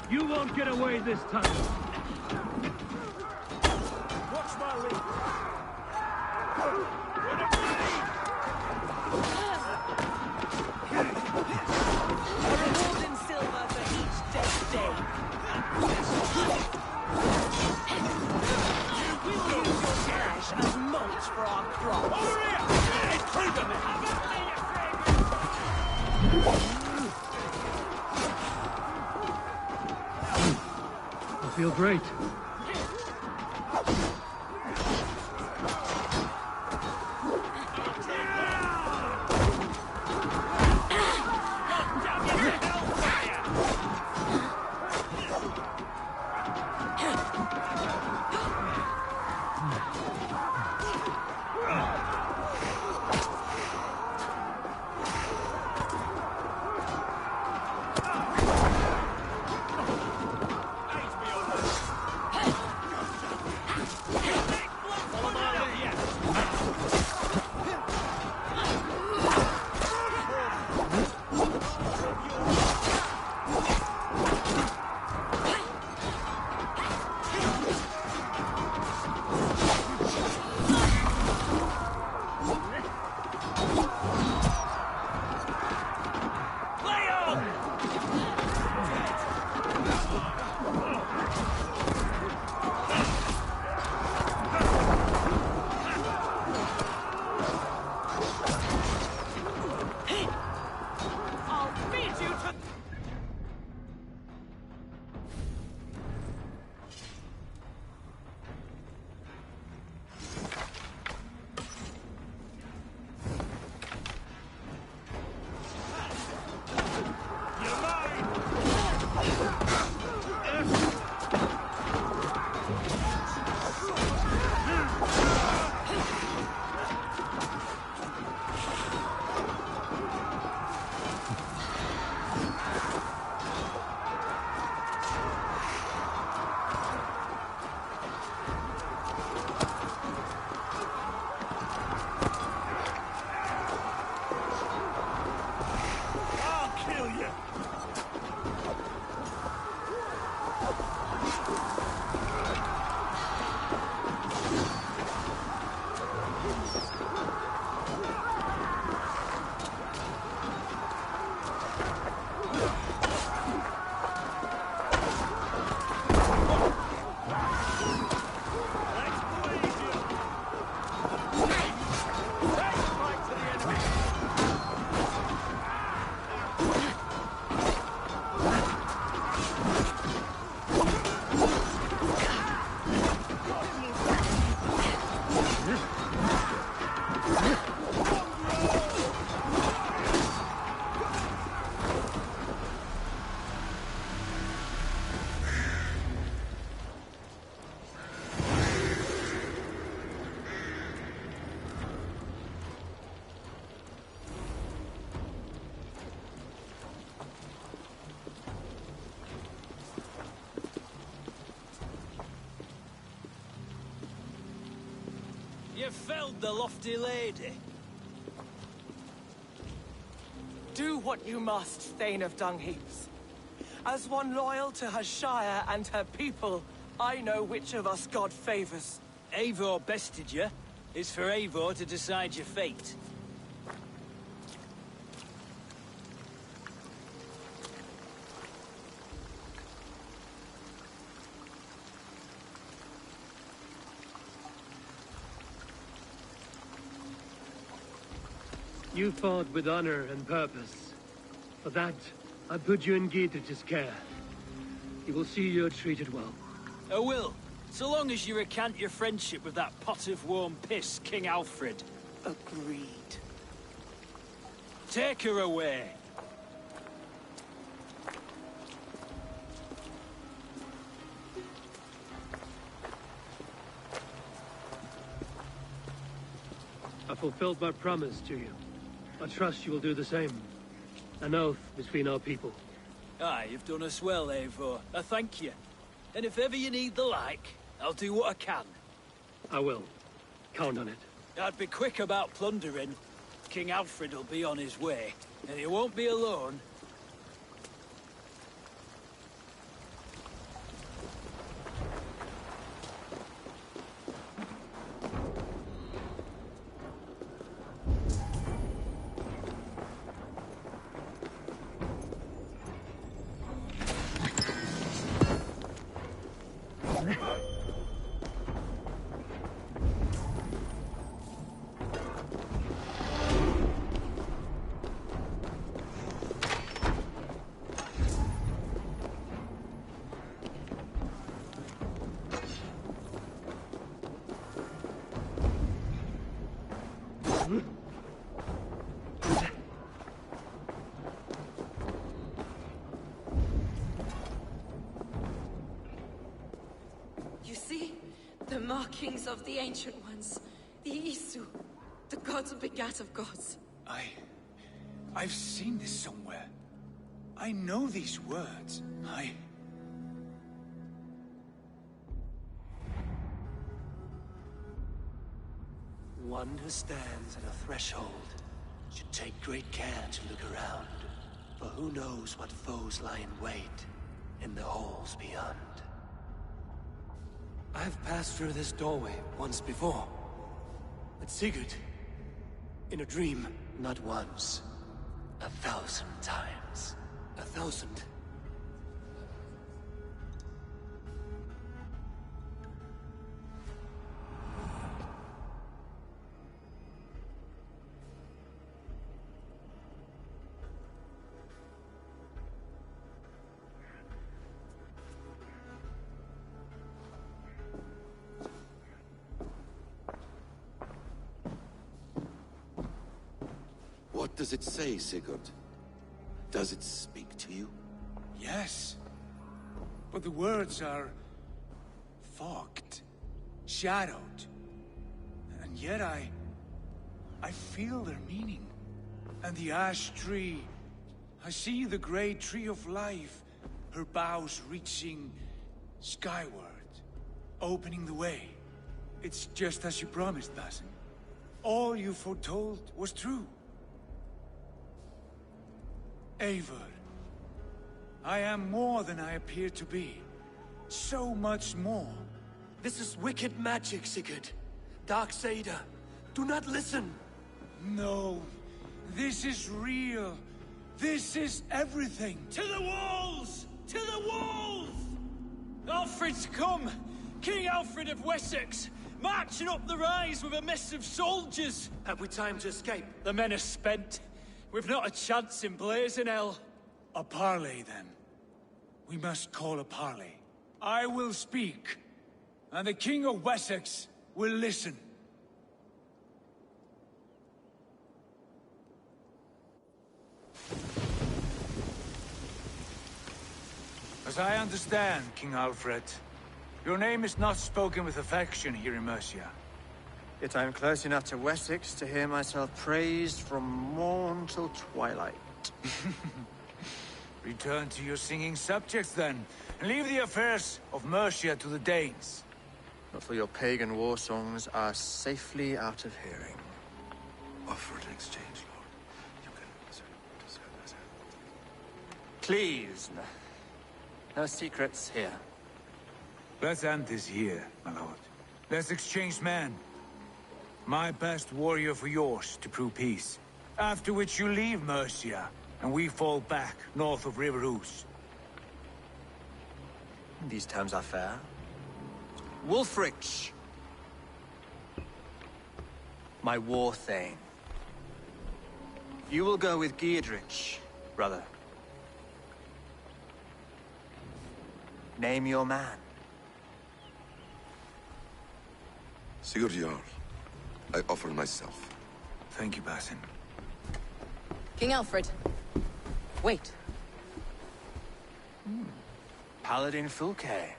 You won't get away this time! Watch my lead! A reward in silver for each dead day. We will use your flesh as mulch for our crops. Over here! It's proven it! I feel great. You felled the lofty lady. Do what you must, Thane of Dungheaps. As one loyal to her shire and her people, I know which of us God favors. Eivor bested you. It's for Eivor to decide your fate. You fought with honor and purpose. For that, I put you in Dietrich's care. He will see you're treated well. I will, so long as you recant your friendship with that pot of warm piss, King Alfred. Agreed. Take her away. I fulfilled my promise to you. I trust you will do the same. An oath between our people. Aye, you've done us well, Eivor. I thank you. And if ever you need the like, I'll do what I can. I will. Count on it. I'd be quick about plundering. King Alfred will be on his way, and he won't be alone. You see? The markings of the Ancient Ones. The Isu. The gods begat of gods. I've seen this somewhere. I know these words. One who stands at a threshold should take great care to look around, for who knows what foes lie in wait in the halls beyond. I've passed through this doorway once before. With Sigurd. In a dream. Not once. 1,000 times. 1,000. What does it say, Sigurd? Does it speak to you? Yes. But the words are... fogged. Shadowed. And yet I feel their meaning. And the ash tree... I see the great tree of life. Her boughs reaching... skyward. Opening the way. It's just as you promised, Basin. All you foretold was true. Eivor, I am more than I appear to be. So much more. This is wicked magic, Sigurd. Darksader. Do not listen. No. This is real. This is everything. To the walls! To the walls! Alfred's come! King Alfred of Wessex! Marching up the rise with a mess of soldiers! Have we time to escape? The men are spent. We've not a chance in blazing hell. A parley, then. We must call a parley. I will speak, and the King of Wessex will listen. As I understand, King Alfred, your name is not spoken with affection here in Mercia. Yet I am close enough to Wessex to hear myself praised from morn till twilight. Return to your singing subjects, then, and leave the affairs of Mercia to the Danes. But for your pagan war songs are safely out of hearing. Offer an exchange, Lord. You can... Please. No secrets here. Let's end this here, my lord. Let's exchange men. My best warrior for yours to prove peace. After which you leave Mercia, and we fall back north of River Ouse. These terms are fair. Wulfrich! My war thane. You will go with Giedrich, brother. Name your man. Sigurd Jarl, I offer myself. Thank you, Basin. King Alfred. Wait. Paladin Fulke.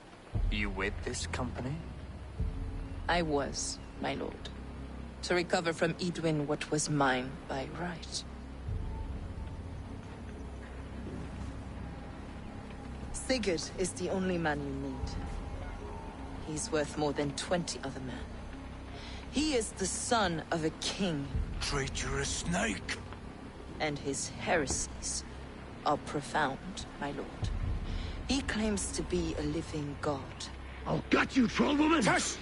You with this company? I was, my lord. To recover from Edwin what was mine by right. Sigurd is the only man you need. He's worth more than 20 other men. He is the son of a king. Traitorous snake! And his heresies are profound, my lord. He claims to be a living god. I'll gut you, troll woman! Tush!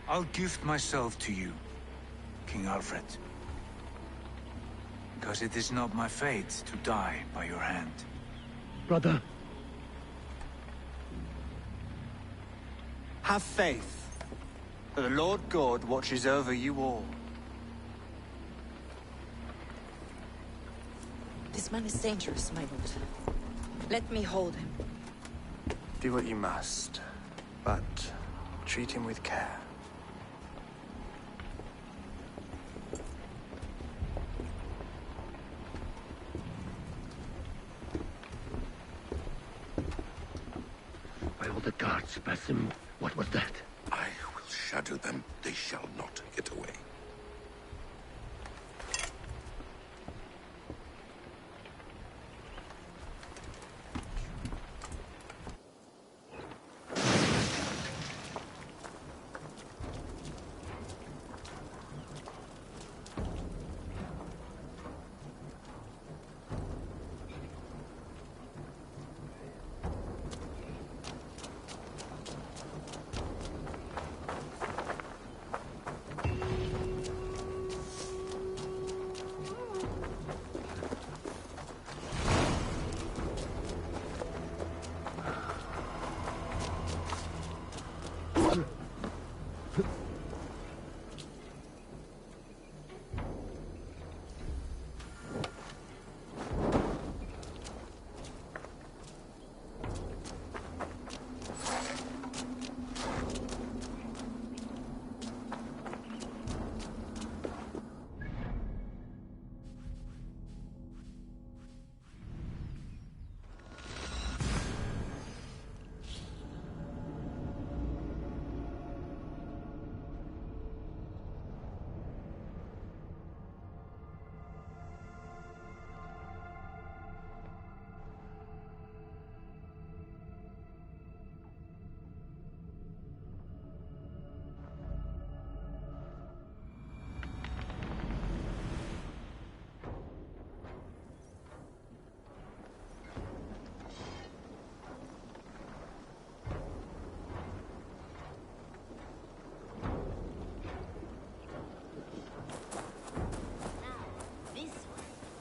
I'll gift myself to you, King Alfred. Because it is not my fate to die by your hand. brother. Have faith that the Lord God watches over you all. This man is dangerous, my lord. Let me hold him. Do what you must, but treat him with care. By all the gods, Basim, what was that? I will shadow them. They shall not get away.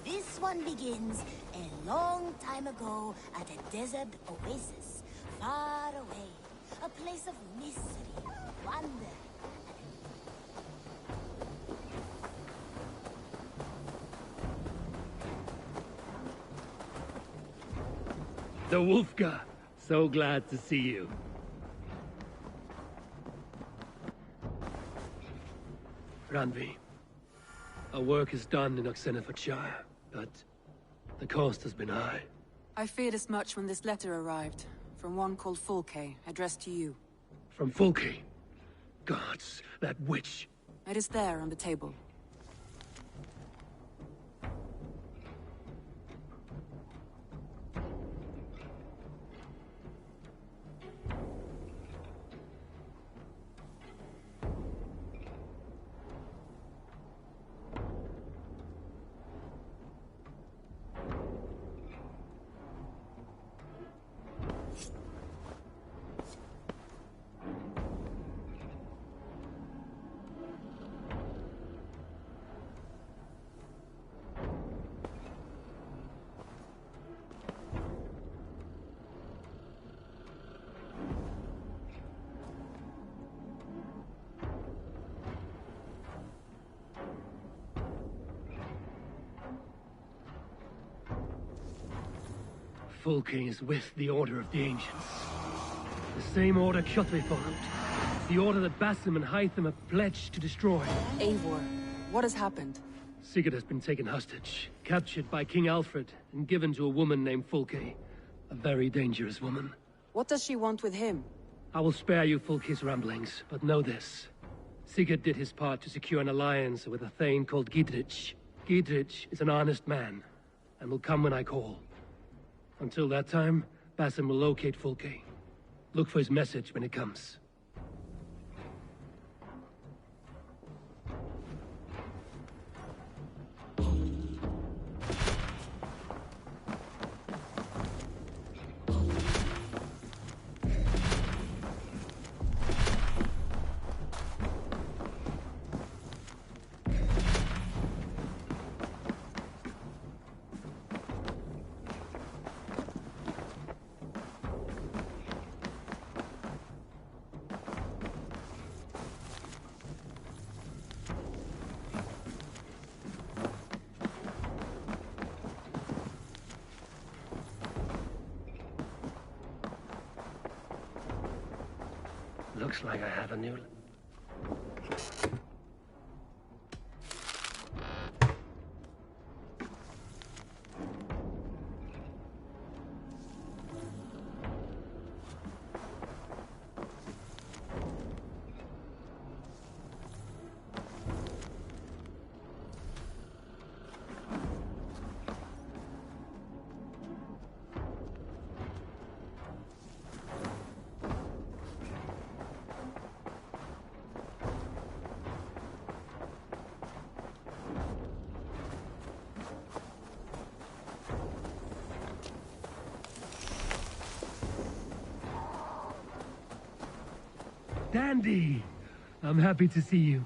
This one begins a long time ago at a desert oasis, far away. A place of mystery, wonder. The Wolfgar. So glad to see you. Ranvi, our work is done in Oxenfordshire, but the cost has been high. I feared as much when this letter arrived, from one called Fulke, addressed to you. From Fulke? Gods, that witch. It is there on the table. Fulke is with the Order of the Ancients. The same order Kjotve followed. The order that Basim and Hytham have pledged to destroy. Eivor, what has happened? Sigurd has been taken hostage, captured by King Alfred, and given to a woman named Fulke. A very dangerous woman. What does she want with him? I will spare you Fulke's ramblings, but know this. Sigurd did his part to secure an alliance with a thane called Gidrich. Gidrich is an honest man, and will come when I call. Until that time, Basim will locate Fulke. Look for his message when it comes. Looks like I have a new... Dandy! I'm happy to see you.